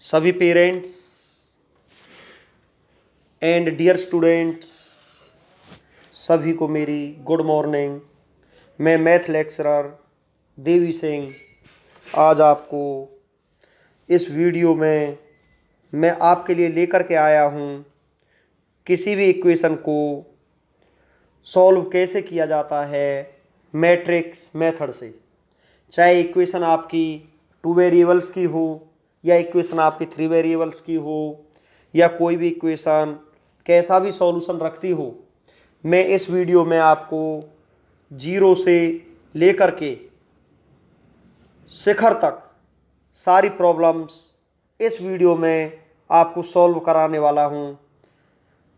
सभी parents and dear students, सभी को मेरी गुड मॉर्निंग। मैं मैथ लेक्चरर देवी सिंह आज आपको इस वीडियो में मैं आपके लिए लेकर के आया हूँ किसी भी इक्वेशन को सॉल्व कैसे किया जाता है मैट्रिक्स मेथड से। चाहे इक्वेशन आपकी 2 वेरिएबल्स की हो या इक्वेशन आपकी 3 वेरिएबल्स की हो या कोई भी इक्वेशन कैसा भी सॉल्यूशन रखती हो, मैं इस वीडियो में आपको जीरो से लेकर के शिखर तक सारी प्रॉब्लम्स इस वीडियो में आपको सॉल्व कराने वाला हूँ।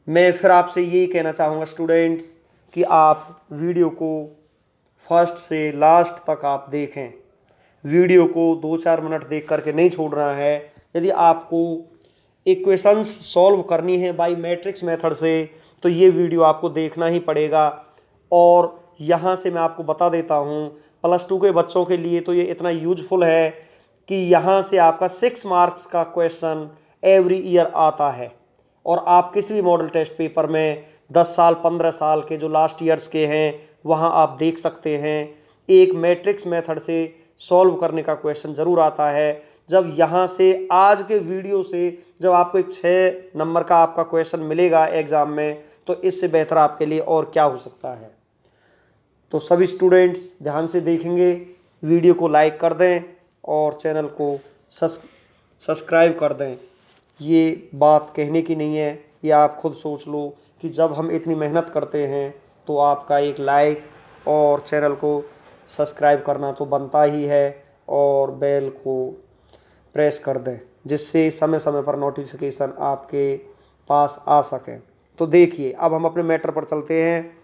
मैं फिर आपसे यही कहना चाहूँगा स्टूडेंट्स कि आप वीडियो को फर्स्ट से लास्ट तक आप देखें। वीडियो को 2-4 मिनट देख करके नहीं छोड़ना है। यदि आपको इक्वेशंस सॉल्व करनी है बाय मैट्रिक्स मेथड से तो ये वीडियो आपको देखना ही पड़ेगा। और यहाँ से मैं आपको बता देता हूँ +2 के बच्चों के लिए तो ये इतना यूजफुल है कि यहाँ से आपका 6 मार्क्स का क्वेश्चन एवरी ईयर आता है। और आप किसी भी मॉडल टेस्ट पेपर में 10 साल 15 साल के जो लास्ट ईयर्स के हैं वहाँ आप देख सकते हैं एक मैट्रिक्स मेथड से सॉल्व करने का क्वेश्चन ज़रूर आता है। जब यहाँ से आज के वीडियो से जब आपको एक 6 नंबर का आपका क्वेश्चन मिलेगा एग्ज़ाम में तो इससे बेहतर आपके लिए और क्या हो सकता है। तो सभी स्टूडेंट्स ध्यान से देखेंगे, वीडियो को लाइक कर दें और चैनल को सब्सक्राइब कर दें। ये बात कहने की नहीं है, ये आप खुद सोच लो कि जब हम इतनी मेहनत करते हैं तो आपका एक लाइक और चैनल को सब्सक्राइब करना तो बनता ही है और बेल को प्रेस कर दें जिससे समय समय पर नोटिफिकेशन आपके पास आ सके। तो देखिए अब हम अपने मैटर पर चलते हैं।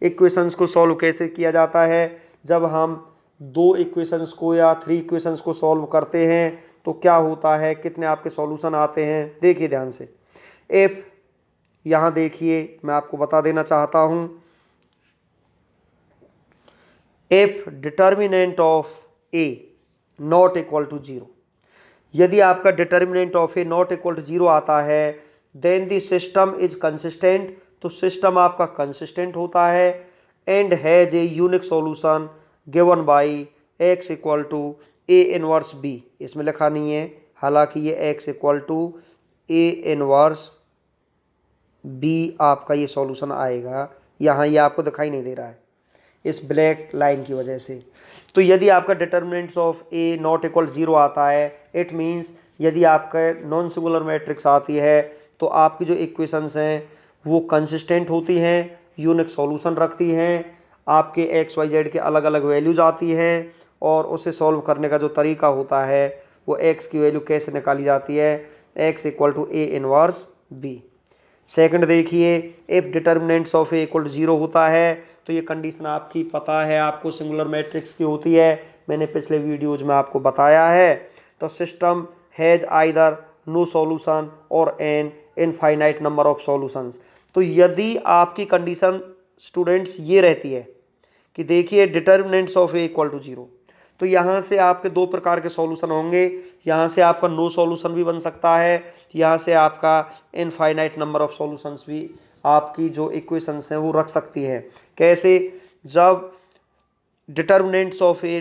इक्वेशंस को सॉल्व कैसे किया जाता है। जब हम 2 इक्वेशंस को या 3 इक्वेशंस को सॉल्व करते हैं तो क्या होता है, कितने आपके सॉल्यूशन आते हैं, देखिए ध्यान से। इफ यहाँ देखिए मैं आपको बता देना चाहता हूँ, if determinant of A not equal to 0, यदि आपका determinant of A not equal to 0 आता है then the system is consistent, तो सिस्टम आपका कंसिस्टेंट होता है and has a unique solution given by x equal to A inverse B. इसमें लिखा नहीं है, हालांकि ये x equal to A inverse B आपका ये सॉल्यूशन आएगा। यहाँ ये आपको दिखाई नहीं दे रहा है इस ब्लैक लाइन की वजह से। तो यदि आपका determinants of A not equal 0 आता है इट मीन्स यदि आपका नॉन सिंगुलर मैट्रिक्स आती है तो आपकी जो इक्वेशंस हैं वो कंसिस्टेंट होती हैं, यूनिक सॉल्यूशन रखती हैं, आपके एक्स वाई जेड के अलग अलग वैल्यूज आती हैं और उसे सॉल्व करने का जो तरीका होता है वो एक्स की वैल्यू कैसे निकाली जाती है, X equal to A inverse B. Second देखिए, if determinants of A equal to 0 होता है तो ये कंडीशन आपकी पता है आपको सिंगुलर मैट्रिक्स की होती है, मैंने पिछले वीडियोज में आपको बताया है। तो system has either no solution और an infinite number of solutions. तो यदि आपकी कंडीशन स्टूडेंट्स ये रहती है कि देखिए determinants of A equal to 0, तो यहाँ से आपके 2 प्रकार के सॉल्यूशन होंगे। यहाँ से आपका नो सॉल्यूशन भी बन सकता है, यहाँ से आपका इनफाइनाइट नंबर ऑफ सॉल्यूशंस भी आपकी जो इक्वेशंस हैं वो रख सकती है। कैसे, जब determinants of A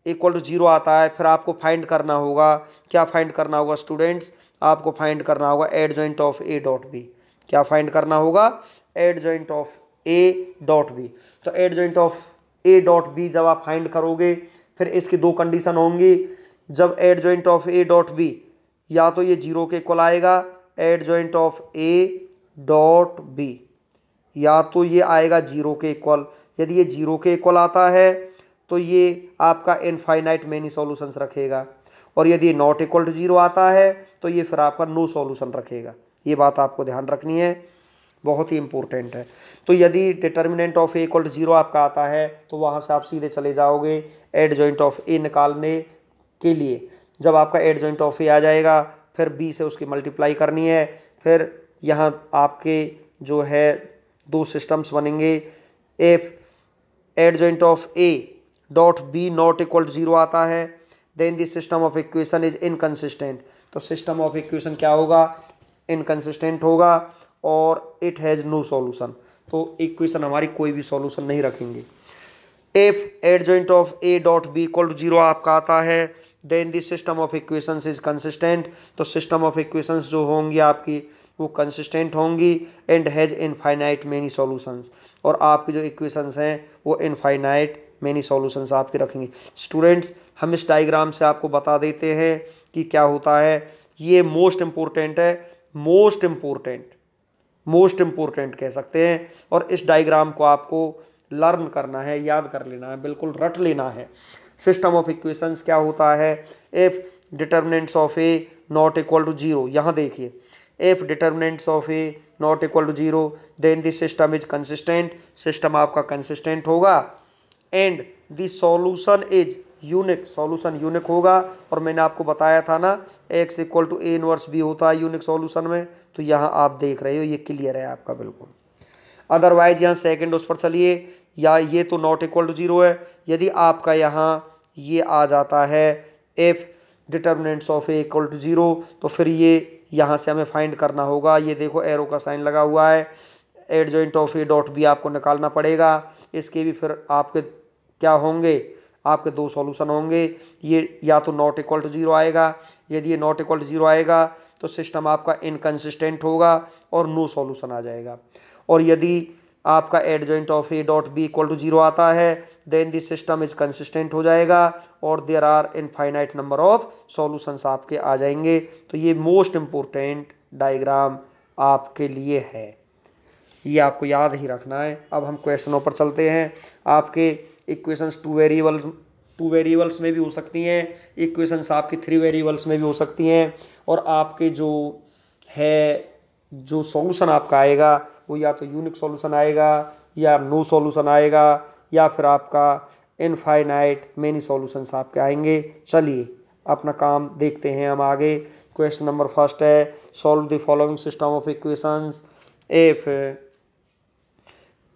equal to 0 आता है फिर आपको फाइंड करना होगा, क्या फाइंड करना होगा स्टूडेंट्स, आपको फाइंड करना होगा adjoint of A dot B. क्या फाइंड करना होगा, adjoint of A dot B. तो adjoint of A dot B जब आप फाइंड करोगे फिर इसकी 2 कंडीशन होंगी। जब adjoint of A dot B या तो ये 0 के इक्वल आएगा, adjoint of A dot B या तो ये आएगा 0 के इक्वल। यदि ये 0 के इक्वल आता है तो ये आपका इनफाइनाइट मेनी सॉल्यूशंस रखेगा और यदि ये नॉट इक्वल टू 0 आता है तो ये फिर आपका नो सॉल्यूशन रखेगा। ये बात आपको ध्यान रखनी है, बहुत ही इंपॉर्टेंट है। तो यदि determinant of A equal to 0 आपका आता है तो वहाँ से आप सीधे चले जाओगे एडजॉइंट ऑफ ए निकालने के लिए। जब आपका एडजॉइंट ऑफ ए आ जाएगा फिर बी से उसकी मल्टीप्लाई करनी है, फिर यहाँ आपके जो है 2 सिस्टम्स बनेंगे। If adjoint of A dot B not equal to 0 आता है then the system of equation is inconsistent. तो सिस्टम ऑफ इक्वेशन क्या होगा, इनकंसिस्टेंट होगा और इट हैज़ नो सॉल्यूशन। तो इक्वेशन हमारी कोई भी सॉल्यूशन नहीं रखेंगे। If adjoint of A dot B equal to zero आपका आता है, then the system of equations is consistent. तो सिस्टम ऑफ इक्वेशंस जो होंगी आपकी वो कंसिस्टेंट होंगी and has infinite many solutions. और आपकी जो इक्वेशंस हैं वो इनफाइनाइट मेनी सॉल्यूशंस आपके रखेंगे। स्टूडेंट्स, हम इस डायग्राम से आपको बता देते हैं कि क्या होता है। ये मोस्ट इम्पोर्टेंट है, मोस्ट इम्पोर्टेंट कह सकते हैं। और इस डायग्राम को आपको लर्न करना है, याद कर लेना है, बिल्कुल रट लेना है। सिस्टम ऑफ इक्वेशंस क्या होता है, if determinants of A not equal to zero. यहाँ देखिए, if determinants of A not equal to zero then the system is consistent. System आपका कंसिस्टेंट होगा and the solution is unique, solution unique होगा। और मैंने आपको बताया था ना, x equal to A inverse B होता है यूनिक सॉल्यूशन में। तो यहाँ आप देख रहे हो, ये क्लियर है आपका बिल्कुल। अदरवाइज यहाँ सेकंड उस पर चलिए, या ये तो नॉट इक्वल टू जीरो है। यदि आपका यहाँ ये आ जाता है if determinants of A equal to zero, तो फिर ये यहाँ से हमें फाइंड करना होगा। ये देखो एरो का साइन लगा हुआ है, adjoint of A dot B आपको निकालना पड़ेगा। इसके भी फिर आपके क्या होंगे, आपके दो सॉल्यूशन होंगे। ये या तो नॉट इक्वल टू जीरो आएगा, यदि ये नॉट इक्वल टू जीरो आएगा तो सिस्टम आपका इनकंसिस्टेंट होगा और नो सॉल्यूशन आ जाएगा। और यदि आपका adjoint of A dot B equal to zero आता है then this system is consistent हो जाएगा और there are infinite number of solutions आपके आ जाएंगे। तो ये मोस्ट इम्पोर्टेंट डायग्राम आपके लिए है, ये आपको याद ही रखना है। अब हम क्वेश्चनों पर चलते हैं। आपके इक्वेशंस टू वेरिएबल्स में भी हो सकती हैं, इक्वेशंस आपकी थ्री वेरिएबल्स में भी हो सकती हैं। और आपके जो सॉल्यूशन आपका आएगा वो या तो यूनिक सॉल्यूशन आएगा या नो सॉल्यूशन आएगा या फिर आपका इनफाइनाइट मेनी सॉल्यूशंस आपके आएंगे। चलिए अपना काम देखते हैं हम आगे। क्वेश्चन नंबर फर्स्ट है, solve the following system of equations if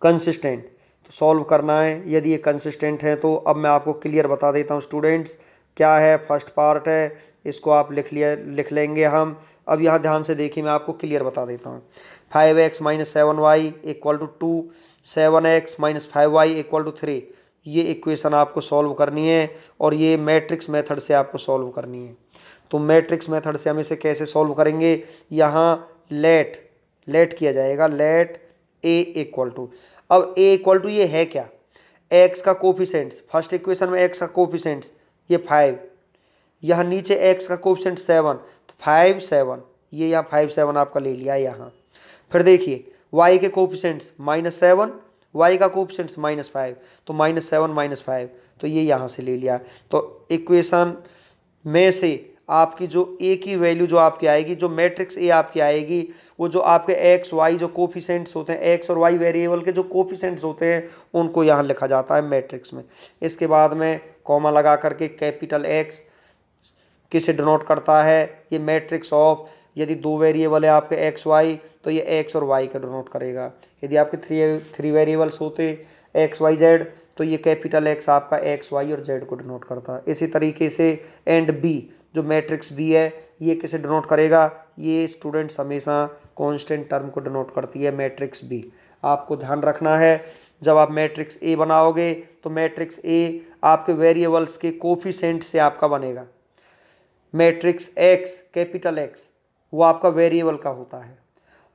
consistent. तो सॉल्व करना है, यदि ये कंसिस्टेंट है तो अब मैं आपको क्लियर बता देता हूँ स्टूडेंट्स क्या है। फर्स्ट पार्ट है, इसको आप लिख लेंगे हम। अब यहाँ ध्यान से देखिए, मैं आपको क्लियर बता देता हूँ। 5x minus 7y equal to 2, 7x minus 5y equal to 3, ये इक्वेशन आपको सॉल्व करनी है और ये मैट्रिक्स मेथड से आपको सॉल्व करनी है। तो मैट्रिक्स मेथड से हम इसे कैसे सॉल्व करेंगे, यहाँ लेट किया जाएगा, लेट a इक्वल टू। अब a इक्वल टू ये है क्या, x का कोफिशेंट्स, फर्स्ट इक्वेशन में x का कोफिशेंट्स ये 5, यहाँ नीचे x का कोफिशेंट 7, तो 5 7, ये यहाँ 5 7 आपका ले लिया यहाँ। फिर देखिए y के कोफिशेंट्स -7, y का कोफिशेंट्स -5, तो -7 -5, तो ये यहाँ से ले लिया। तो इक्वेशन में से आपकी जो a की वैल्यू जो आपकी आएगी, जो मैट्रिक्स a आपकी आएगी, वो जो आपके x y जो कोफिशेंट्स होते हैं, x और y वेरिएबल के जो कोफिशेंट्स होते हैं उनको यहाँ लिखा जाता है मैट्रिक्स में। इसके बाद में कॉमा लगा करके कैपिटल X किसे डिनोट करता है, ये मैट्रिक्स ऑफ, यदि दो वेरिएबल है आपके x y तो ये x और y का डिनोट करेगा। यदि आपके थ्री वेरिएबल्स होते x y z तो ये कैपिटल X आपका x y और z को डिनोट करता है। इसी तरीके से एंड B, जो मैट्रिक्स B है ये किसे डिनोट करेगा, ये स्टूडेंट्स हमेशा कांस्टेंट टर्म को डिनोट करती है मैट्रिक्स B। आपको ध्यान रखना है, जब आप मैट्रिक्स A बनाओगे तो मैट्रिक्स A आपके वेरिएबल्स के कोफिशिएंट से आपका बनेगा। मैट्रिक्स X कैपिटल X वो आपका वेरिएबल का होता है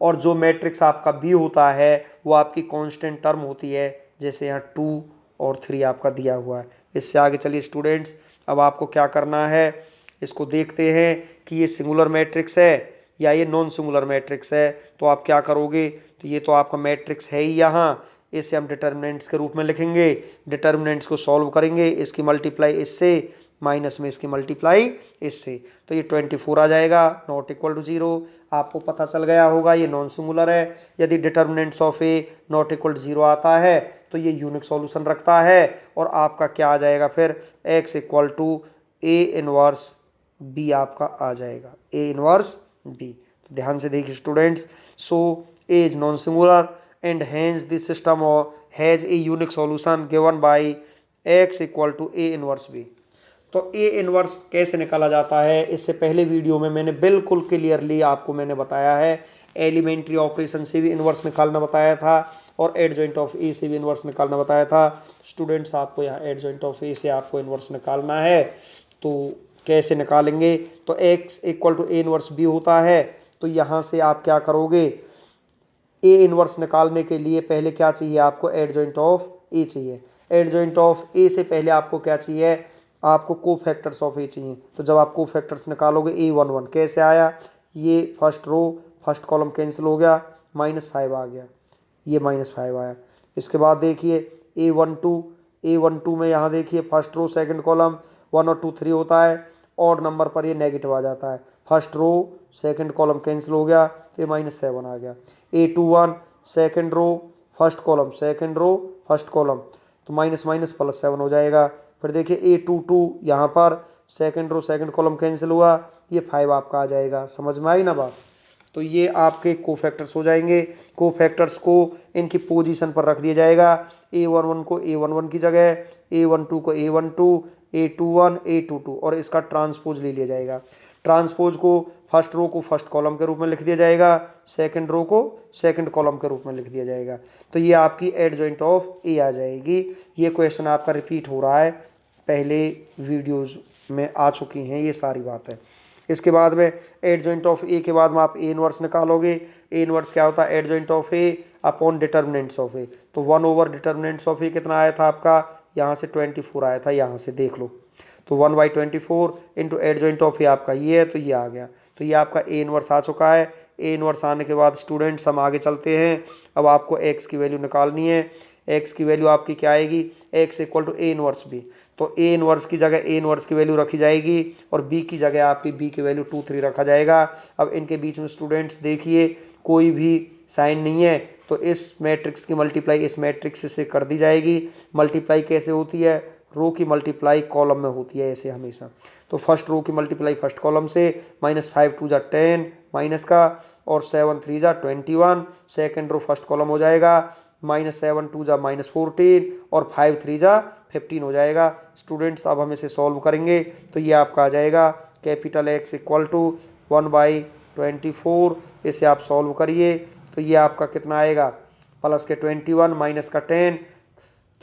और जो मैट्रिक्स आपका B होता है वो आपकी कांस्टेंट टर्म होती है, जैसे यहाँ 2 और 3 आपका दिया हुआ है। इससे आगे चलिए स्टूडेंट्स, अब आपको क्या करना है, इसको देखते हैं कि ये सिंगुलर मैट्रिक्स है या ये नॉन सिंगुलर मैट्रिक्स है। तो आप क्या करोगे, तो ये तो आपका मैट्रिक्स है ही यहाँ, इसे हम डिटर्मिनेंट्स के रूप में लिखेंगे। डिटर्मिनेंट्स को सॉल्व करेंगे, इसकी मल्टीप्लाई इससे, माइनस में इसकी मल्टीप्लाई इससे, तो ये 24 आ जाएगा, नॉट इक्वल टू 0। आपको पता चल गया होगा ये नॉन सिंगुलर है। यदि determinants of A not equal to 0 आता है तो ये यूनिक सॉल्यूशन रखता है और आपका क्या आ जाएगा फिर, x equal to A inverse B आपका आ जाएगा, ए इनवर्स बी। ध्यान से देखिए students, so A is non singular and hence this system has a unique solution given by x equal to A inverse B. तो A inverse कैसे निकाला जाता है, इससे पहले वीडियो में मैंने बिल्कुल क्लियरली आपको मैंने बताया है। एलिमेंट्री ऑपरेशन से भी इनवर्स निकालना बताया था और एडजॉइंट ऑफ ए से भी इनवर्स निकालना बताया था। स्टूडेंट्स आपको यहाँ एडजॉइंट ऑफ ए से आपको इनवर्स निकालना है, तो कैसे निकालेंगे, तो x equal to A inverse B होता है। तो यहाँ से आप क्या करोगे, ए इनवर्स निकालने के लिए पहले क्या चाहिए आपको, एडजॉइंट ऑफ ए चाहिए। एडजॉइंट ऑफ ए से पहले आपको क्या चाहिए, आपको कोफैक्टर्स ऑफ ए चाहिए। तो जब आप कोफैक्टर्स निकालोगे A11 कैसे आया, ये first row first column cancel हो गया, -5 आ गया, ये -5 आया। इसके बाद देखिए A12 में यहाँ देखिए फर्स्ट रो सेकंड कॉलम 1 और 2 3 होता है, ऑड नंबर पर ये नेगेटिव आ जाता है। First row second column cancel हो गया तो ये -7 आ गया। A21 second row first column second row first column, तो माइनस माइनस +7 हो जाएगा। फिर देखिए A22 यहाँ पर second row second column cancel हुआ, ये 5 आपका आ जाएगा। समझ में आई ना बात। तो ये आपके कोफैक्टर्स हो जाएंगे। कोफैक्टर्स को इनकी पोजीशन पर रख दिया जाएगा। A11 को A11 की जगह, A12 को A12, A21 A22 और इसका ट्रांसपोज ले लिया जाएगा। ट्रांसपोज को फर्स्ट रो को फर्स्ट कॉलम के रूप में लिख दिया जाएगा, सेकंड रो को सेकंड कॉलम के रूप में लिख दिया जाएगा। तो ये आपकी एडजॉइंट ऑफ ए आ जाएगी। ये क्वेश्चन आपका रिपीट हो रहा है, पहले वीडियोज़ में आ चुकी हैं ये सारी बातें। इसके बाद में एडजॉइंट ऑफ ए के बाद में आप ए इनवर्स निकालोगे। ए इनवर्स क्या होता है, adjoint of A upon determinants of A. तो 1 ओवर डिटर्मिनेंट्स ऑफ ए कितना आया था आपका, यहाँ से 24 आया था, यहाँ से देख लो। तो 1/24 इंटू एडजॉइंट ऑफ ए आपका ये है, तो ये आ गया। तो ये आपका ए इनवर्स आ चुका है। ए इनवर्स आने के बाद स्टूडेंट्स हम आगे चलते हैं। अब आपको एक्स की वैल्यू निकालनी है। एक्स की वैल्यू आपकी क्या आएगी, x equal to A inverse B. तो ए इनवर्स की जगह ए इनवर्स की वैल्यू रखी जाएगी और बी की जगह आपकी बी की वैल्यू 2 3 रखा जाएगा। अब इनके बीच में स्टूडेंट्स देखिए कोई भी साइन नहीं है, तो इस मैट्रिक्स की मल्टीप्लाई इस मैट्रिक्स से कर दी जाएगी। मल्टीप्लाई कैसे होती है, रो की मल्टीप्लाई कॉलम में होती है ऐसे हमेशा। तो फर्स्ट रो की मल्टीप्लाई फर्स्ट कॉलम से, -5 2 जा 10 माइनस का, और 7 3 जा 21, सेकेंड रो फर्स्ट कॉलम हो जाएगा, -7 2 जा -14 और 5 3 जा 15 हो जाएगा। स्टूडेंट्स अब हम इसे सॉल्व करेंगे तो ये आपका आ जाएगा कैपिटल एक्स इक्वल टू 1/24। इसे आप सॉल्व करिए तो ये आपका कितना आएगा, प्लस के 21 माइनस का 10,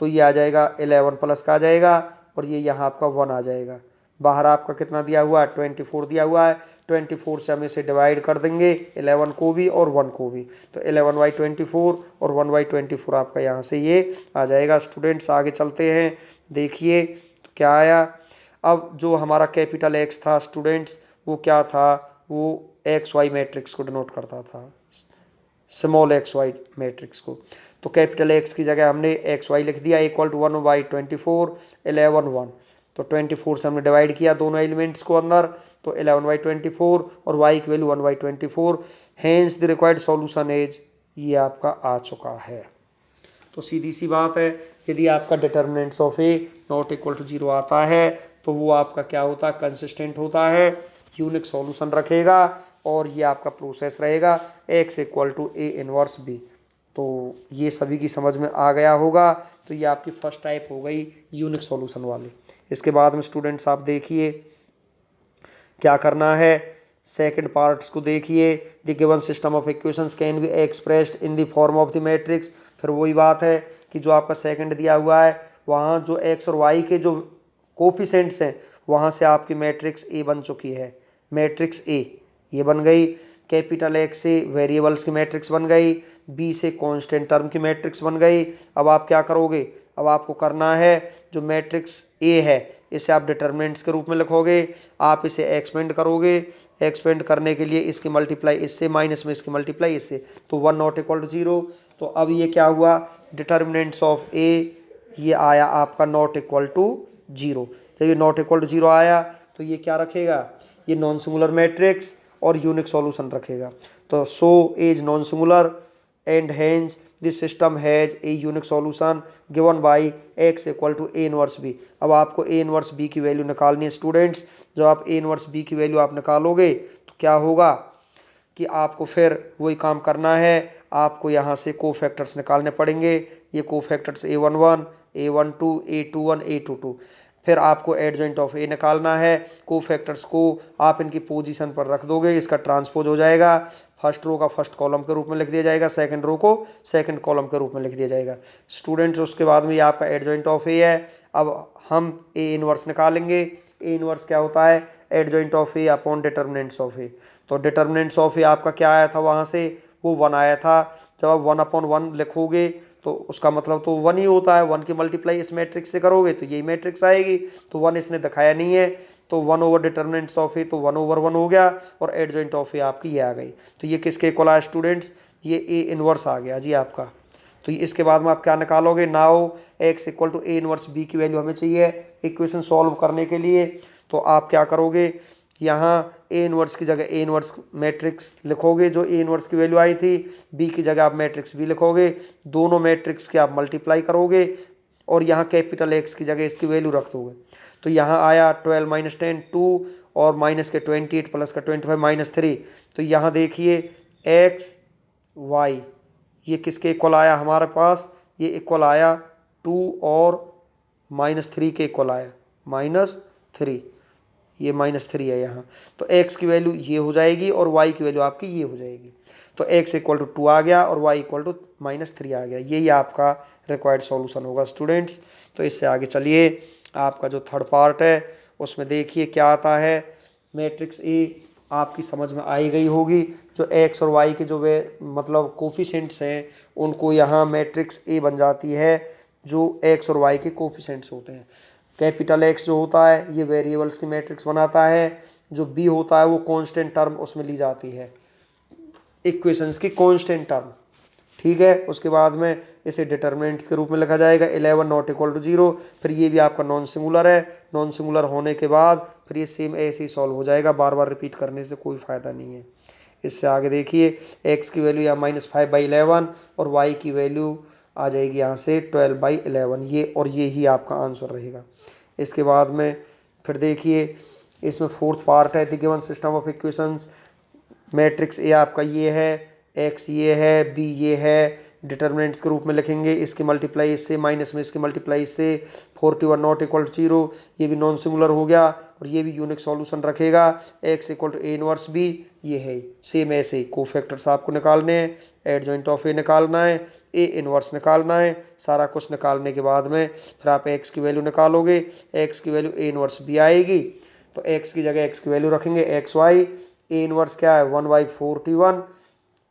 तो ये आ जाएगा 11 प्लस का आ जाएगा और ये यहाँ आपका 1 आ जाएगा। बाहर आपका कितना दिया हुआ है, 24 दिया हुआ है। 24 से हम इसे डिवाइड कर देंगे 11 को भी और 1 को भी, तो 11/24 और 1/24 आपका यहाँ से ये आ जाएगा। स्टूडेंट्स आगे चलते हैं, देखिए तो क्या आया। अब जो हमारा कैपिटल एक्स था स्टूडेंट्स, वो क्या था, वो एक्स वाई मैट्रिक्स को डिनोट करता था, स्मॉल एक्स वाई मैट्रिक्स को। तो कैपिटल एक्स की जगह हमने एक्स वाई लिख दिया इक्वल टू 1/24 11 1। तो 24 से हमने डिवाइड किया दोनों एलिमेंट्स को अंदर, तो 11/24 और y की value 1/24। Hence the required solution is, ये आपका आ चुका है। तो सीधी सी बात है, यदि आपका determinants of A not equal to 0 आता है तो वो आपका क्या होता है, कंसिस्टेंट होता है, यूनिक सॉल्यूशन रखेगा और ये आपका प्रोसेस रहेगा x equal to A inverse B. तो ये सभी की समझ में आ गया होगा। तो ये आपकी फर्स्ट टाइप हो गई यूनिक सॉल्यूशन वाली। इसके बाद में स्टूडेंट्स आप देखिए क्या करना है, सेकंड पार्ट्स को देखिए। The given system of equations can be expressed in the form of the matrix. फिर वही बात है कि जो आपका सेकंड दिया हुआ है वहाँ जो एक्स और वाई के जो कोफिशेंट्स हैं वहाँ से आपकी मैट्रिक्स ए बन चुकी है। मैट्रिक्स ए ये बन गई, कैपिटल एक्स से वेरिएबल्स की मैट्रिक्स बन गई, बी से कांस्टेंट टर्म की मैट्रिक्स बन गई। अब आप क्या करोगे, अब आपको करना है जो मैट्रिक्स ए है इसे आप डिटर्मिनेंट्स के रूप में लिखोगे, आप इसे एक्सपेंड करोगे। एक्सपेंड करने के लिए इसकी मल्टीप्लाई इससे, माइनस में इसकी मल्टीप्लाई इससे, तो 1 नॉट इक्वल टू 0। तो अब ये क्या हुआ, डिटर्मिनेंट्स ऑफ ए ये आया आपका नॉट इक्वल टू 0। जब ये नॉट इक्वल टू 0 आया तो ये क्या रखेगा, ये नॉन सिंगुलर मैट्रिक्स और यूनिक सॉल्यूशन रखेगा। तो so is non singular and hence this system has a unique solution given by x equal to A inverse B. अब आपको ए इनवर्स बी की वैल्यू निकालनी है स्टूडेंट्स। जब आप ए इनवर्स बी की वैल्यू आप निकालोगे तो क्या होगा कि आपको फिर वही काम करना है, आपको यहाँ से कोफैक्टर्स निकालने पड़ेंगे। ये cofactors A11 A12 A21 A22, फिर आपको एडजॉइंट ऑफ ए निकालना है। कोफैक्टर्स को आप इनकी पोजीशन पर रख दोगे, इसका ट्रांसपोज हो जाएगा। फर्स्ट रो का फर्स्ट कॉलम के रूप में लिख दिया जाएगा, सेकंड रो को सेकंड कॉलम के रूप में लिख दिया जाएगा। स्टूडेंट्स उसके बाद में ये आपका एडजॉइंट ऑफ ए है। अब हम ए इनवर्स निकालेंगे। ए इनवर्स क्या होता है? Adjoint of A upon determinants of A. तो डिटर्मिनेंट्स ऑफ ए आपका क्या आया था वहाँ से? वो 1 आया था। जब आप 1/1 लिखोगे तो उसका मतलब तो 1 ही होता है। 1 की मल्टीप्लाई इस मैट्रिक्स से करोगे तो यही मैट्रिक्स आएगी। तो 1 इसने दिखाया नहीं है, तो 1 ओवर डिटर्मिनेंट्स ऑफ ए, तो 1/1 हो गया और एडजॉइंट ऑफ ए आपकी ये आ गई। तो ये किसके इक्वल आया स्टूडेंट्स? ये ए इनवर्स आ गया जी आपका। तो इसके बाद में आप क्या निकालोगे? Now x equal to A inverse B की वैल्यू हमें चाहिए इक्वेशन सॉल्व करने के लिए। तो आप क्या करोगे? यहाँ ए इनवर्स की जगह ए इनवर्स मैट्रिक्स लिखोगे, जो ए इनवर्स की वैल्यू आई थी। बी की जगह आप मैट्रिक्स बी लिखोगे। दोनों मैट्रिक्स के आप मल्टीप्लाई करोगे और यहाँ कैपिटल एक्स की जगह इसकी वैल्यू रख दोगे। तो यहाँ आया 12 - 10 2 और माइनस के 28 प्लस का 25 -3। तो यहाँ देखिए एक्स वाई ये किसके इक्वल आया हमारे पास? ये इक्वल आया 2 और -3 के इक्वल आया, -3। ये -3 है यहाँ। तो x की वैल्यू ये हो जाएगी और y की वैल्यू आपकी ये हो जाएगी। तो x इक्वल टू 2 आ गया और y इक्वल टू -3 आ गया। यही आपका रिक्वायर्ड सॉल्यूशन होगा स्टूडेंट्स। तो इससे आगे चलिए, आपका जो थर्ड पार्ट है उसमें देखिए क्या आता है। मैट्रिक्स ए आपकी समझ में आई गई होगी। जो x और y के जो वे मतलब कोफिशिएंट्स हैं उनको यहाँ मैट्रिक्स ए बन जाती है जो x और y के कोफिशिएंट्स होते हैं। कैपिटल एक्स जो होता है ये वेरिएबल्स की मैट्रिक्स बनाता है। जो बी होता है वो कांस्टेंट टर्म उसमें ली जाती है, इक्वेशंस की कांस्टेंट टर्म। ठीक है, उसके बाद में इसे डिटर्मिनेंट्स के रूप में लिखा जाएगा 11 नॉट इक्वल टू 0। फिर ये भी आपका नॉन सिंगुलर है। नॉन सिंगुलर होने के बाद फिर ये सेम ऐसे ही सॉल्व हो जाएगा, बार बार रिपीट करने से कोई फ़ायदा नहीं है। इससे आगे देखिए एक्स की वैल्यू यहाँ -5/11 और वाई की वैल्यू आ जाएगी यहाँ से 12/11। ये और ये ही आपका आंसर रहेगा। इसके बाद में फिर देखिए इसमें फोर्थ पार्ट है the given system of equations. Matrix A आपका ये है, एक्स ये है, बी ये है। डिटर्मिनेंट्स के रूप में लिखेंगे, इसकी मल्टीप्लाई इससे, माइनस में इसकी मल्टीप्लाई इससे। 41 नॉट इक्वल टू 0, ये भी नॉन सिंगुलर हो गया और ये भी यूनिक सॉल्यूशन रखेगा। X equal to A inverse B, ये है सेम ऐसे कोफैक्टर्स आपको निकालने हैं। एडजॉइंट ऑफ ए निकालना है, ए इनवर्स निकालना है। सारा कुछ निकालने के बाद में फिर आप एक्स की वैल्यू निकालोगे। एक्स की वैल्यू ए इनवर्स बी आएगी, तो एक्स की जगह एक्स की वैल्यू रखेंगे एक्स वाई। ए इनवर्स क्या है? 1/41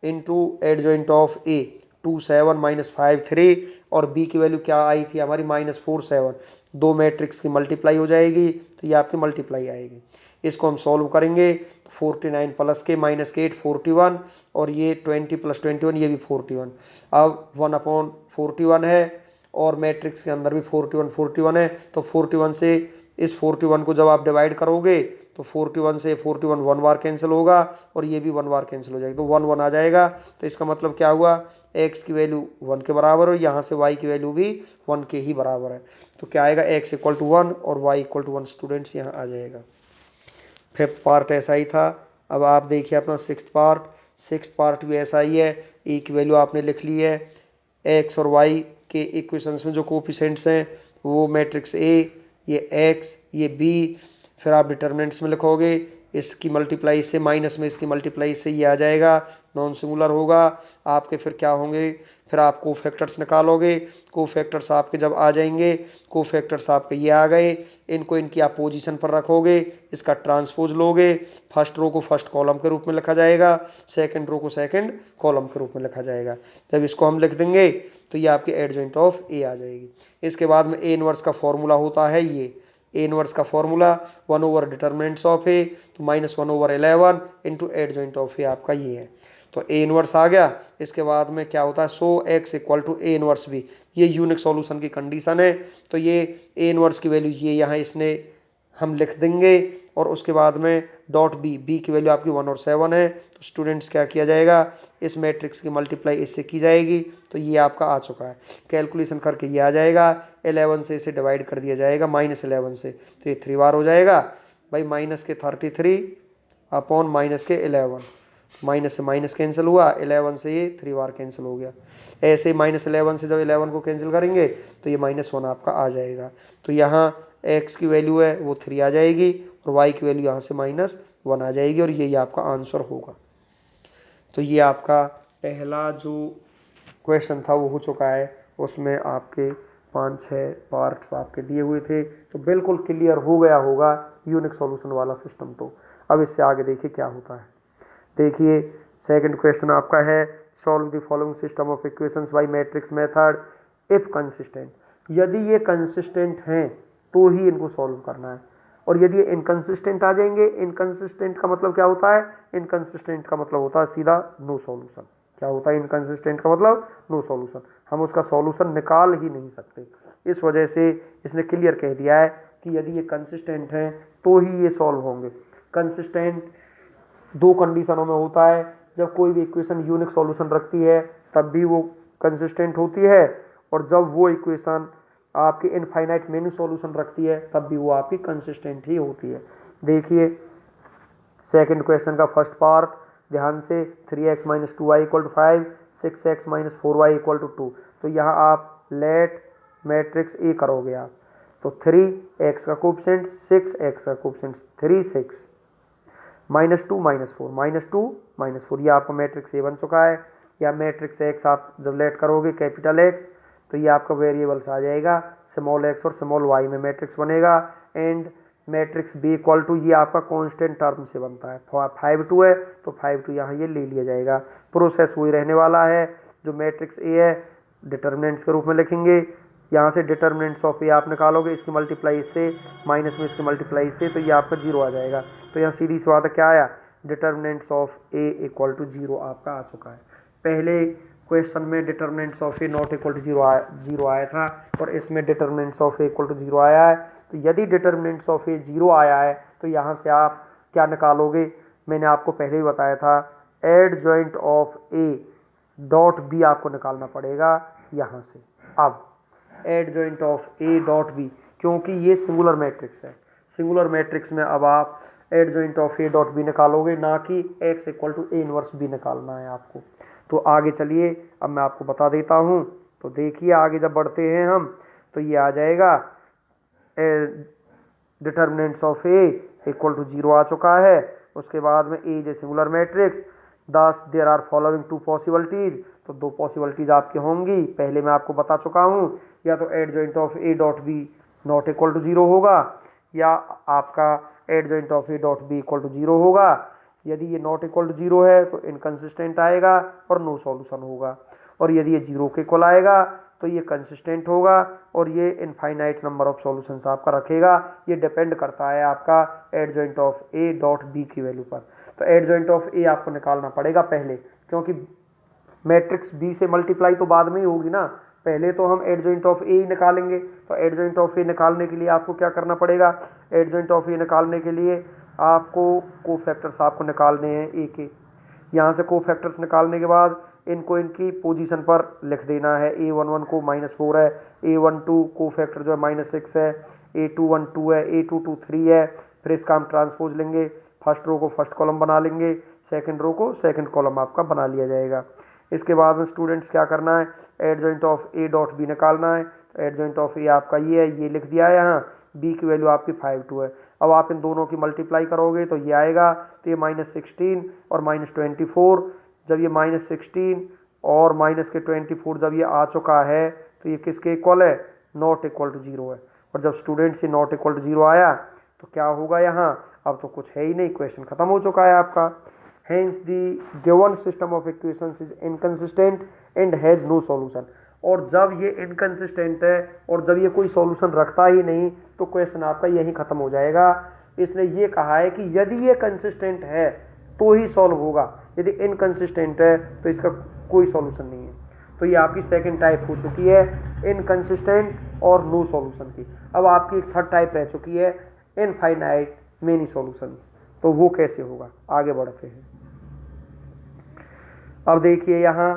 इंटू एडजॉइंट ऑफ ए 27 - 5 3 और बी की वैल्यू क्या आई थी हमारी? -47। दो मैट्रिक्स की मल्टीप्लाई हो जाएगी तो ये आपकी मल्टीप्लाई आएगी। इसको हम सॉल्व करेंगे। 49 प्लस के -8 41 और ये 20 + 21 ये भी 41। अब 1/41 है और मैट्रिक्स के अंदर भी 41 41 है। तो 41 से इस 41 को जब आप डिवाइड करोगे तो 41 से 41 1 बार कैंसिल होगा और ये भी 1 बार कैंसिल हो जाएगा, तो 1 1 आ जाएगा। तो इसका मतलब क्या हुआ? x की वैल्यू 1 के बराबर और यहाँ से y की वैल्यू भी 1 के ही बराबर है। तो क्या आएगा? x इक्वल टू 1 और y इक्वल टू 1 स्टूडेंट्स यहाँ आ जाएगा। फिफ्थ पार्ट ऐसा ही था। अब आप देखिए अपना सिक्स्थ पार्ट भी ऐसा ही है। e की वैल्यू आपने लिख ली है। x और y के इक्वेशंस में जो कोफिशिएंट्स हैं वो मैट्रिक्स a, ये x, ये b। फिर आप डिटर्मिनेंट्स में लिखोगे, इसकी मल्टीप्लाई से, माइनस में इसकी मल्टीप्लाई से ये आ जाएगा, नॉन सिंगुलर होगा आपके। फिर क्या होंगे? फिर आप कोफैक्टर्स निकालोगे। कोफैक्टर्स आपके जब आ जाएंगे, कोफैक्टर्स आपके ये आ गए, इनको इनकी आप पोजीशन पर रखोगे, इसका ट्रांसपोज लोगे। फर्स्ट रो को फर्स्ट कॉलम के रूप में लिखा जाएगा, सेकंड रो को सेकंड कॉलम के रूप में लिखा जाएगा। जब इसको हम लिख देंगे तो ये आपकी एडजॉइंट ऑफ ए आ जाएगी। इसके बाद में ए इनवर्स का फॉर्मूला होता है ये। ए इनवर्स का formula 1 over determinants of A, तो -1/11 इंटू एडजॉइंट ऑफ ए आपका ये है। तो ए इनवर्स आ गया। इसके बाद में क्या होता है? So X equal to A inverse B, ये यूनिक सॉल्यूशन की कंडीशन है। तो ये ए इनवर्स की वैल्यू ये यहाँ इसने हम लिख देंगे और उसके बाद में डॉट बी की वैल्यू आपकी 1 और 7 है। तो स्टूडेंट्स क्या किया जाएगा? इस मैट्रिक्स की मल्टीप्लाई इससे की जाएगी, तो ये आपका आ चुका है। कैलकुलेशन करके ये आ जाएगा। 11 से इसे डिवाइड कर दिया जाएगा, -11 से, तो ये 3 बार हो जाएगा भाई। -33 अपॉन -11, माइनस से माइनस कैंसिल हुआ, 11 से ये 3 बार कैंसिल हो गया। ऐसे -11 से जब 11 को कैंसिल करेंगे तो ये -1 आपका आ जाएगा। तो यहाँ एक्स की वैल्यू है वो 3 आ जाएगी और वाई की वैल्यू यहाँ से -1 आ जाएगी और यही आपका आंसर होगा। तो ये आपका पहला जो क्वेश्चन था वो हो चुका है, उसमें आपके 5-6 पार्ट्स आपके दिए हुए थे, तो बिल्कुल क्लियर हो गया होगा यूनिक सॉल्यूशन वाला सिस्टम। तो अब इससे आगे देखिए क्या होता है। देखिए सेकंड क्वेश्चन आपका है, solve the following system of equations by matrix method if consistent. यदि ये कंसिस्टेंट हैं तो ही इनको सॉल्व करना है, और यदि इनकंसिस्टेंट आ जाएंगे, इनकंसिस्टेंट का मतलब क्या होता है, इनकंसिस्टेंट का मतलब होता है सीधा नो सॉल्यूशन। क्या होता है इनकंसिस्टेंट का मतलब, नो सॉल्यूशन, हम उसका सॉल्यूशन निकाल ही नहीं सकते। इस वजह से इसने क्लियर कह दिया है कि यदि ये कंसिस्टेंट हैं तो ही ये सॉल्व होंगे। कंसिस्टेंट दो कंडीशनों में होता है, जब कोई भी इक्वेशन यूनिक सॉल्यूशन रखती है तब भी वो कंसिस्टेंट होती है, और जब वो इक्वेशन आपकी इनफाइनाइट मेनी सॉल्यूशन रखती है तब भी वो आपकी कंसिस्टेंट ही होती है। देखिए सेकंड क्वेश्चन का फर्स्ट पार्ट ध्यान से, 3x - 2y = 5, 6x - 4y = 2। तो यहाँ आप लेट मैट्रिक्स ए करोगे आप, तो 3x का कोफिशिएंट 6x का कोफिशिएंट 3 6 -2 -4 -2 -4, ये आपका मैट्रिक्स ए बन चुका है। या मैट्रिक्स एक्स आप जब लेट करोगे कैपिटल एक्स, तो ये आपका वेरिएबल्स आ जाएगा स्मॉल एक्स और स्मॉल वाई में मैट्रिक्स बनेगा। And matrix B equal to, ये आपका कांस्टेंट टर्म से बनता है, 5 2 है तो 5 2 यहाँ ये ले लिया जाएगा। प्रोसेस वही रहने वाला है, जो मैट्रिक्स ए है डिटर्मिनेंट्स के रूप में लिखेंगे। यहाँ से डिटर्मिनेंट्स ऑफ ए आप निकालोगे, इसकी मल्टीप्लाई इससे, माइनस में इसकी मल्टीप्लाई इससे, तो ये आपका 0 आ जाएगा। तो यहाँ सीधी सी बात है क्या आया, determinants of A equal to 0 आपका आ चुका है। पहले क्वेश्चन में determinants of A not equal to 0 आया था, और इसमें determinants of A equal to 0 आया है। तो यदि डिटर्मिनेंट्स ऑफ ए 0 आया है तो यहाँ से आप क्या निकालोगे, मैंने आपको पहले ही बताया था, adjoint of A dot B आपको निकालना पड़ेगा यहाँ से। अब adjoint of A dot B, क्योंकि ये सिंगुलर मैट्रिक्स है, सिंगुलर मैट्रिक्स में अब आप adjoint of A dot B निकालोगे, ना कि x equal to A inverse B निकालना है आपको। तो आगे चलिए अब मैं आपको बता देता हूँ। तो देखिए आगे जब बढ़ते हैं हम, तो ये आ जाएगा determinants of A equal to 0 आ चुका है। उसके बाद में A is a singular matrix, thus there are following 2 possibilities, तो 2 पॉसिबिलिटीज आपकी होंगी, पहले मैं आपको बता चुका हूँ। या तो adjoint of A dot B not equal to 0 होगा, या आपका adjoint of A dot B equal to 0 होगा। यदि ये नॉट इक्वल टू 0 है तो इनकंसिस्टेंट आएगा और नो सॉल्यूशन होगा, और यदि ये 0 के इक्वल आएगा तो ये कंसिस्टेंट होगा और ये इनफाइनाइट नंबर ऑफ सॉल्यूशंस आपका रखेगा। ये डिपेंड करता है आपका adjoint of A dot B की वैल्यू पर। तो एडजॉइंट ऑफ ए आपको निकालना पड़ेगा पहले, क्योंकि मैट्रिक्स बी से मल्टीप्लाई तो बाद में ही होगी ना, पहले तो हम एडजॉइंट ऑफ ए ही निकालेंगे। तो एडजॉइंट ऑफ ए निकालने के लिए आपको क्या करना पड़ेगा, एडजॉइंट ऑफ ए निकालने के लिए आपको कोफैक्टर्स आपको निकालने हैं ए के। यहाँ से कोफैक्टर्स निकालने के बाद इनको इनकी पोजीशन पर लिख देना है। A11 को -4 है, A12 कोफैक्टर जो है -6 है, A21 2 है, A22 3 है। फिर इसका हम ट्रांसपोज लेंगे, फर्स्ट रो को फर्स्ट कॉलम बना लेंगे, सेकंड रो को सेकंड कॉलम आपका बना लिया जाएगा। इसके बाद में स्टूडेंट्स क्या करना है, adjoint of A dot B निकालना है। तो एडजॉइंट ऑफ ए आपका ये है, ये लिख दिया है यहाँ, बी की वैल्यू आपकी 5 2 है। अब आप इन दोनों की मल्टीप्लाई करोगे तो ये आएगा, तो ये -16 और -24। जब ये -16 और -24 जब ये आ चुका है तो ये किसके इक्वल है, नॉट इक्वल टू 0 है। और जब स्टूडेंट्स ये नॉट इक्वल टू 0 आया तो क्या होगा यहाँ, अब तो कुछ है ही नहीं, क्वेश्चन खत्म हो चुका है आपका। Hence the given system of equations is inconsistent and has no solution. और जब ये इनकंसिस्टेंट है और जब ये कोई सॉल्यूशन रखता ही नहीं तो क्वेश्चन आपका यहीं खत्म हो जाएगा। इसने ये कहा है कि यदि ये कंसिस्टेंट है तो ही सॉल्व होगा, यदि इनकंसिस्टेंट है तो इसका कोई सॉल्यूशन नहीं है। तो ये आपकी सेकंड टाइप हो चुकी है, इनकंसिस्टेंट और नो सॉल्यूशन की। अब आपकी एक थर्ड टाइप रह चुकी है, इनफाइनाइट मेनी सॉल्यूशंस। तो वो कैसे होगा, आगे बढ़ते हैं। अब देखिए यहाँ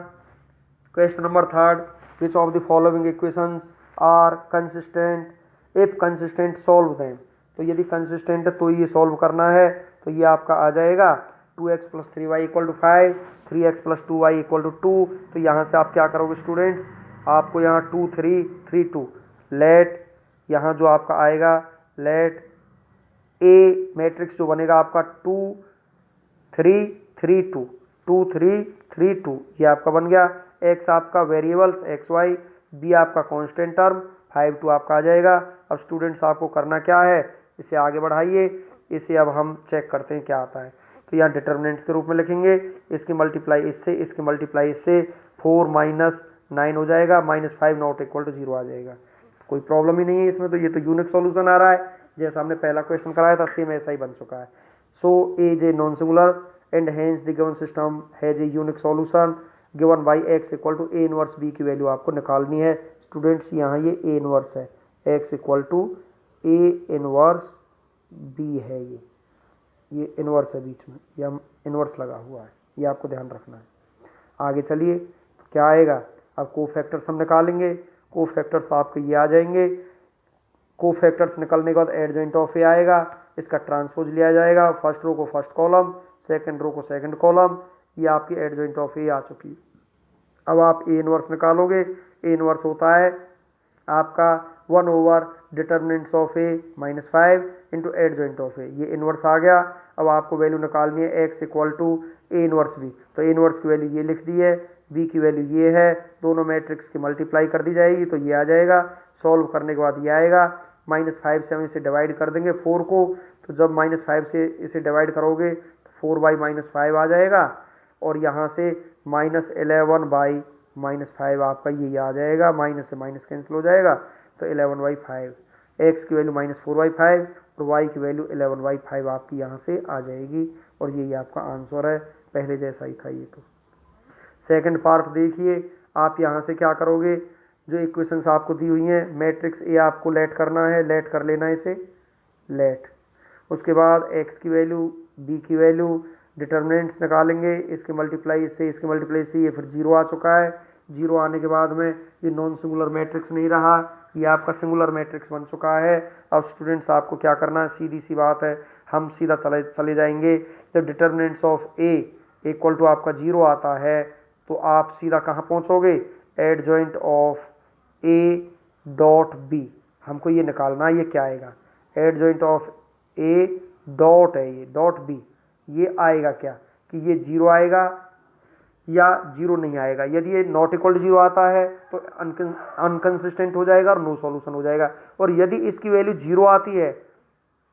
question number third, which of the following equations are consistent, if consistent solve them. तो यदि कंसिस्टेंट है तो ये सॉल्व करना है। तो ये आपका आ जाएगा 2x + 3y = 5, 3x + 2y = 2। तो यहाँ से आप क्या करोगे स्टूडेंट्स, आपको यहाँ 2 3 3 2 लेट, यहाँ जो आपका आएगा लेट ए मैट्रिक्स जो बनेगा आपका 2 3 3 2 2 3 3 2, ये आपका बन गया। एक्स आपका वेरिएबल्स एक्स वाई, बी आपका कांस्टेंट टर्म 5 2 आपका आ जाएगा। अब स्टूडेंट्स आपको करना क्या है, इसे आगे बढ़ाइए, इसे अब हम चेक करते हैं क्या आता है। तो यहाँ डिटर्मिनेंट्स के रूप में लिखेंगे, इसकी मल्टीप्लाई इससे, इसकी मल्टीप्लाई इससे, 4 - 9 हो जाएगा, -5 नॉट इक्वल टू 0 आ जाएगा। कोई प्रॉब्लम ही नहीं है इसमें, तो ये तो यूनिक सॉल्यूशन आ रहा है, जैसा हमने पहला क्वेश्चन कराया था सेम ऐसा ही बन चुका है। So A is a non singular and hence the given system has a unique solution given by X equal to A inverse B की वैल्यू आपको निकालनी है। स्टूडेंट्स यहाँ ये ए इनवर्स है, X equal to A inverse B है, ये inverse है बीच में, ये हम इनवर्स लगा हुआ है, ये आपको ध्यान रखना है। आगे चलिए तो क्या आएगा, अब कोफैक्टर्स हम निकालेंगे, कोफैक्टर्स आपके ये आ जाएंगे। कोफैक्टर्स निकलने के बाद एडजॉइंट ऑफ ए आएगा, इसका ट्रांसपोज लिया जाएगा, फर्स्ट रो को फर्स्ट कॉलम, सेकंड रो को सेकंड कॉलम, ये आपकी एडजॉइंट ऑफ ए आ चुकी। अब आप ए इनवर्स निकालोगे, ए इनवर्स होता है आपका 1 over determinants of A -5 into adjoint of A, ये इनवर्स आ गया। अब आपको वैल्यू निकालनी है X equal to A inverse B, तो ए इनवर्स की वैल्यू ये लिख दी है, बी की वैल्यू ये है, दोनों मैट्रिक्स की मल्टीप्लाई कर दी जाएगी तो ये आ जाएगा। सॉल्व करने के बाद ये आएगा, -5 से हम इसे डिवाइड कर देंगे 4 को, तो जब -5 से इसे डिवाइड करोगे तो 4/-5 आ जाएगा, और यहाँ से -11/-5 आपका ये आ जाएगा, माइनस से माइनस कैंसिल हो जाएगा, तो 11/5, एक्स की वैल्यू -4/5 और वाई की वैल्यू 11/5 आपकी यहाँ से आ जाएगी, और यही आपका आंसर है, पहले जैसा ही था ये। तो सेकंड पार्ट देखिए, आप यहाँ से क्या करोगे, जो इक्वेशंस आपको दी हुई हैं, मैट्रिक्स ए आपको लेट करना है, लेट कर लेना है इसे, लेट। उसके बाद एक्स की वैल्यू, बी की वैल्यू, डिटर्मिनेंट्स निकालेंगे, इसके मल्टीप्लाई इससे, इसके मल्टीप्लाई से, ये फिर 0 आ चुका है। 0 आने के बाद में ये नॉन सिंगुलर मैट्रिक्स नहीं रहा, ये आपका सिंगुलर मैट्रिक्स बन चुका है। अब स्टूडेंट्स आपको क्या करना है, सीधी सी बात है, हम सीधा चले जाएंगे। जब determinants of A equal to आपका 0 आता है तो आप सीधा कहाँ पहुँचोगे, adjoint of A dot B, हमको ये निकालना है, ये क्या आएगा, एडजॉइंट ऑफ ए डॉट है, ये डॉट बी, ये आएगा क्या कि ये 0 आएगा या 0 नहीं आएगा। यदि ये नॉट इक्वल टू 0 आता है तो अनकंसिस्टेंट हो जाएगा और नो सॉल्यूशन हो जाएगा, और यदि इसकी वैल्यू 0 आती है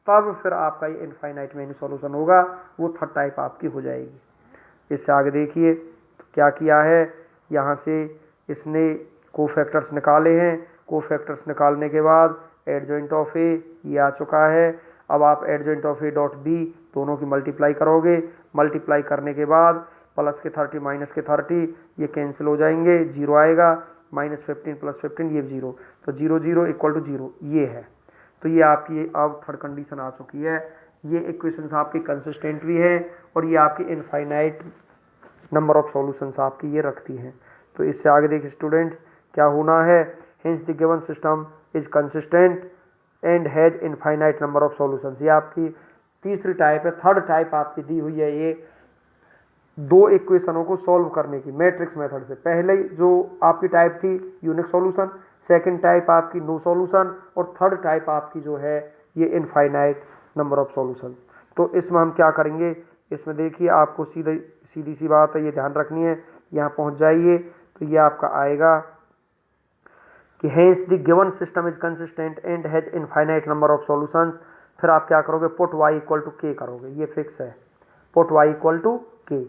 तब फिर आपका ये इनफाइनाइट मेनी सॉल्यूशन होगा, वो थर्ड टाइप आपकी हो जाएगी। इससे आगे देखिए तो क्या किया है, यहाँ से इसने कोफैक्टर्स निकाले हैं, कोफैक्टर्स निकालने के बाद एडजॉइंट ऑफ ए ये आ चुका है। अब आप adjoint of A dot B दोनों की मल्टीप्लाई करोगे, मल्टीप्लाई करने के बाद प्लस के 30 माइनस के 30 ये कैंसिल हो जाएंगे, 0 आएगा, -15 + 15 ये 0, तो 0 0 इक्वल टू 0 ये है। तो ये आपकी अब थर्ड कंडीशन आ चुकी है। ये इक्वेशंस आपकी कंसिस्टेंट भी है और ये आपकी इनफाइनाइट नंबर ऑफ सॉल्यूशंस आपकी ये रखती हैं। तो इससे आगे देखिए स्टूडेंट्स क्या होना है, hence the given system is consistent and has infinite number of solutions. ये आपकी तीसरी टाइप है, थर्ड टाइप आपकी दी हुई है ये दो इक्वेशनों को सॉल्व करने की मैट्रिक्स मेथड से। पहले जो आपकी टाइप थी यूनिक सॉल्यूशन, सेकंड टाइप आपकी नो सॉल्यूशन, और थर्ड टाइप आपकी जो है ये इनफाइनाइट नंबर ऑफ सॉल्यूशंस। तो इसमें हम क्या करेंगे, इसमें देखिए आपको सीधी सी बात है, ये ध्यान रखनी है। यहाँ पहुँच जाइए तो ये आपका आएगा कि hence the given system is consistent and has infinite number of solutions. फिर आप क्या करोगे, पुट y इक्वल टू के करोगे, ये फिक्स है, पुट y इक्वल टू के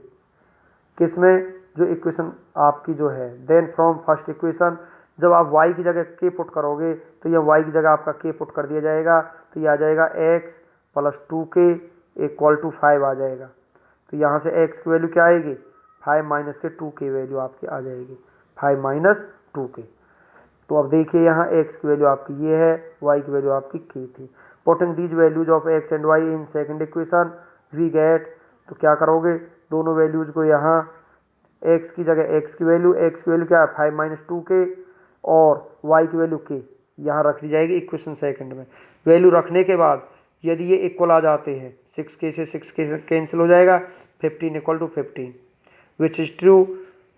किसमें, जो इक्वेशन आपकी जो है, देन फ्रॉम फर्स्ट इक्वेशन जब आप y की जगह k पुट करोगे तो ये y की जगह आपका k पुट कर दिया जाएगा, तो ये आ जाएगा x + 2k इक्वल टू 5 आ जाएगा। तो यहाँ से x की वैल्यू क्या आएगी, 5 - के 2k वैल्यू आपकी आ जाएगी, 5 - 2k। तो अब देखिए यहाँ x की वैल्यू आपकी ये है, y की वैल्यू आपकी k थी। Putting these values of x and y in second equation we get, तो क्या करोगे, दोनों वैल्यूज को यहाँ x की जगह x की वैल्यू क्या है 5 - 2k और y की वैल्यू k यहाँ रख दी जाएगी इक्वेशन सेकंड में। वैल्यू रखने के बाद यदि ये इक्वल आ जाते हैं, 6k से 6k कैंसिल हो जाएगा, 15 = 15 विच इज ट्रू।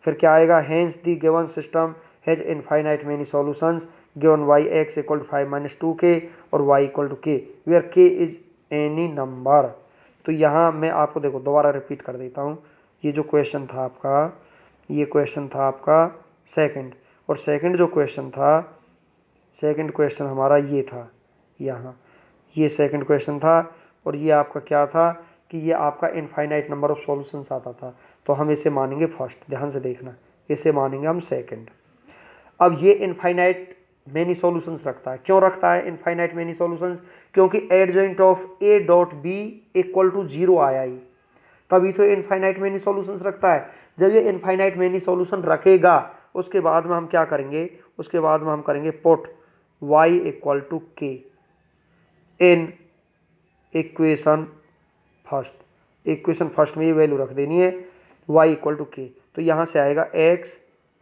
फिर क्या आएगा, hence the given system has infinite many solutions, given by x equal to 5 minus 2k और y equal to k, where k is any number. तो यहाँ मैं आपको देखो दोबारा रिपीट कर देता हूँ, ये जो क्वेश्चन था आपका, ये क्वेश्चन था आपका सेकंड, और सेकंड जो क्वेश्चन था, सेकंड क्वेश्चन हमारा ये था यहाँ, ये सेकंड क्वेश्चन था, और ये आपका क्या था कि ये आपका इनफाइनाइट नंबर ऑफ सॉल्यूशंस आता था, तो हम इसे मानेंगे फर्स्ट, ध्यान से देखना, इसे मानेंगे हम सेकंड। अब ये इनफाइनाइट मेनी सॉल्यूशंस रखता है, क्यों रखता है इनफाइनाइट मेनी सॉल्यूशंस? क्योंकि adjoint of A dot B equal to 0 आया ही, तभी तो इनफाइनाइट मेनी सॉल्यूशंस रखता है। जब ये इनफाइनाइट मेनी सॉल्यूशन रखेगा, उसके बाद में हम क्या करेंगे, उसके बाद में हम करेंगे पुट y इक्वल टू के in equation first. Equation first में ये वैल्यू रख देनी है y इक्वल टू के, तो यहाँ से आएगा x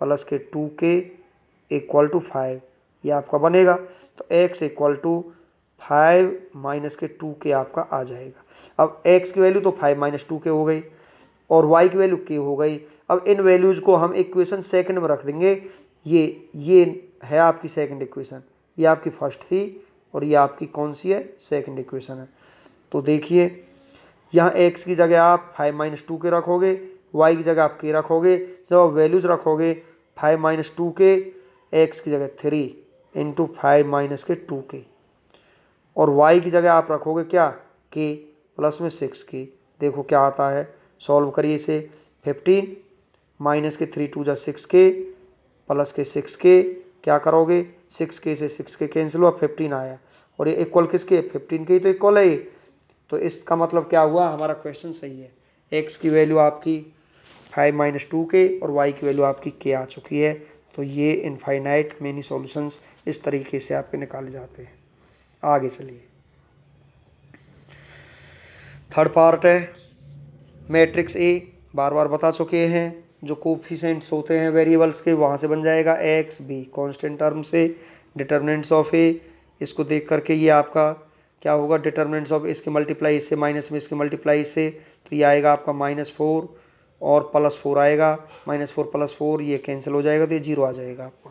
प्लस के 2k इक्वल टू 5, ये आपका बनेगा। तो x इक्वल टू 5 माइनस के 2k आपका आ जाएगा। अब x की वैल्यू तो 5 माइनस 2k हो गई और y की वैल्यू k हो गई। अब इन वैल्यूज़ को हम इक्वेशन सेकंड में रख देंगे। ये है आपकी सेकंड इक्वेशन, ये आपकी फर्स्ट थी और ये आपकी कौन सी है, सेकंड इक्वेशन है। तो देखिए यहाँ x की जगह आप 5 माइनस 2k रखोगे, y की जगह आप k रखोगे। जब आप वैल्यूज़ रखोगे 5 माइनस 2k, x की जगह 3 इंटू 5 माइनस के 2k, और y की जगह आप रखोगे क्या, k प्लस में 6k। देखो क्या आता है, सॉल्व करिए इसे। 15 माइनस के 3 2 जा 6k प्लस के 6k, क्या करोगे, 6k से 6k कैंसिल हुआ, 15 आया, और ये इक्वल किसके, 15 के ही तो इक्वल है ये। तो इसका मतलब क्या हुआ, हमारा क्वेश्चन सही है। x की वैल्यू आपकी 5 माइनस 2k और y की वैल्यू आपकी k आ चुकी है। तो ये इनफाइनाइट मेनी सॉल्यूशंस इस तरीके से आपके निकाले जाते हैं। आगे चलिए, थर्ड पार्ट है मैट्रिक्स ए। बार बार बता चुके हैं, जो कोफिशिएंट्स होते हैं वेरिएबल्स के, वहाँ से बन जाएगा एक्स बी कांस्टेंट टर्म से डिटर्मिनेंट्स ऑफ ए। इसको देख करके ये आपका क्या होगा, डिटर्मिनेंट्स ऑफ इसके मल्टीप्लाई इससे माइनस में इसके मल्टीप्लाई इससे, तो ये आएगा आपका -4 और +4 आएगा। -4 +4 ये कैंसिल हो जाएगा, तो ये 0 आ जाएगा आपको।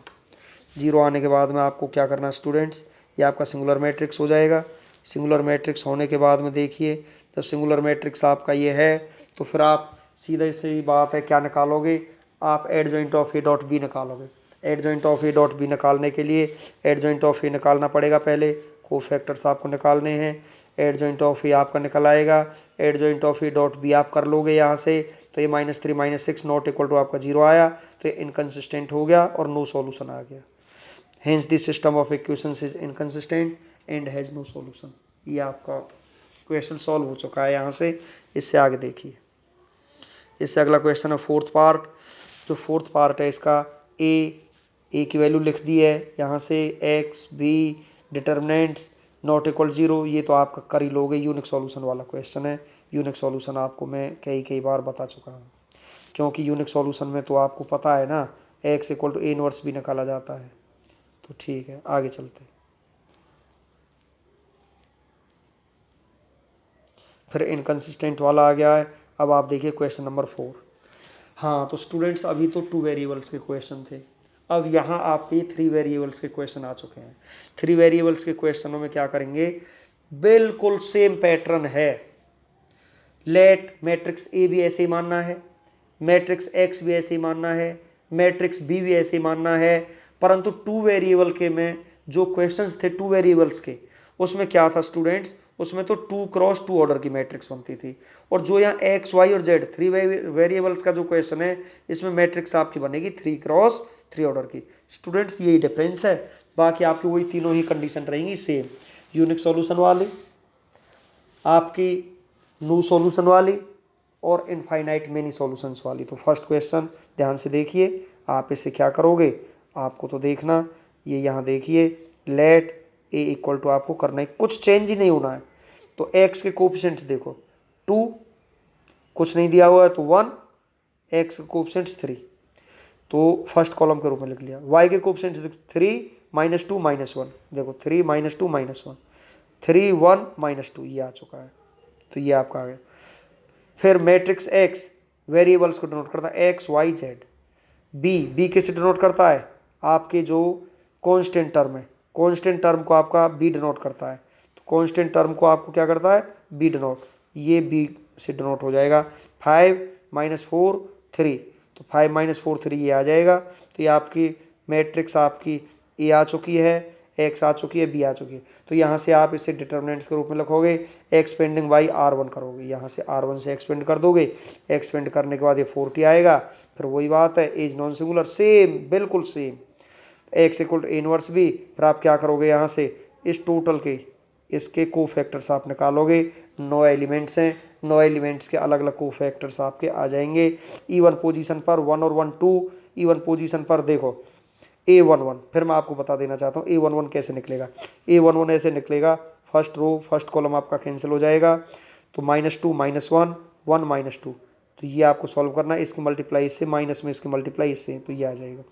0 आने के बाद में आपको क्या करना है स्टूडेंट्स, ये आपका सिंगुलर मैट्रिक्स हो जाएगा। सिंगुलर मैट्रिक्स होने के बाद में देखिए, जब सिंगुलर मैट्रिक्स आपका ये है, तो फिर आप सीधा सी बात है क्या निकालोगे, आप adjoint of A dot B निकालोगे। Adjoint of A dot B निकालने के लिए एडजॉइंट ऑफ ए निकालना पड़ेगा, पहले कोफैक्टर्स आपको निकालने हैं। एडजॉइंट ऑफ ए आपका निकल आएगा, adjoint of A dot B आप कर लोगे यहाँ से, तो ये -3 -6 नॉट इक्वल टू आपका 0 आया, तो ये इनकन्सिस्टेंट हो गया और नो सॉल्यूशन आ गया। Hence the system of equations is inconsistent and has no solution. ये आपका क्वेश्चन सॉल्व हो चुका है यहाँ से। इससे आगे देखिए, इससे अगला क्वेश्चन है फोर्थ पार्ट। जो फोर्थ पार्ट है इसका, ए की वैल्यू लिख दी है यहाँ से, x B determinants not equal 0, ये तो आपका कर ही लोगे, यूनिक सॉल्यूशन वाला क्वेश्चन है। यूनिक सॉल्यूशन आपको मैं कई बार बता चुका हूँ, क्योंकि यूनिक सॉल्यूशन में तो आपको पता है ना, x equal to A inverse भी निकाला जाता है। तो ठीक है, आगे चलते हैं। फिर इनकन्सिस्टेंट वाला आ गया है। अब आप देखिए क्वेश्चन नंबर 4। हाँ तो स्टूडेंट्स अभी तो 2 वेरिएबल्स के क्वेश्चन थे, अब यहाँ आपके 3 वेरिएबल्स के क्वेश्चन आ चुके हैं। 3 वेरिएबल्स के क्वेश्चनों में क्या करेंगे, बिल्कुल सेम पैटर्न है। लेट मैट्रिक्स ए भी ऐसे ही मानना है, मैट्रिक्स एक्स भी ऐसे ही मानना है, मैट्रिक्स बी भी ऐसे ही मानना है, परंतु 2 वेरिएबल के में जो क्वेश्चंस थे 2 वेरिएबल्स के, उसमें क्या था स्टूडेंट्स, उसमें तो 2 क्रॉस 2 ऑर्डर की मैट्रिक्स बनती थी। और जो यहाँ एक्स वाई और जेड 3 वेरिएबल्स का जो क्वेश्चन है, इसमें मैट्रिक्स आपकी बनेगी 3 क्रॉस 3 ऑर्डर की। स्टूडेंट्स यही डिफरेंस है, बाकी आपकी वही तीनों ही कंडीशन रहेंगी सेम, यूनिक सॉल्यूशन वाली, आपकी नो सॉल्यूशन वाली और इनफाइनाइट मेनी सॉल्यूशंस वाली। तो फर्स्ट क्वेश्चन ध्यान से देखिए, आप इसे क्या करोगे, आपको तो देखना, ये यहाँ देखिए, लेट ए इक्वल टू आपको करना है, कुछ चेंज ही नहीं होना है। तो एक्स के कोफिशिएंट्स देखो 2, कुछ नहीं दिया हुआ है तो 1, एक्स के कोफिशिएंट्स 3, तो फर्स्ट कॉलम के रूप में लिख लिया। वाई के कोफिशिएंट्स 3 -2 -1, देखो 3 -2 -1, 3 1 -2, ये आ चुका है, तो ये आपका आ गया। फिर मैट्रिक्स एक्स वेरिएबल्स को डिनोट करता है, एक्स वाई जेड। बी किसे डिनोट करता है, आपके जो कांस्टेंट टर्म है, कांस्टेंट टर्म को आपका बी डिनोट करता है, तो कांस्टेंट टर्म को आपको क्या करता है, बी डिनोट, ये बी से डिनोट हो जाएगा। 5 - 4 3, तो 5 - 4 3 ये आ जाएगा। तो ये आपकी मैट्रिक्स आपकी ए आ चुकी है, एक्स आ चुकी है, बी आ चुकी है। तो यहाँ से आप इसे डिटर्मिनेंट्स के रूप में लिखोगे, एक्सपेंडिंग बाई R1 करोगे, यहाँ से R1 से एक्सपेंड कर दोगे, एक्सपेंड करने के बाद ये 40 आएगा। फिर वही बात है, एज नॉन सिंगुलर, सेम बिल्कुल same, x equal to inverse B. फिर आप क्या करोगे, यहाँ से इस टोटल के इसके कोफैक्टर्स आप निकालोगे। 9 एलिमेंट्स हैं, 9 एलिमेंट्स के अलग अलग कोफैक्टर्स आपके आ जाएंगे। इवन पोजीशन पर 1 और 1 2, इवन पोजीशन पर देखो A11। फिर मैं आपको बता देना चाहता हूँ A11 कैसे निकलेगा। A11 ऐसे निकलेगा, फर्स्ट रो फर्स्ट कॉलम आपका कैंसिल हो जाएगा, तो -2 -1 1 -2, तो ये आपको सॉल्व करना है। इसकी मल्टीप्लाई इससे, माइनस में इसकी मल्टीप्लाई इससे, तो ये आ जाएगा।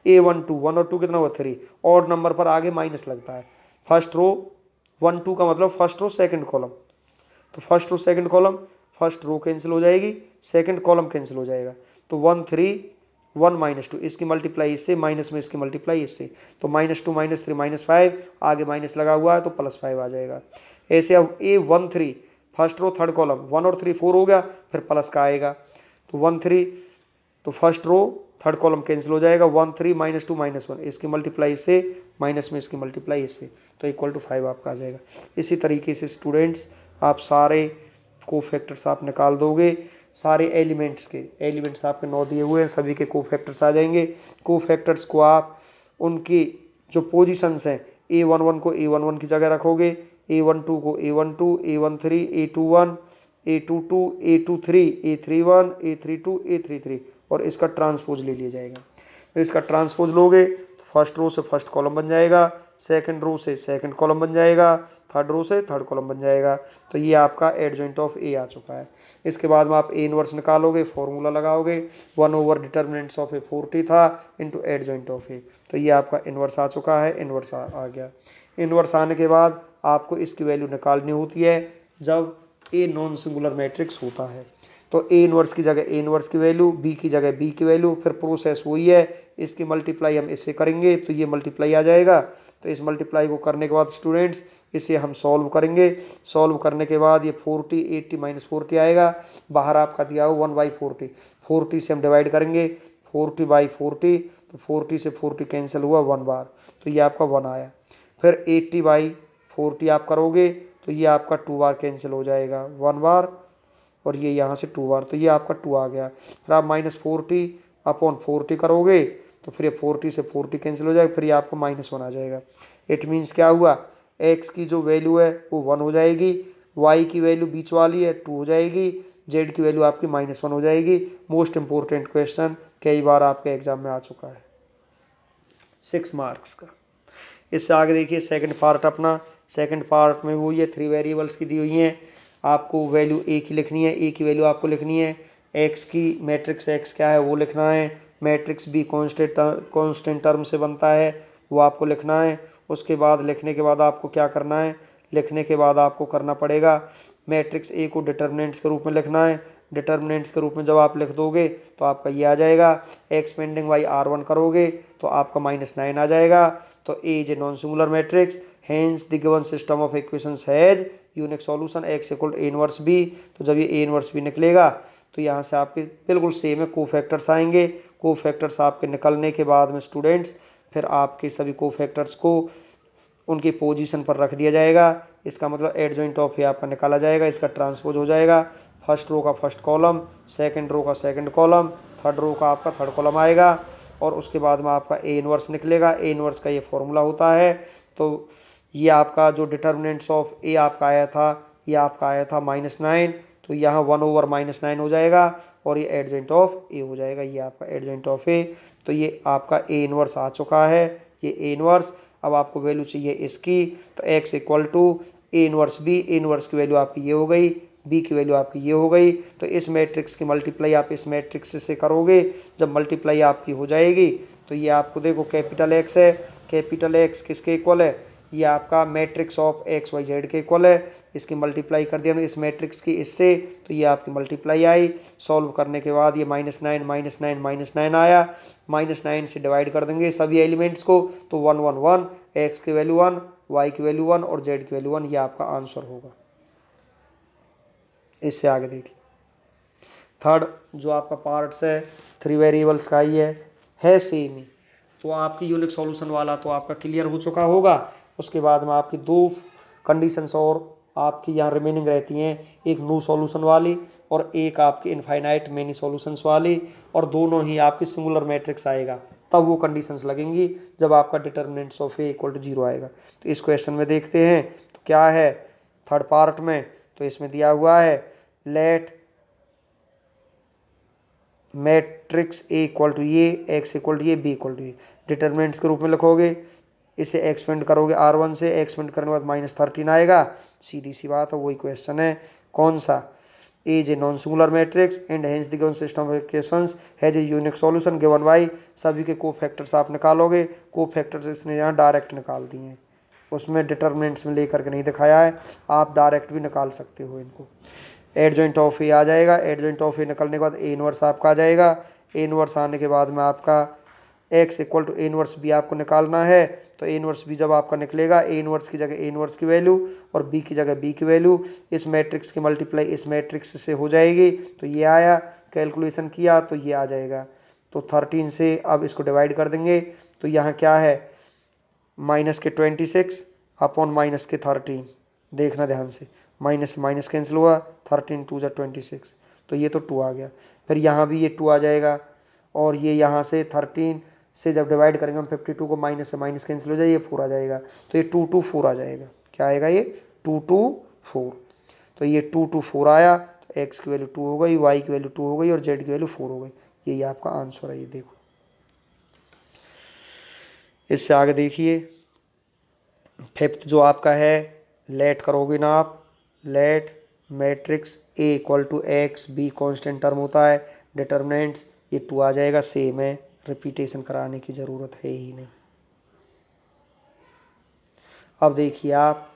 A12 1 और 2 कितना हुआ 3, और नंबर पर आगे माइनस लगता है। फर्स्ट रो 1 2 का मतलब फर्स्ट रो सेकंड कॉलम, तो first row second column, first row cancel हो जाएगी, सेकंड कॉलम कैंसिल हो जाएगा, तो 1 3 1 -2, इसकी मल्टीप्लाई इससे, माइनस में इसकी मल्टीप्लाई इससे, तो -2 -3 -5, आगे माइनस लगा हुआ है तो +5 आ जाएगा। ऐसे अब A13 first row third column 1 और 3 4 हो गया, फिर प्लस का आएगा, तो 1 3, तो first row third column cancel हो जाएगा, 1 3 -2 -1, इसकी मल्टीप्लाई इससे, माइनस में इसकी मल्टीप्लाई इससे, तो इक्वल टू 5 आपका आ जाएगा। इसी तरीके से स्टूडेंट्स आप सारे कोफैक्टर्स आप निकाल दोगे, सारे एलिमेंट्स के, एलिमेंट्स आपके 9 दिए हुए हैं, सभी के कोफैक्टर्स आ जाएंगे। कोफैक्टर्स को आप उनकी जो पोजीशंस हैं, A11 को A11 की जगह रखोगे, A12 को A12, A13 A21, A22 A23, A31 A32 A33, और इसका ट्रांसपोज ले लिया जाएगा। तो इसका ट्रांसपोज लोगे तो फर्स्ट रो से फर्स्ट कॉलम बन जाएगा, सेकंड रो से सेकंड कॉलम बन जाएगा, थर्ड रो से थर्ड कॉलम बन जाएगा। तो ये आपका एडजॉइंट ऑफ ए आ चुका है। इसके बाद में आप ए इनवर्स निकालोगे, फॉर्मूला लगाओगे, 1 ओवर डिटर्मिनेंट्स ऑफ ए 40 था इंटू एडजॉइंट ऑफ ए, तो ये आपका इनवर्स आ चुका है, इनवर्स आ गया। इनवर्स आने के बाद आपको इसकी वैल्यू निकालनी होती है जब ए नॉन सिंगुलर मैट्रिक्स होता है, तो ए इनवर्स की जगह ए इनवर्स की वैल्यू, बी की जगह बी की वैल्यू, फिर प्रोसेस वही है, इसकी मल्टीप्लाई हम इससे करेंगे तो ये मल्टीप्लाई आ जाएगा। तो इस मल्टीप्लाई को करने के बाद स्टूडेंट्स इसे हम सॉल्व करेंगे, सॉल्व करने के बाद ये 40 80 -40 आएगा, बाहर आपका दिया हो 1/40, 40 से हम डिवाइड करेंगे, 40/40, तो 40 से 40 कैंसिल हुआ 1 बार, तो ये आपका 1 आया। फिर 80/40 आप करोगे तो ये आपका 2 बार कैंसिल हो जाएगा, 1 बार, और ये यहाँ से 2 बार, तो ये आपका 2 आ गया। फिर आप -40/40 करोगे तो फिर ये 40 से 40 कैंसिल हो जाएगा, फिर ये आपको -1 आ जाएगा। इट मीन्स क्या हुआ, x की जो वैल्यू है वो 1 हो जाएगी, y की वैल्यू बीच वाली है 2 हो जाएगी, z की वैल्यू आपकी -1 हो जाएगी। मोस्ट इंपॉर्टेंट क्वेश्चन कई बार आपके एग्जाम में आ चुका है, 6 मार्क्स का। इससे आगे देखिए सेकंड पार्ट अपना, सेकंड पार्ट में वो ये 3 वेरिएबल्स की दी हुई हैं, आपको वैल्यू ए की लिखनी है, ए की वैल्यू आपको लिखनी है, एक्स की मैट्रिक्स एक्स क्या है वो लिखना है, मैट्रिक्स बी कॉन्स्टेंट टर्म से बनता है वो आपको लिखना है। उसके बाद लिखने के बाद आपको क्या करना है, लिखने के बाद आपको करना पड़ेगा मैट्रिक्स ए को डिटर्मिनेंट्स के रूप में लिखना है। डिटर्मिनेंट्स के रूप में जब आप लिख दोगे तो आपका ये आ जाएगा, एक्सपेंडिंग बाई R1 करोगे तो आपका -9 आ जाएगा। तो A is a non singular matrix, hence the given system of equations has unique solution x equal to A inverse B. तो जब ये ए इनवर्स बी निकलेगा तो यहाँ से आपके बिल्कुल सेम है, कोफैक्टर्स आएंगे, कोफैक्टर्स आपके निकलने के बाद में स्टूडेंट्स फिर आपके सभी कोफैक्टर्स को उनकी पोजीशन पर रख दिया जाएगा। इसका मतलब एडजॉइंट ऑफ ए आपका निकाला जाएगा, इसका ट्रांसपोज हो जाएगा, फर्स्ट रो का फर्स्ट कॉलम, सेकंड रो का सेकंड कॉलम, थर्ड रो का आपका थर्ड कॉलम आएगा, और उसके बाद में आपका ए इनवर्स निकलेगा। ए इनवर्स का ये फॉर्मूला होता है। तो ये आपका जो डिटर्मिनेंट्स ऑफ ए आपका आया था, ये आपका आया था -9, तो यहाँ 1 ओवर -9 हो जाएगा, और ये एडजॉइंट ऑफ ए हो जाएगा, ये आपका एडजॉइंट ऑफ ए। तो ये आपका ए इनवर्स आ चुका है, ये ए इनवर्स। अब आपको वैल्यू चाहिए इसकी, तो x equal to A inverse B, A inverse की वैल्यू आपकी ये हो गई, बी की वैल्यू आपकी ये हो गई। तो इस मैट्रिक्स की मल्टीप्लाई आप इस मैट्रिक्स से करोगे, जब मल्टीप्लाई आपकी हो जाएगी तो ये आपको देखो कैपिटल X है, कैपिटल X किसके इक्वल है, ये आपका matrix of x y z के इक्वल है। इसकी मल्टीप्लाई कर दिया हमने इस मैट्रिक्स की इससे, तो ये आपकी मल्टीप्लाई आई। सॉल्व करने के बाद ये -9 -9 आया। -9 से डिवाइड कर देंगे सभी एलिमेंट्स को, तो 1 1 1, एक्स की वैल्यू 1, वाई की वैल्यू 1 और जेड की वैल्यू 1, ये आपका आंसर होगा। इससे आगे देखिए थर्ड जो आपका पार्ट्स है 3 वेरिएबल्स का ही है सेम ही। तो आपकी यूनिक सॉल्यूशन वाला तो आपका क्लियर हो चुका होगा। उसके बाद में आपकी दो कंडीशंस और आपकी यहाँ रिमेनिंग रहती हैं, एक नो सॉल्यूशन वाली और एक आपकी इनफाइनाइट मेनी सॉल्यूशंस वाली, और दोनों ही आपकी सिंगुलर मैट्रिक्स आएगा। तब वो कंडीशंस लगेंगी जब आपका determinants of A equal to 0 आएगा। तो इस क्वेश्चन में देखते हैं तो क्या है थर्ड पार्ट में। तो इसमें दिया हुआ है let matrix A equal to ये, एक्स इक्वल टू ये, बी इक्वल टू ये। डिटर्मिनेंट्स के रूप में लिखोगे, इसे एक्सपेंड करोगे R1 से, एक्सपेंड करने के बाद -13 आएगा। सीधी सी बात है, वही क्वेश्चन है। कौन सा? A is non singular matrix and hence the given system of equations has a unique solution given by. सभी के कोफैक्टर्स आप निकालोगे, कोफैक्टर्स इसने यहाँ डायरेक्ट निकाल दिए हैं, उसमें डिटर्मिनेंट्स में लेकर के नहीं दिखाया है, आप डायरेक्ट भी निकाल सकते हो इनको। एडजॉइंट ऑफ ए आ जाएगा, एडजॉइंट ऑफ ए निकलने के बाद ए इनवर्स आपका आ जाएगा। ए इनवर्स आने के बाद में आपका x equal to A inverse B आपको निकालना है। तो ए इनवर्स बी जब आपका निकलेगा, ए इनवर्स की जगह ए इनवर्स की वैल्यू और बी की जगह बी की वैल्यू, इस मैट्रिक्स की मल्टीप्लाई इस मैट्रिक्स से हो जाएगी। तो ये आया, कैलकुलेशन किया तो ये आ जाएगा। तो 13 से अब इसको डिवाइड कर देंगे, तो यहाँ क्या है माइनस के 26 अपॉन माइनस के 13। देखना ध्यान से, माइनस माइनस कैंसिल हुआ, 13 2 = 26, तो ये तो 2 आ गया। फिर यहाँ भी ये 2 आ जाएगा, और ये यहाँ से 13 से जब डिवाइड करेंगे हम 52 को, माइनस से माइनस कैंसिल हो जाए, ये 4 आ जाएगा। तो ये 2 2 4 आ जाएगा। क्या आएगा ये 2 2 4। तो ये 2 2 4 आया। तो एक्स की वैल्यू 2 हो गई, वाई की वैल्यू 2 हो गई और जेड की वैल्यू 4 हो गई। यही आपका आंसर है। ये देखो, इससे आगे देखिए फिफ्थ जो आपका है, लेट करोगे ना आप, let matrix A equal to x B constant term होता है, डिटर्मिनेंट्स ये 2 आ जाएगा, सेम है, रिपीटेशन कराने की ज़रूरत है ही नहीं। अब देखिए आप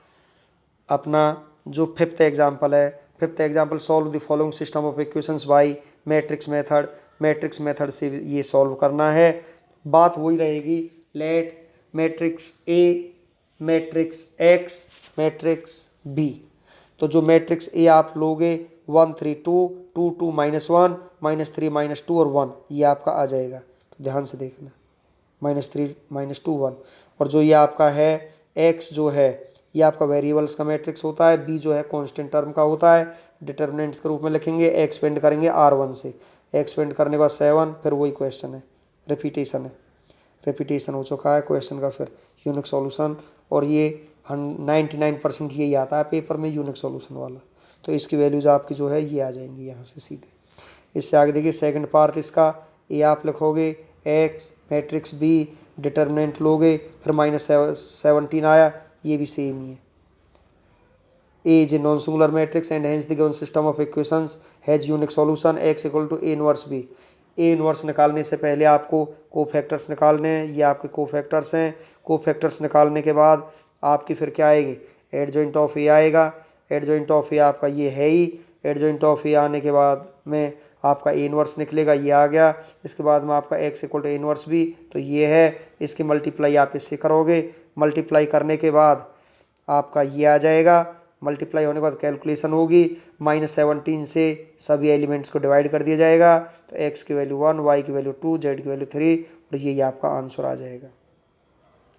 अपना जो फिफ्थ एग्जाम्पल है, fifth example solve the following system of equations by matrix method. Matrix method से ये सॉल्व करना है। बात वही रहेगी, let matrix A, matrix x, matrix B. तो जो मैट्रिक्स ए आप लोगे 1 3 2 2 2 -1 -3 -2 और 1, ये आपका आ जाएगा। तो ध्यान से देखना, -3 -2 1। और जो ये आपका है एक्स जो है ये आपका वेरिएबल्स का मैट्रिक्स होता है, बी जो है कांस्टेंट टर्म का होता है। डिटर्मिनेंट्स के रूप में लिखेंगे, एक्सपेंड करेंगे R1 से, एक्सपेंड करने के बाद 7, फिर वही क्वेश्चन है, रिपीटेशन है, रिपीटेशन हो चुका है क्वेश्चन का, फिर यूनिक सॉल्यूशन। और ये 99% यही आता है पेपर में, यूनिक सॉल्यूशन वाला। तो इसकी वैल्यूज आपकी जो है ये आ जाएंगी यहाँ से सीधे। इससे आगे देखिए सेकंड पार्ट इसका, ए आप लिखोगे एक्स मैट्रिक्स बी, डिटर्मिनेंट लोगे, फिर -17 आया, ये भी सेम ही है। A is a non singular matrix and hence the given system of equations has unique solution X equal to A inverse B. A inverse निकालने से पहले आपको कोफैक्टर्स निकालने हैं, ये आपके कोफैक्टर्स हैं। कोफैक्टर्स निकालने के बाद आपकी फिर क्या आएगी, एडजॉइंट ऑफ ए आएगा। एडजॉइंट ऑफ ए आपका ये है ही, एडजॉइंट ऑफ ए आने के बाद में आपका ए इनवर्स निकलेगा, ये आ गया। इसके बाद में आपका x equal to A inverse B, तो ये है। इसकी मल्टीप्लाई आप इससे करोगे, मल्टीप्लाई करने के बाद आपका ये आ जाएगा। मल्टीप्लाई होने के बाद कैलकुलेशन होगी, -17 से सभी एलिमेंट्स को डिवाइड कर दिया जाएगा। तो एक्स की वैल्यू 1, वाई की वैल्यू 2, जेड की वैल्यू 3, और ये आपका आंसर आ जाएगा।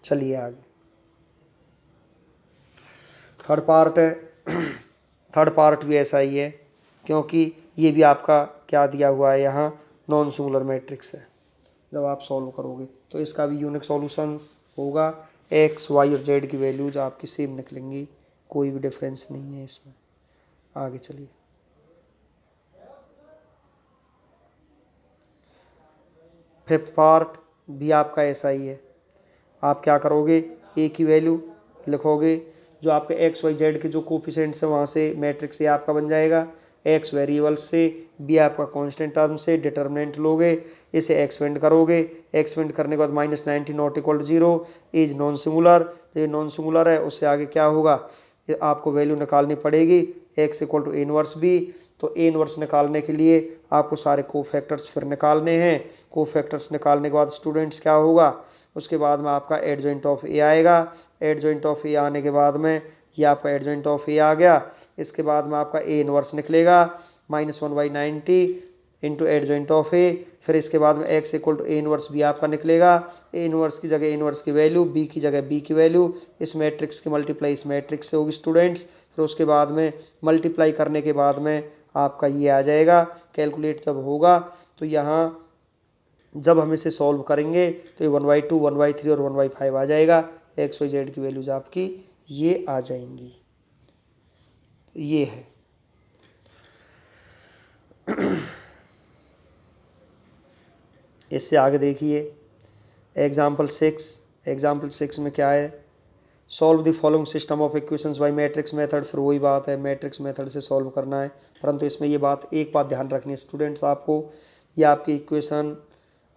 चलिए आगे थर्ड पार्ट है। थर्ड पार्ट भी ऐसा ही है, क्योंकि ये भी आपका क्या दिया हुआ है यहाँ, नॉन सिंगुलर मैट्रिक्स है। जब आप सॉल्व करोगे तो इसका भी यूनिक सॉल्यूशंस होगा, एक्स वाई और जेड की वैल्यूज आपकी सेम निकलेंगी, कोई भी डिफरेंस नहीं है इसमें। आगे चलिए फिफ्थ पार्ट भी आपका ऐसा ही है। आप क्या करोगे, ए की वैल्यू लिखोगे, जो आपके एक्स वाई जेड के जो कोफिशिएंट्स है वहाँ से मैट्रिक्स ए आपका बन जाएगा। एक्स वेरिएबल्स से, बी आपका कांस्टेंट टर्म से, डिटर्मिनेंट लोगे, इसे एक्सपेंड करोगे, एक्सपेंड करने के बाद -90 ≠ 0 इज नॉन सिंगुलर। ये नॉन सिंगुलर है, उससे आगे क्या होगा, ये आपको वैल्यू निकालनी पड़ेगी x equal to A inverse B. तो ए इनवर्स निकालने के लिए आपको सारे कोफैक्टर्स फिर निकालने हैं। कोफैक्टर्स निकालने के बाद स्टूडेंट्स क्या होगा, उसके बाद में आपका एडजॉइंट ऑफ ए आएगा। एडजॉइंट ऑफ ए आने के बाद में ये आपका एडजॉइंट ऑफ ए आ गया। इसके बाद में आपका ए इनवर्स निकलेगा -1/90 इंटू एडजॉइंट ऑफ ए। फिर इसके बाद में x equal to A inverse B आपका निकलेगा। ए इनवर्स की जगह इनवर्स की वैल्यू, बी की जगह बी की वैल्यू, इस मैट्रिक्स की मल्टीप्लाई इस मैट्रिक्स से होगी स्टूडेंट्स। फिर उसके बाद में मल्टीप्लाई करने के बाद में आपका ये आ जाएगा। कैलकुलेट जब होगा तो यहाँ जब हम इसे सॉल्व करेंगे तो ये 1/2, 1/3 और 1/5 आ जाएगा। एक्स वाई जेड की वैल्यूज आपकी ये आ जाएंगी। ये है इससे आगे देखिए एग्जाम्पल 6 में क्या है, solve the following system of equations by matrix method. फिर वही बात है, मैट्रिक्स मेथड से सॉल्व करना है। परंतु इसमें ये बात, एक बात ध्यान रखनी है स्टूडेंट्स आपको, ये आपकी इक्वेशन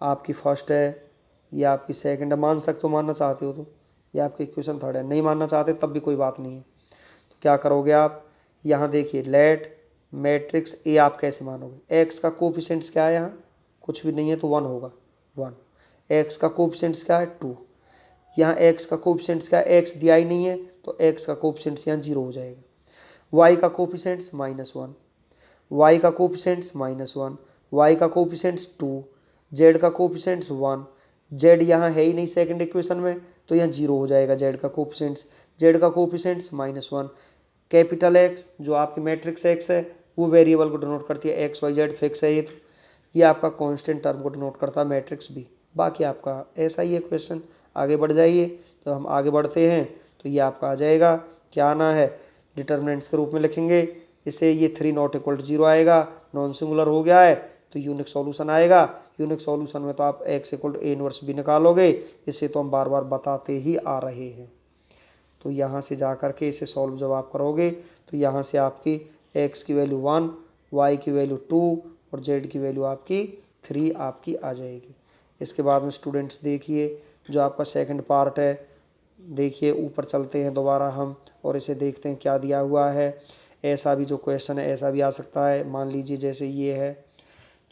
आपकी फर्स्ट है, ये आपकी सेकंड है, मान सकते हो, मानना चाहते हो तो ये आपकी इक्वेशन थर्ड है, नहीं मानना चाहते तब भी कोई बात नहीं है। तो क्या करोगे आप, यहाँ देखिए लेट मैट्रिक्स ए आप कैसे मानोगे, एक्स का कोफिशिएंट्स क्या है, यहाँ कुछ भी नहीं है तो 1 होगा 1। एक्स का कोफिशिएंट्स क्या है 2, यहाँ एक्स का कोफिशिएंट्स क्या है, एक्स दिया ही नहीं है तो एक्स का कोफिशिएंट्स यहाँ 0 हो जाएगा। वाई का कोफिशिएंट्स -1, वाई का कोफिशिएंट्स -1, वाई का कोफिशिएंट्स 2, जेड का कोफिशिएंट्स 1, जेड यहाँ है ही नहीं सेकंड इक्वेशन में तो यहाँ 0 हो जाएगा जेड का कोफिशिएंट्स। जेड का कोफिशिएंट्स -1। कैपिटल एक्स जो आपकी मैट्रिक्स एक्स है वो वेरिएबल को डिनोट करती है, एक्स वाई जेड फिक्स है ये आपका कांस्टेंट टर्म को डिनोट करता है मैट्रिक्स बी। बाकी आपका ऐसा ही है क्वेश्चन। आगे बढ़ जाइए, तो हम आगे बढ़ते हैं तो ये आपका आ जाएगा, क्या आना है, डिटर्मिनेंट्स के रूप में लिखेंगे इसे, ये 3 नॉट इक्वल टू 0 आएगा, नॉन सिंगुलर हो गया है तो यूनिक सॉल्यूशन आएगा। यूनिक सॉल्यूशन में तो आप x equal to A inverse भी निकालोगे, इसे तो हम बार बार बताते ही आ रहे हैं। तो यहाँ से जा कर के इसे सॉल्व जब आप करोगे तो यहाँ से आपकी x की वैल्यू 1, y की वैल्यू 2 और z की वैल्यू आपकी 3 आपकी आ जाएगी। इसके बाद में स्टूडेंट्स देखिए जो आपका सेकंड पार्ट है, देखिए ऊपर चलते हैं दोबारा हम और इसे देखते हैं क्या दिया हुआ है। ऐसा भी जो क्वेश्चन है ऐसा भी आ सकता है, मान लीजिए जैसे ये है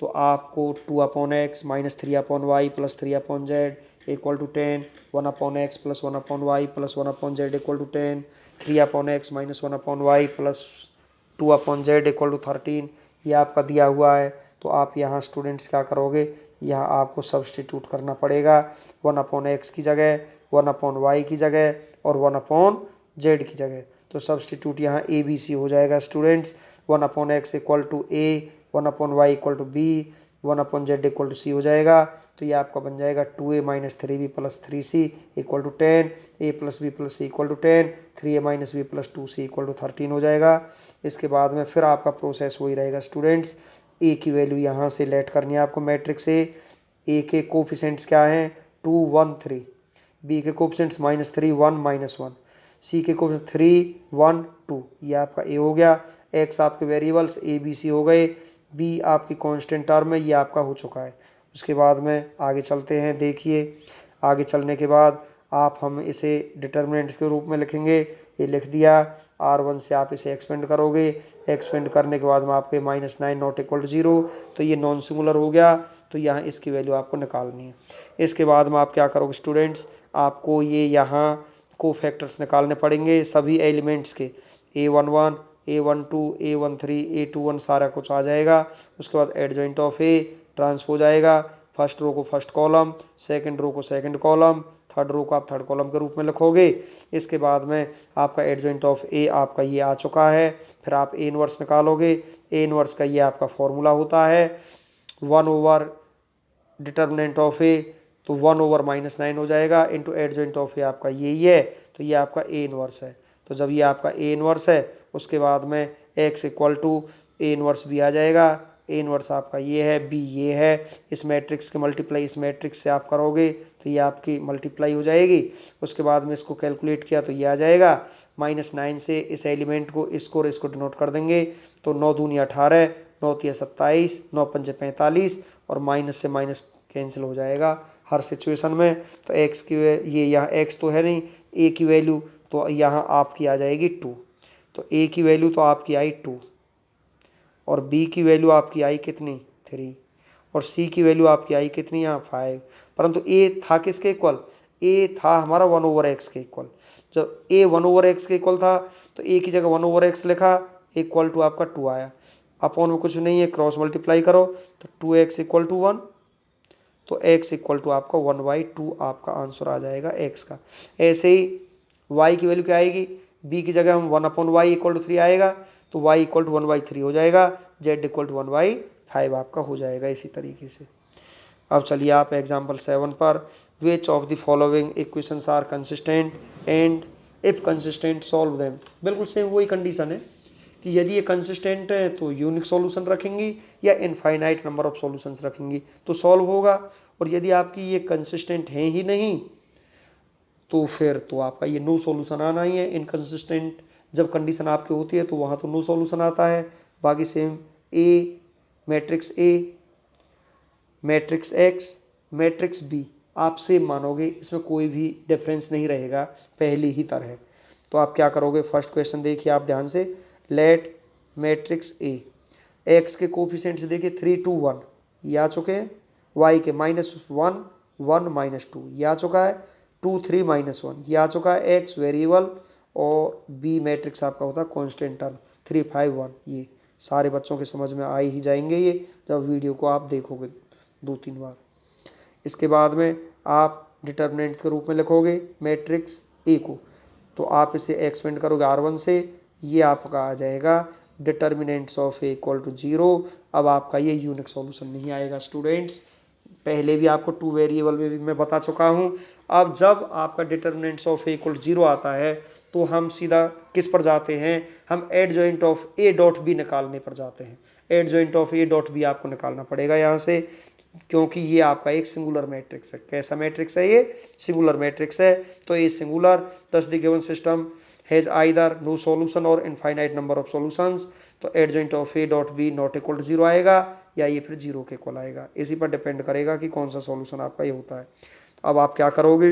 तो आपको 2/x -3/y + 3/z equal to 10, 1/x + 1/y + 1/z equal to 10, 3/x -1/y + 2/z equal to 13, ये आपका दिया हुआ है। तो आप यहाँ स्टूडेंट्स क्या करोगे, यहाँ आपको सब्सटीट्यूट करना पड़ेगा 1/x की जगह, 1/y की जगह और 1/z की जगह। तो सब्सटीट्यूट यहाँ ए बी सी हो जाएगा students. 1/x equal to A, 1/y equal to B, 1/z equal to C हो जाएगा। तो ये आपका बन जाएगा 2a - 3b + 3c equal to 10, a + b + c equal to 10, 3a - b + 2c equal to 13 हो जाएगा। इसके बाद में फिर आपका प्रोसेस वही रहेगा स्टूडेंट्स, a की वैल्यू यहाँ से लेट करनी है आपको मैट्रिक्स ए के कोफिशिएंट्स क्या हैं 2, 1, 3, b के कोफिशिएंट्स -3, 1, -1, c के कोफिशिएंट्स 3, 1, 2, ये आपका a हो गया। x आपके वेरिएबल्स a b c हो गए, b आपकी कांस्टेंट टर्म है, ये आपका हो चुका है। उसके बाद में आगे चलते हैं, देखिए आगे चलने के बाद हम इसे डिटर्मिनेंट्स के रूप में लिखेंगे। ये लिख दिया, r1 से आप इसे एक्सपेंड करोगे, एक्सपेंड करने के बाद में आपके -9 नॉट इक्वल टू 0, तो ये नॉन सिंगुलर हो गया। तो यहाँ इसकी वैल्यू आपको निकालनी है। इसके बाद में आप क्या करोगे स्टूडेंट्स, आपको ये यहाँ कोफैक्टर्स निकालने पड़ेंगे सभी एलिमेंट्स के, a11, a12, a13, a21 सारा कुछ आ जाएगा। उसके बाद एडजॉइंट ऑफ ए ट्रांसपोज आएगा, फर्स्ट रो को फर्स्ट कॉलम, सेकंड रो को सेकंड कॉलम, थर्ड रो को आप थर्ड कॉलम के रूप में लिखोगे। इसके बाद में आपका एडजॉइंट ऑफ ए आपका ये आ चुका है। फिर आप ए इनवर्स निकालोगे, ए इनवर्स का ये आपका फॉर्मूला होता है 1/, डिटर्मिनेंट ऑफ ए तो 1/-9 हो जाएगा इंटू एडजॉइंट ऑफ ए आपका यही है। तो ये आपका ए इनवर्स है। तो जब ये आपका ए इनवर्स है उसके बाद में x equal to A inverse भी आ जाएगा। ए इनवर्स आपका ये है, बी ये है, इस मैट्रिक्स के मल्टीप्लाई इस मैट्रिक्स से आप करोगे तो ये आपकी मल्टीप्लाई हो जाएगी। उसके बाद में इसको कैलकुलेट किया तो ये आ जाएगा। -9 से इस एलिमेंट को इसको और इसको डिनोट कर देंगे तो 9 दूनी 18, 9 तिया 27, 9 पंजे 45 और माइनस से माइनस कैंसिल हो जाएगा हर सिचुएशन में। तो x की ये यहाँ x तो है नहीं, ए की वैल्यू तो यहाँ आपकी आ जाएगी 2, तो ए की वैल्यू तो आपकी आई 2 और बी की वैल्यू आपकी आई कितनी 3 और सी की वैल्यू आपकी आई कितनी यहाँ 5, परंतु ए था किसके इक्वल, ए था हमारा 1/x के इक्वल। जब ए 1/x के इक्वल था तो ए की जगह 1/x लिखा, इक्वल टू आपका 2 आया, अपॉन में कुछ नहीं है, क्रॉस मल्टीप्लाई करो तो 2x इक्वल टू 1, तो x इक्वल टू आपका 1/2 आपका आंसर आ जाएगा x का। ऐसे ही y की वैल्यू क्या आएगी, b की जगह हम 1/y इक्वल टू 3 आएगा, तो y इक्वल टू 1/3 हो जाएगा, z इक्वल टू 1/5 आपका हो जाएगा इसी तरीके से। अब चलिए आप एग्जाम्पल 7 पर, which of the following equations are consistent and if consistent solve them. बिल्कुल सेम वही कंडीशन है कि यदि ये कंसिस्टेंट है तो यूनिक सॉल्यूशन रखेंगी या इनफाइनाइट नंबर ऑफ सॉल्यूशंस रखेंगी तो सॉल्व होगा, और यदि आपकी ये कंसिस्टेंट है ही नहीं तो फिर तो आपका ये नो सॉल्यूशन आना ही है। इनकंसिस्टेंट जब कंडीशन आपकी होती है तो वहाँ तो नो सॉल्यूशन आता है। बाकी सेम ए मैट्रिक्स एक्स मैट्रिक्स बी आप सेम मानोगे, इसमें कोई भी डिफरेंस नहीं रहेगा, पहली ही तरह। तो आप क्या करोगे, फर्स्ट क्वेश्चन देखिए आप ध्यान से, लेट मैट्रिक्स ए एक्स के कोफिशिएंट्स देखिए 3 2 1 ये आ चुके हैं, वाई के -1 1 -2 ये आ चुका है, 2 3 -1 ये आ चुका है, एक्स वेरिएबल और बी मैट्रिक्स आपका होता है कॉन्स्टेंट टर्म 3 5 1। ये सारे बच्चों के समझ में आ ही जाएंगे ये जब वीडियो को आप देखोगे 2-3 बार। इसके बाद में आप डिटर्मिनेंट्स के रूप में लिखोगे मैट्रिक्स ए को, तो आप इसे एक्सपेंड करोगे R1 से, ये आपका आ जाएगा determinants of A equal to 0। अब आपका ये यूनिक सॉल्यूशन नहीं आएगा स्टूडेंट्स, पहले भी आपको 2 वेरिएबल में भी मैं बता चुका हूँ। अब जब आपका determinants of A equal to 0 आता है तो हम सीधा किस पर जाते हैं, हम adjoint of A dot B निकालने पर जाते हैं। Adjoint of A dot B आपको निकालना पड़ेगा यहाँ से, क्योंकि ये आपका एक सिंगुलर मैट्रिक्स है। कैसा मैट्रिक्स है, ये सिंगुलर मैट्रिक्स है। तो ये singular thus the given system has either no solution और इनफाइनाइट नंबर ऑफ सॉल्यूशंस, तो adjoint of A dot B not equal to 0 आएगा या ये फिर 0 के इक्वल आएगा। इसी पर डिपेंड करेगा कि कौन सा सॉल्यूशन आपका ये होता है। तो अब आप क्या करोगे,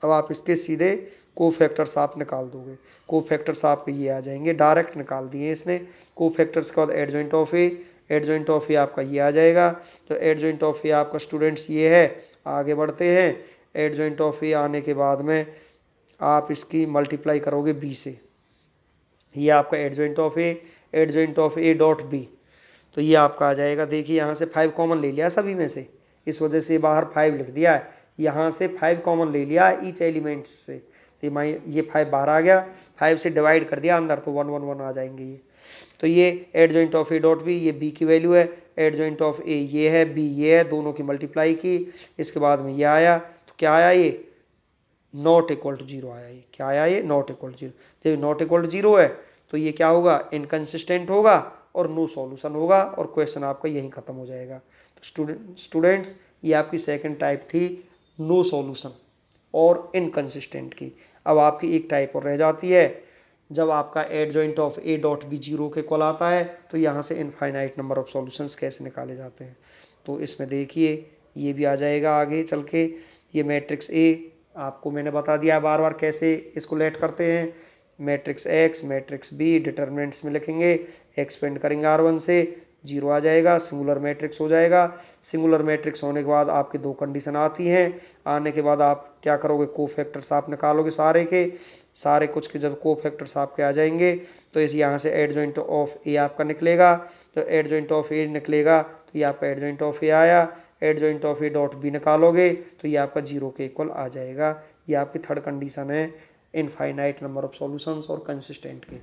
अब आप इसके सीधे कोफैक्टर्स आप निकाल दोगे। कोफैक्टर्स आपके ये आ जाएंगे, डायरेक्ट निकाल दिए इसने। कोफैक्टर्स के बाद एडजॉइंट ऑफ ए आपका ये आ जाएगा। तो एडजॉइंट ऑफ ए आपका स्टूडेंट्स ये है, आगे बढ़ते हैं। एडजॉइंट ऑफ ए आने के बाद में आप इसकी मल्टीप्लाई करोगे बी से, ये आपका adjoint of A dot B, तो ये आपका आ जाएगा। देखिए यहाँ से 5 कॉमन ले लिया सभी में से, इस वजह से बाहर 5 लिख दिया है। यहाँ से 5 कॉमन ले लिया ईच एलिमेंट्स से, तो ये 5 बाहर आ गया, 5 से डिवाइड कर दिया अंदर, तो 1 1 1 आ जाएंगे ये। तो ये adjoint of A dot B, ये बी की वैल्यू है, एडजॉइंट ऑफ ए ये है, बी ये है, दोनों की मल्टीप्लाई की, इसके बाद में ये आया, तो क्या आया, ये नॉट इक्वल टू 0 आया। ये क्या आया, ये नॉट इक्वल टू 0। जब नॉट इक्वल टू 0 है तो ये क्या होगा, इनकंसिस्टेंट होगा और नो सॉल्यूशन होगा, और क्वेश्चन आपका यहीं खत्म हो जाएगा। तो स्टूडेंट्स ये आपकी सेकंड टाइप थी नो सॉल्यूशन और इनकंसिस्टेंट की। अब आपकी एक टाइप और रह जाती है, जब आपका adjoint of A dot B 0 के इक्वल आता है तो यहाँ से इनफाइनाइट नंबर ऑफ सॉल्यूशंस कैसे निकाले जाते हैं। तो इसमें देखिए ये भी आ जाएगा आगे चल के। ये मैट्रिक्स ए आपको मैंने बता दिया बार बार कैसे इसको लेट करते हैं। Matrix x matrix B determinants में लिखेंगे, एक्सपेंड करेंगे R1 से, 0 आ जाएगा, सिंगुलर मैट्रिक्स हो जाएगा। सिंगुलर मैट्रिक्स होने के बाद आपके 2 कंडीशन आती हैं। आने के बाद आप क्या करोगे, कोफैक्टर्स आप निकालोगे सारे कुछ के जब कोफैक्टर्स आपके आ जाएंगे तो इस यहाँ से एडजॉइंट ऑफ ए आपका निकलेगा। तो एडजॉइंट ऑफ ए निकलेगा तो ये आपका एडजॉइंट ऑफ ए आया, adjoint of A dot B निकालोगे तो ये आपका 0 के इक्वल आ जाएगा। ये आपकी थर्ड कंडीशन है इनफाइनाइट नंबर ऑफ सॉल्यूशंस और कंसिस्टेंट की।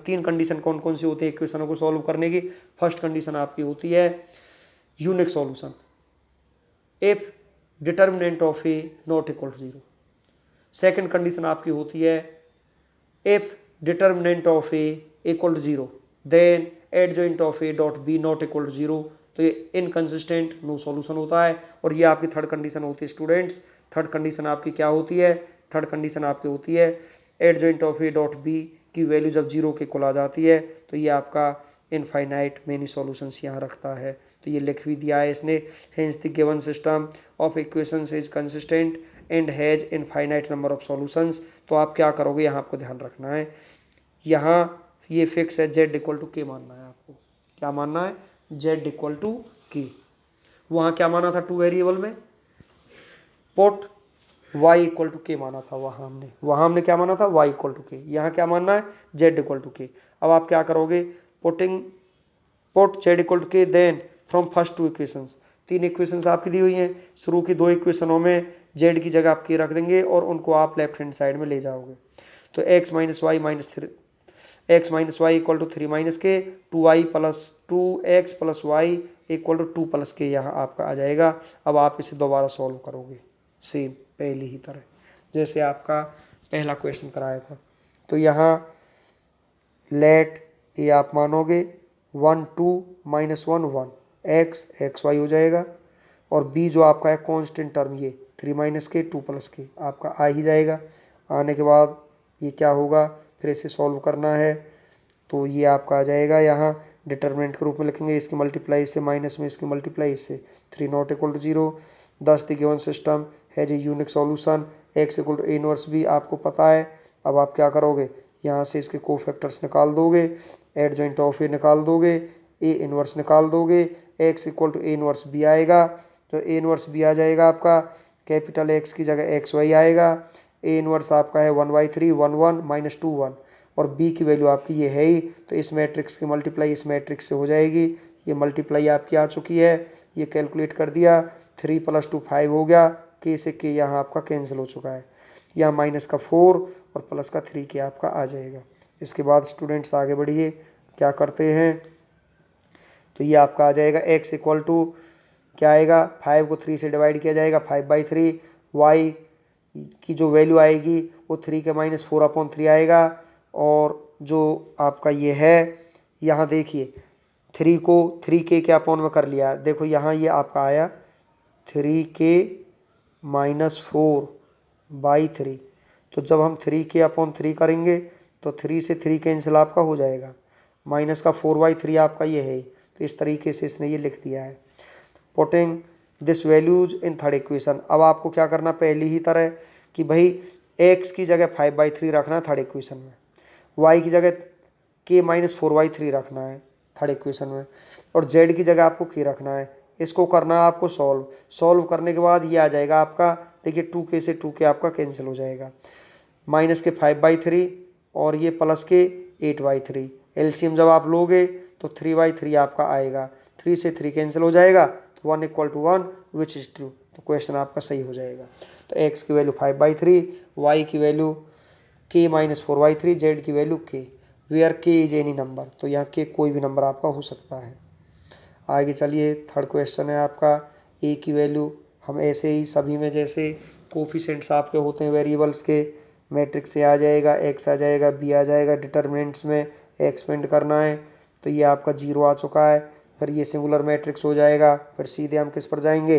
तीन कंडीशन कौन कौन सी होती है इक्वेशनों को सॉल्व करने की। फर्स्ट कंडीशन आपकी होती है unique solution, if determinant of A not equal to 0। Second condition आपकी होती है if determinant of A equal to 0 then adjoint of A dot B not equal to 0, तो ये इनकंसिस्टेंट नो सॉल्यूशन होता है। और ये आपकी थर्ड कंडीशन होती है स्टूडेंट्स। थर्ड कंडीशन आपकी क्या होती है, थर्ड कंडीशन आपकी होती है adjoint of A dot B की वैल्यू जब 0 के इक्वल आ जाती है तो ये आपका इनफाइनाइट मेनी सॉल्यूशंस यहाँ रखता है। तो ये लिख भी दिया है इसने, hence the given system of equations is consistent and has infinite number of solutions. तो आप क्या करोगे, यहाँ आपको ध्यान रखना है, यहाँ ये फिक्स है, z इक्वल टू के मानना है आपको। क्या मानना है, z इक्वल टू के। वहाँ क्या माना था 2 वेरिएबल में, पुट y इक्वल टू के माना था वहाँ हमने क्या माना था, y इक्वल टू के। यहाँ क्या मानना है, z इक्वल टू के। अब आप क्या करोगे, put z equal to K, then from first 2 equations, 3 equations आपकी दी हुई हैं, शुरू की 2 इक्वेशनों में z की जगह आप के रख देंगे और उनको आप लेफ्ट हैंड साइड में ले जाओगे। तो x minus Y minus 3 x minus Y equal to 3 minus K, 2y plus 2x plus Y equal to 2 plus K, यहाँ आपका आ जाएगा। अब आप इसे दोबारा सॉल्व करोगे सेम पहली ही तरह जैसे आपका पहला क्वेश्चन कराया था। तो यहाँ लेट ये आप मानोगे 1 2 माइनस 1 1 एक्स वाई हो जाएगा, और b जो आपका है कांस्टेंट टर्म ये 3 माइनस के 2 प्लस के आपका आ ही जाएगा। आने के बाद ये क्या होगा, फिर इसे सॉल्व करना है, तो ये आपका आ जाएगा। यहाँ डिटरमिनेंट के रूप में लिखेंगे, इसकी मल्टीप्लाई से माइनस में इसकी मल्टीप्लाई इससे, 3 not equal to 0। Thus the given system has a unique solution x equal to A inverse b, आपको पता है। अब आप क्या करोगे, यहाँ से इसके कोफैक्टर्स निकाल दोगे, एडजॉइंट ऑफ ए निकाल दोगे, ए इनवर्स निकाल दोगे, x equal to A inverse b आएगा। तो ए इनवर्स b आ जाएगा आपका, कैपिटल x की जगह एक्स वाई आएगा। ए इनवर्स आपका है 1/3 1 1 माइनस 2 1, और b की वैल्यू आपकी ये है ही, तो इस मैट्रिक्स की मल्टीप्लाई इस मैट्रिक्स से हो जाएगी। ये मल्टीप्लाई आपकी आ चुकी है, ये कैलकुलेट कर दिया, 3 + 2 5 हो गया, के से के यहाँ आपका कैंसिल हो चुका है। यहाँ माइनस का 4 और प्लस का 3 के आपका आ जाएगा। इसके बाद स्टूडेंट्स आगे बढ़िए, क्या करते हैं, तो ये आपका आ जाएगा x इक्वल टू क्या आएगा, 5 को 3 से डिवाइड किया जाएगा, 5/3। y की जो वैल्यू आएगी वो 3 के माइनस 4/3 आएगा। और जो आपका ये है, यहाँ देखिए 3 को 3k के अपॉन में कर लिया, देखो यहाँ ये आपका आया 3k माइनस 4/3। तो जब हम 3k/3 करेंगे तो 3 से 3 कैंसिल आपका हो जाएगा, माइनस का 4/3 आपका ये है। तो इस तरीके से इसने ये लिख दिया है, putting this values in third equation. अब आपको क्या करना, पहली ही तरह कि भाई x की जगह 5/3 रखना है थर्ड इक्वेशन में, y की जगह k माइनस 4/3 रखना है थर्ड इक्वेशन में, और z की जगह आपको k रखना है। इसको करना है आपको सॉल्व करने के बाद ये आ जाएगा आपका, देखिए 2k से 2k आपका कैंसिल हो जाएगा, माइनस के 5/3 और ये प्लस के 8/3। एलसीएम जब आप लोगे तो 3/3 आपका आएगा, 3 से 3 कैंसिल हो जाएगा, तो 1 equal to 1 which is true. तो क्वेश्चन आपका सही हो जाएगा। तो x की वैल्यू 5/3, y की वैल्यू k माइनस 4/3, z की value k, where k is any number. तो यहाँ k कोई भी नंबर आपका हो सकता है। आगे चलिए, थर्ड क्वेश्चन है आपका, a की वैल्यू हम ऐसे ही सभी में जैसे कोफिशिएंट्स आपके होते हैं वेरिएबल्स के, मैट्रिक्स से आ जाएगा, x आ जाएगा, b आ जाएगा, डिटर्मिनेंट्स में एक्सपेंड करना है। तो ये आपका 0 आ चुका है, फिर ये सिंगुलर मैट्रिक्स हो जाएगा। फिर सीधे हम किस पर जाएंगे,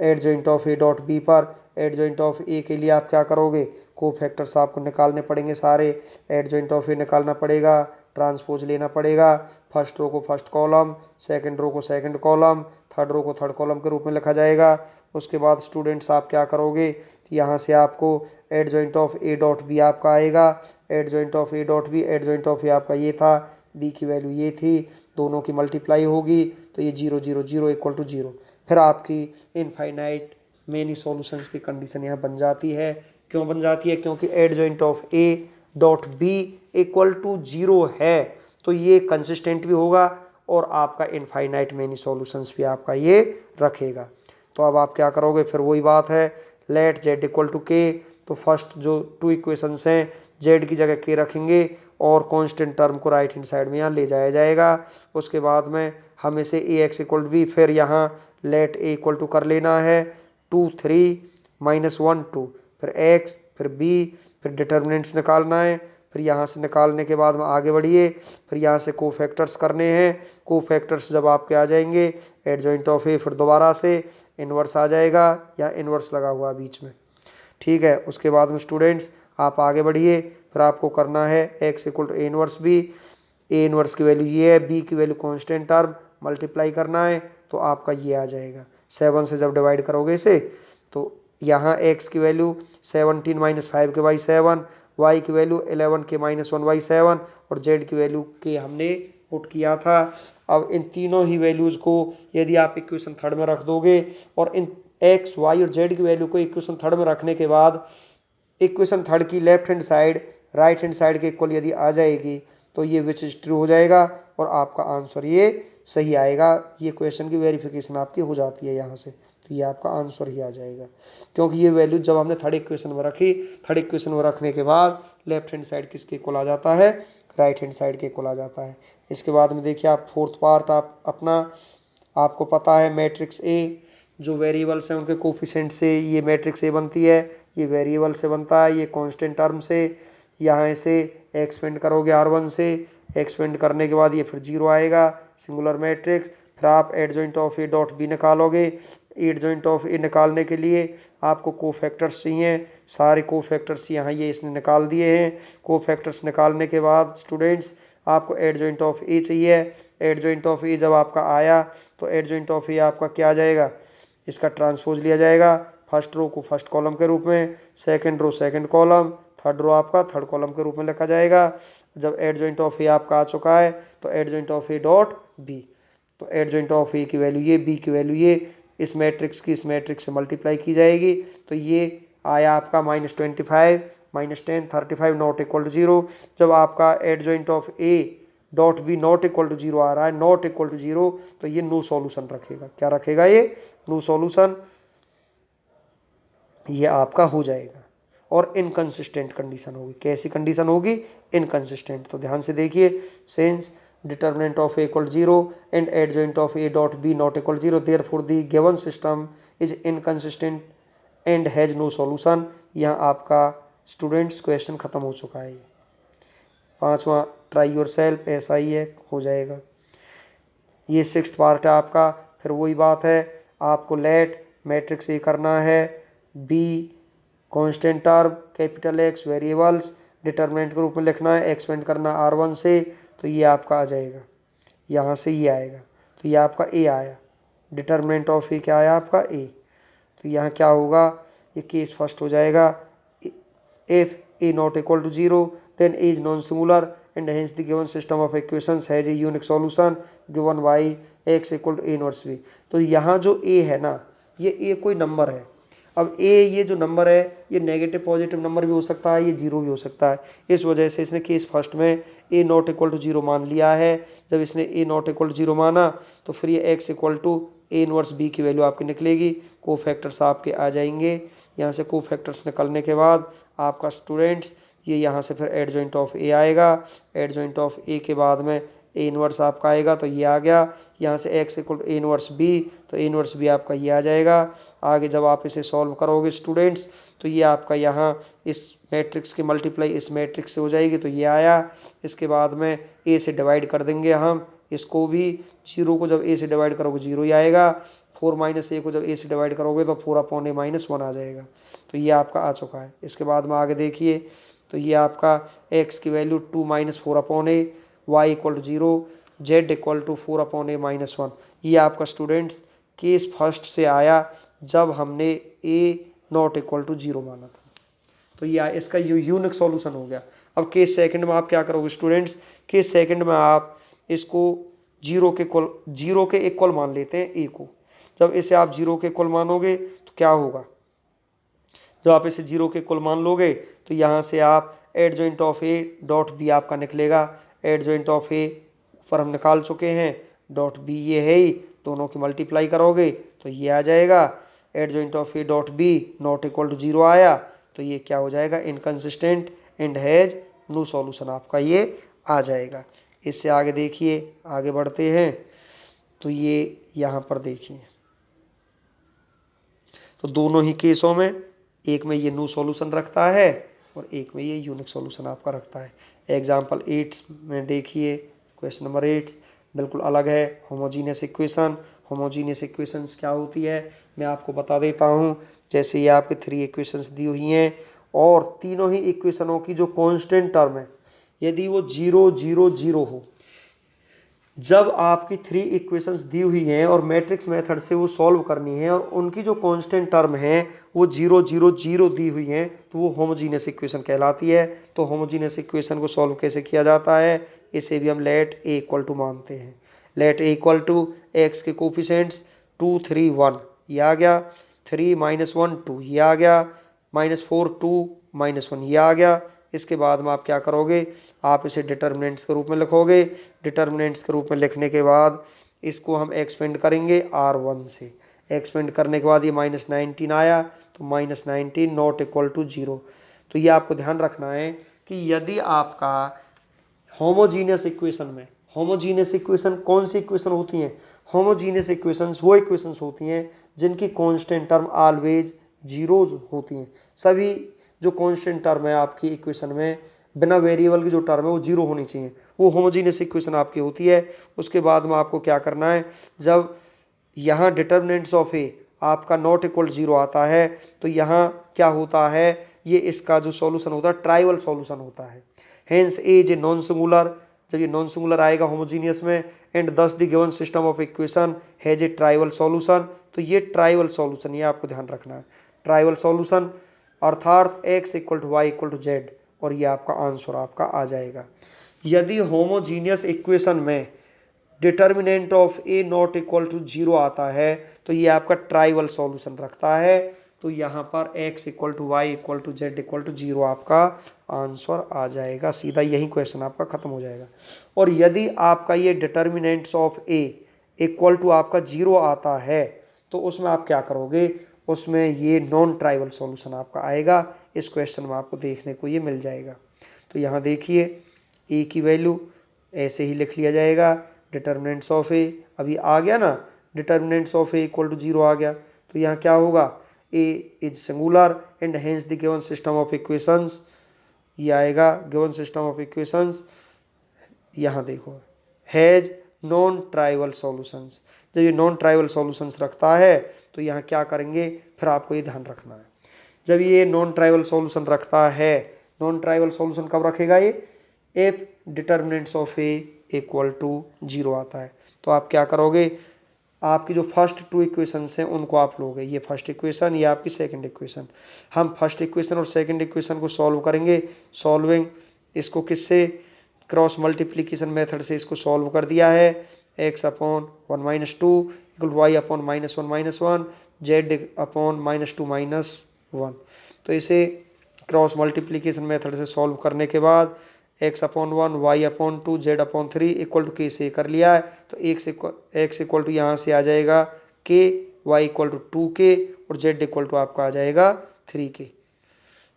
adjoint of A dot B पर। एडजॉइंट ऑफ ए के लिए आप क्या करोगे, कोफैक्टर्स आपको निकालने पड़ेंगे सारे, एडजॉइंट ऑफ ए निकालना पड़ेगा, ट्रांसपोज लेना पड़ेगा, फर्स्ट रो को फर्स्ट कॉलम, सेकंड रो को सेकंड कॉलम, थर्ड रो को थर्ड कॉलम के रूप में लिखा जाएगा। उसके बाद स्टूडेंट्स आप क्या करोगे, यहाँ से आपको adjoint of A dot B आपका आएगा, adjoint of A dot B, adjoint of A आपका ये था, बी की वैल्यू ये थी, दोनों की मल्टीप्लाई होगी, तो ये 0 0 0 इक्वल टू 0। फिर आपकी इनफाइनाइट मेनी सॉल्यूशंस की कंडीशन यहाँ बन जाती है। क्यों बन जाती है, क्योंकि adjoint of A dot B equal to 0 है, तो ये कंसिस्टेंट भी होगा और आपका इनफाइनाइट मेनी सॉल्यूशंस भी आपका ये रखेगा। तो अब आप क्या करोगे, फिर वही बात है, लेट z इक्वल टू के। तो फर्स्ट जो 2 इक्वेशंस हैं, z की जगह k रखेंगे और कांस्टेंट टर्म को राइट हैंड साइड में यहाँ ले जाया जाएगा। उसके बाद में हम इसे ax इक्वल टू b, फिर यहाँ लेट a इक्वल टू कर लेना है 2 3 माइनस 1 2, फिर x फिर b, फिर डिटर्मिनेंट्स निकालना है। फिर यहाँ से निकालने के बाद में आगे बढ़िए, फिर यहाँ से कोफैक्टर्स करने हैं। कोफैक्टर्स जब आपके आ जाएंगे, एडजॉइंट ऑफ ए, फिर दोबारा से इन्वर्स आ जाएगा, या इन्वर्स लगा हुआ बीच में, ठीक है। उसके बाद में स्टूडेंट्स आप आगे बढ़िए, फिर आपको करना है x equal to A inverse B, A inverse की वैल्यू ये है, b की वैल्यू कांस्टेंट टर्म, मल्टीप्लाई करना है, तो आपका ये आ जाएगा। 7 से जब डिवाइड करोगे इसे तो यहाँ x की वैल्यू 17 माइनस 5 के बाई 7, y की वैल्यू 11 के माइनस 1 बाई 7 और z की वैल्यू के हमने पुट किया था। अब इन तीनों ही वैल्यूज़ को यदि आप इक्वेशन थर्ड में रख दोगे और इन x, y और z की वैल्यू को इक्वेशन थर्ड में रखने के बाद इक्वेशन थर्ड की left hand side right hand side के इक्वल यदि आ जाएगी तो ये विच इज ट्रू हो जाएगा और आपका आंसर ये सही आएगा। ये क्वेश्चन की वेरिफिकेशन आपकी हो जाती है यहाँ से, तो ये आपका आंसर ही आ जाएगा, क्योंकि ये वैल्यू जब हमने थर्ड इक्वेशन में रखी, थर्ड इक्वेशन में रखने के बाद लेफ्ट हैंड साइड किसके इक्वल आ जाता है, राइट हैंड साइड के इक्वल आ जाता है। इसके बाद में देखिए आप फोर्थ पार्ट आप अपना, आपको पता है मैट्रिक्स ए जो वेरिएबल्स हैं उनके कोफिशिएंट से ये मैट्रिक्स ए बनती है, ये वेरिएबल से बनता है, ये कांस्टेंट टर्म से, यहाँ से एक्सपेंड करोगे R1 से, एक्सपेंड करने के बाद ये फिर 0 आएगा, सिंगुलर मैट्रिक्स। फिर आप adjoint of A dot B निकालोगे। एडजॉइंट ऑफ ए निकालने के लिए आपको कोफैक्टर्स चाहिए, सारे कोफैक्टर्स यहाँ ये इसने निकाल दिए हैं। कोफैक्टर्स निकालने के बाद स्टूडेंट्स आपको एडजॉइंट ऑफ ए चाहिए। एडजॉइंट ऑफ ए जब आपका आया तो एडजॉइंट ऑफ ए आपका क्या आ जाएगा, इसका ट्रांसपोज लिया जाएगा, फर्स्ट रो को फर्स्ट कॉलम के रूप में, second row second column, third row आपका थर्ड कॉलम के रूप में लिखा जाएगा। जब एडजॉइंट ऑफ ए आपका आ चुका है तो adjoint of A dot B, तो एडजॉइंट ऑफ ए की वैल्यू ये, बी की वैल्यू ये, इस मैट्रिक्स की इस मैट्रिक्स से मल्टीप्लाई की जाएगी। तो ये आया आपका -25 -10 35 नॉट इक्वल टू 0। जब आपका adjoint of A dot B not equal to 0 आ रहा है, नॉट इक्वल टू 0, तो ये नो सॉल्यूशन रखेगा। क्या रखेगा ये, नो सॉल्यूशन, ये आपका हो जाएगा। और इनकंसिस्टेंट कंडीशन होगी। कैसी कंडीशन होगी, इनकंसिस्टेंट। तो ध्यान से देखिए, since determinant of A equal 0 and adjoint of A dot B not equal 0 therefore the given system is inconsistent and has no solution. यहाँ आपका स्टूडेंट्स क्वेश्चन खत्म हो चुका है। पांचवा ट्राई योर सेल्फ, ऐसा ही है, हो जाएगा। ये सिक्स्थ पार्ट है आपका। फिर वही बात है, आपको लेट मैट्रिक्स ए करना है, be constant term, capital x variables determinant के रूप में लिखना है, एक्सपेंड करना R1 से, तो ये आपका आ जाएगा, यहाँ से ये आएगा, तो ये आपका ए आया। डिटर्मिनेंट ऑफ ए क्या आया आपका, ए। तो यहाँ क्या होगा, ये केस फर्स्ट हो जाएगा, if A not equal to 0 then A is non singular and hence the given system of equations has a unique solution given by X equal to A inverse B. तो यहाँ जो ए है ना, ये ए कोई number है। अब ए ये जो नंबर है ये नेगेटिव पॉजिटिव नंबर भी हो सकता है, ये जीरो भी हो सकता है। इस वजह से इसने केस फर्स्ट में ए नॉट इक्वल टू 0 मान लिया है। जब इसने ए नॉट इक्वल टू 0 माना तो फिर ये x equal to A inverse B की वैल्यू आपकी निकलेगी। को फैक्टर्स आपके आ जाएंगे। यहाँ से को फैक्टर्स निकलने के बाद आपका स्टूडेंट्स ये यहाँ से फिर एडजॉइंट ऑफ ए आएगा। एडजॉइंट ऑफ ए के बाद में ए इनवर्स आपका आएगा, तो ये आ गया। यहाँ से X equal to A inverse B, तो ए इनवर्स बी आपका ये आ जाएगा। आगे जब आप इसे सॉल्व करोगे स्टूडेंट्स तो ये आपका यहाँ इस मैट्रिक्स की मल्टीप्लाई इस मैट्रिक्स से हो जाएगी, तो ये आया। इसके बाद में ए से डिवाइड कर देंगे हम इसको भी, 0 को जब ए से डिवाइड करोगे 0 ही आएगा। 4 माइनस ए को जब ए से डिवाइड करोगे तो 4 अपॉन ए माइनस 1 आ जाएगा। तो ये आपका आ चुका है। इसके बाद में आगे देखिए, तो ये आपका x की value 2 minus 4 upon A, Y equal to 0, Z equal to 4 upon A minus 1। ये आपका स्टूडेंट्स केस फर्स्ट से आया जब हमने a नॉट इक्वल टू 0 माना था। तो ये इसका यूनिक सॉल्यूशन हो गया। अब केस सेकंड में आप क्या करोगे स्टूडेंट्स, केस सेकंड में आप इसको 0 के इक्वल मान लेते हैं a को। जब इसे आप 0 के इक्वल मानोगे तो क्या होगा, जब आप इसे 0 के इक्वल मान लोगे तो यहाँ से आप adjoint of A dot B आपका निकलेगा। एडजॉइंट ऑफ ए पर हम निकाल चुके हैं, डॉट बी ये है ही, दोनों की मल्टीप्लाई करोगे तो ये आ जाएगा। Adjoint of A dot B not equal to 0 आया, तो ये क्या हो जाएगा, inconsistent and has no solution आपका ये आ जाएगा। इससे आगे देखिए, आगे बढ़ते हैं तो ये यहाँ पर देखिए, तो दोनों ही केसों में एक में ये नो सॉल्यूशन रखता है और एक में ये यूनिक सॉल्यूशन आपका रखता है। एग्जाम्पल 8 में देखिए, क्वेश्चन नंबर 8 बिल्कुल अलग है। Homogeneous equation. होमोजीनियस इक्वेशंस क्या होती है मैं आपको बता देता हूँ। जैसे ये आपके 3 इक्वेशंस दी हुई हैं और तीनों ही इक्वेशनों की जो कांस्टेंट टर्म है यदि वो 0 0 0 हो, जब आपकी 3 इक्वेशंस दी हुई हैं और मैट्रिक्स मेथड से वो सॉल्व करनी है और उनकी जो कांस्टेंट टर्म है वो 0 0 0 दी हुई हैं, तो वो होमोजीनियस इक्वेशन कहलाती है। तो होमोजीनियस इक्वेशन को सॉल्व कैसे किया जाता है, इसे भी हम लेट ए इक्वल टू मानते हैं। Let A equal to X के कोफिशिएंट्स 2 3 1 ये आ गया, 3 -1 2 ये आ गया, -4 2 -1 ये आ गया। इसके बाद में आप क्या करोगे, आप इसे डिटर्मिनेंट्स के रूप में लिखोगे। डिटर्मिनेंट्स के रूप में लिखने के बाद इसको हम एक्सपेंड करेंगे R1 से। एक्सपेंड करने के बाद ये -19 आया, तो -19 नॉट इक्वल टू 0। तो ये आपको ध्यान रखना है कि यदि आपका होमोजीनियस इक्वेशन में, होमोजीनियस इक्वेशन कौन सी इक्वेशन होती हैं, होमोजीनियस इक्वेशंस वो इक्वेशंस होती हैं जिनकी कांस्टेंट टर्म ऑलवेज जीरोज होती हैं। सभी जो कांस्टेंट टर्म है आपकी इक्वेशन में, बिना वेरिएबल की जो टर्म है वो जीरो होनी चाहिए, वो होमोजीनियस इक्वेशन आपकी होती है। उसके बाद में आपको क्या करना है, जब यहाँ डिटर्मिनेंट्स ऑफ ए आपका नॉट इक्वल जीरो आता है, तो यहाँ क्या होता है, ये इसका जो सॉल्यूशन होता है ट्राइवल सॉल्यूशन होता है। Hence A is a non singular, जब ये नॉन सिंगुलर आएगा होमोजीनियस में, and thus the given system of equation has a trivial solution. तो ये ट्राइवल सॉल्यूशन, ये आपको ध्यान रखना है, ट्राइवल सॉल्यूशन अर्थात x equal to Y equal to Z, और ये आपका आंसर आपका आ जाएगा। यदि होमोजीनियस इक्वेशन में determinant of A not equal to zero आता है, तो ये आपका ट्राइवल सॉल्यूशन रखता है। तो यहाँ पर x equal to Y equal to Z equal to zero आपका आंसर आ जाएगा, सीधा यही क्वेश्चन आपका खत्म हो जाएगा। और यदि आपका ये determinants of A equal to आपका जीरो आता है, तो उसमें आप क्या करोगे, उसमें ये नॉन ट्राइवल सॉल्यूशन आपका आएगा। इस क्वेश्चन में आपको देखने को ये मिल जाएगा। तो यहाँ देखिए ए की वैल्यू ऐसे ही लिख लिया जाएगा, डिटर्मिनेंट्स ऑफ ए अभी आ गया ना, determinants of A equal to zero आ गया, तो यहाँ क्या होगा, A is singular and hence the given system of equations, ये आएगा गिवन सिस्टम ऑफ इक्वेशंस। यहाँ देखो हैज नॉन ट्राइवल सॉल्यूशंस, जब ये नॉन ट्राइवल सॉल्यूशंस रखता है तो यहाँ क्या करेंगे, फिर आपको ये ध्यान रखना है, जब ये नॉन ट्राइवल सॉल्यूशन रखता है, नॉन ट्राइवल सॉल्यूशन कब रखेगा ये, if determinants of A equal to zero आता है। तो आप क्या करोगे, आपकी जो फर्स्ट टू इक्वेशंस हैं उनको आप लोगे, ये फर्स्ट इक्वेशन, ये आपकी सेकंड इक्वेशन। हम फर्स्ट इक्वेशन और सेकंड इक्वेशन को सॉल्व करेंगे। सॉल्विंग इसको किससे, क्रॉस मल्टीप्लिकेशन मेथड से इसको सॉल्व कर दिया है। x upon 1 minus two equal Y upon -1 Z upon -2 -1। तो इसे क्रॉस मल्टीप्लिकेशन मेथड से सॉल्व करने के बाद x upon 1 Y upon 2 Z upon 3 equal to K से कर लिया है। तो x इक्वल टू यहाँ से आ जाएगा k, y equal to 2k और z इक्वल टू आपका आ जाएगा 3k।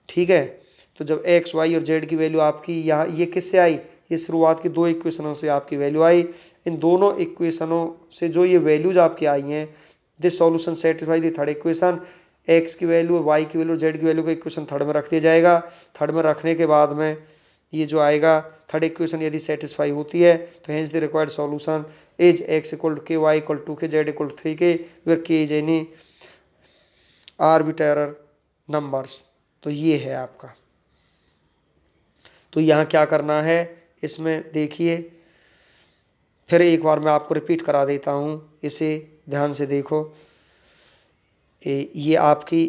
ठीक है, तो जब x y और z की वैल्यू आपकी यहाँ ये किससे आई, ये शुरुआत की दो इक्वेशनों से आपकी वैल्यू आई। इन दोनों इक्वेशनों से जो ये वैल्यूज आपकी आई हैं, this solution satisfy the third equation, x की वैल्यू y की वैल्यू z की वैल्यू को इक्वेशन थर्ड में रख दिया जाएगा। थर्ड में रखने के बाद में ये जो आएगा थर्ड इक्वेशन यदि सेटिस्फाई होती है तो hence the required solution is x equal to K, Y equal to K, Z equal to 3k, where k is any arbitrary numbers. तो ये है आपका। तो यहाँ क्या करना है, इसमें देखिए फिर एक बार मैं आपको रिपीट करा देता हूँ, इसे ध्यान से देखो। ये आपकी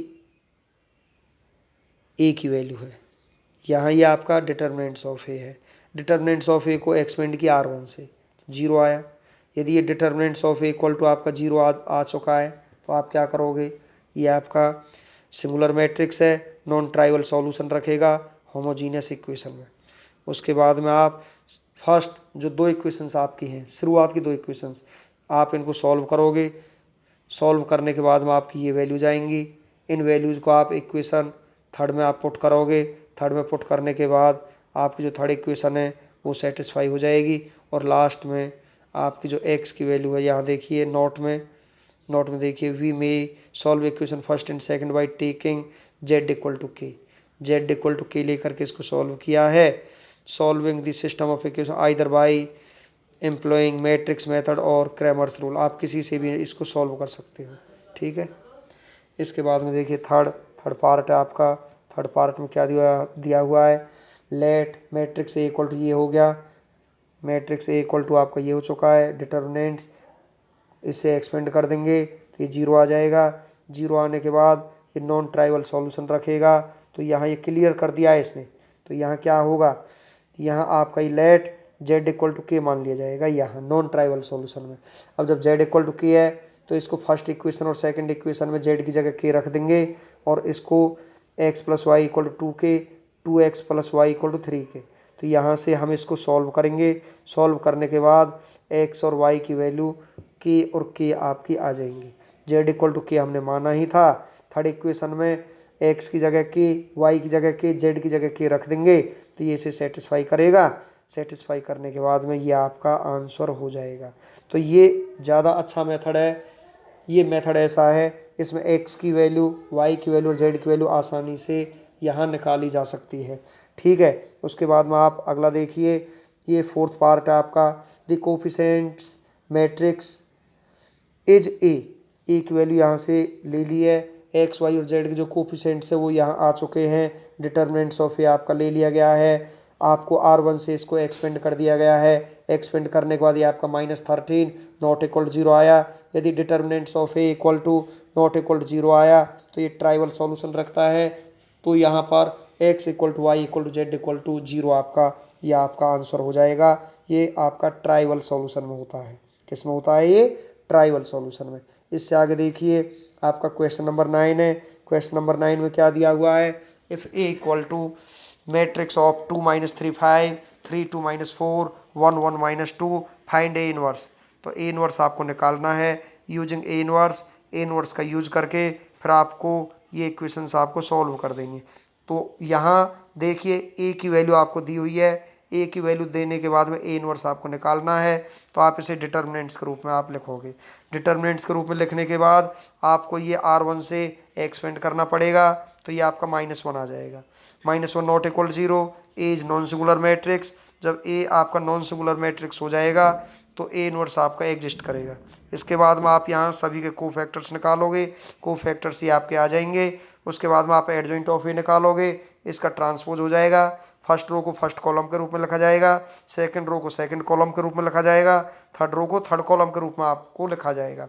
ए की वैल्यू है, यहाँ ये आपका डिटर्मिनेंट्स ऑफ ए है। डिटर्मिनेंट्स ऑफ ए को एक्सपेंड किया R1 से, जीरो आया। यदि ये determinants of A equal to आपका जीरो आ चुका है, तो आप क्या करोगे, ये आपका सिंगुलर मैट्रिक्स है, नॉन ट्राइवल सॉल्यूशन रखेगा होमोजीनियस इक्वेशन में। उसके बाद में आप फर्स्ट जो दो इक्वेशंस आपकी हैं, शुरुआत की दो इक्वेशंस, आप इनको सॉल्व करोगे। सॉल्व करने के बाद में आपकी ये वैल्यूज आएंगी। इन वैल्यूज़ को आप इक्वेशन थर्ड में आप पुट करोगे। थर्ड में पुट करने के बाद आपकी जो थर्ड इक्वेशन है वो सेटिस्फाई हो जाएगी। और लास्ट में आपकी जो x की वैल्यू है, यहाँ देखिए नोट में देखिए, we may solve equation first and second by taking z equal to K, z equal to K लेकर के इसको सॉल्व किया है। Solving the system of equation either by employing matrix method और क्रैमर्स रूल, आप किसी से भी इसको सॉल्व कर सकते हो। ठीक है, इसके बाद में देखिए थर्ड पार्ट है आपका। थर्ड पार्ट में क्या दिया हुआ है, let matrix A equal to ये हो गया, मैट्रिक्स ए इक्वल टू आपका ये हो चुका है, डिटर्मिनेंट्स इससे एक्सपेंड कर देंगे तो ये 0 आ जाएगा। 0 आने के बाद ये नॉन ट्राइवल सॉल्यूशन रखेगा, तो यहाँ ये क्लियर कर दिया है इसने। तो यहाँ क्या होगा, यहाँ आपका ये लेट z इक्वल टू के मान लिया जाएगा यहाँ नॉन ट्राइवल सॉल्यूशन में। अब जब z इक्वल टू के है तो इसको फर्स्ट इक्वेशन और सेकंड इक्वेशन में z की जगह k रख देंगे और इसको x plus Y equal to 2k 2x plus Y equal to 3k। तो यहाँ से हम इसको सॉल्व करेंगे। सॉल्व करने के बाद x और y की वैल्यू k और k आपकी आ जाएंगी। z इक्वल टू के हमने माना ही था। थर्ड इक्वेशन में x की जगह k, y की जगह k, z की जगह k रख देंगे तो ये इसे सेटिस्फाई करेगा। सेटिस्फाई करने के बाद में ये आपका आंसर हो जाएगा। तो ये ज़्यादा अच्छा मेथड है। ये मेथड ऐसा है, इसमें x की वैल्यू, y की वैल्यू और z की वैल्यू आसानी से यहाँ निकाली जा सकती है। ठीक है, उसके बाद में आप अगला देखिए, ये फोर्थ पार्ट है आपका, the coefficients matrix is a की वैल्यू यहाँ से ले ली है। एक्स वाई और जेड के जो कोफिशिएंट्स है वो यहाँ आ चुके हैं। डिटर्मिनेंट्स ऑफ ए आपका ले लिया गया है। आपको R1 से इसको एक्सपेंड कर दिया गया है। एक्सपेंड करने के बाद ये आपका -13 नॉट इक्वल टू 0 आया। यदि determinants of A equal to not equal to 0 आया तो ये ट्राइवल सॉल्यूशन रखता है। तो यहाँ पर x equal to Y equal to Z equal to 0 आपका, ये आपका आंसर हो जाएगा। ये आपका ट्राइवल सॉल्यूशन में होता है। किस में होता है ये? ट्राइवल सॉल्यूशन में। इससे आगे देखिए, आपका क्वेश्चन नंबर 9 है। क्वेश्चन नंबर 9 में क्या दिया हुआ है, if A equal to matrix of 2 - 3 5 3 2 - 4 1 1 - 2 find A inverse. तो ए इनवर्स आपको निकालना है using A inverse. A inverse का यूज करके फिर आपको ये इक्वेशंस आपको सॉल्व कर देंगे। तो यहाँ देखिए ए की वैल्यू आपको दी हुई है। ए की वैल्यू देने के बाद में ए इनवर्स आपको निकालना है। तो आप इसे डिटर्मिनेंट्स के रूप में आप लिखोगे। डिटर्मिनेंट्स के रूप में लिखने के बाद आपको ये R1 से एक्सपेंड करना पड़ेगा। तो ये आपका -1 आ जाएगा। -1 not equal 0, A is non singular matrix. जब ए आपका नॉन सिंगुलर मैट्रिक्स हो जाएगा तो ए इनवर्स आपका एग्जिस्ट करेगा। इसके बाद में आप यहाँ सभी के कोफैक्टर्स निकालोगे। कोफैक्टर्स ये आपके आ जाएंगे। उसके बाद में आप एडजॉइंट ऑफ ए निकालोगे, इसका ट्रांसपोज हो जाएगा। फर्स्ट रो को फर्स्ट कॉलम के रूप में लिखा जाएगा, सेकंड रो को सेकंड कॉलम के रूप में लिखा जाएगा, थर्ड रो को थर्ड कॉलम के रूप में आपको लिखा जाएगा।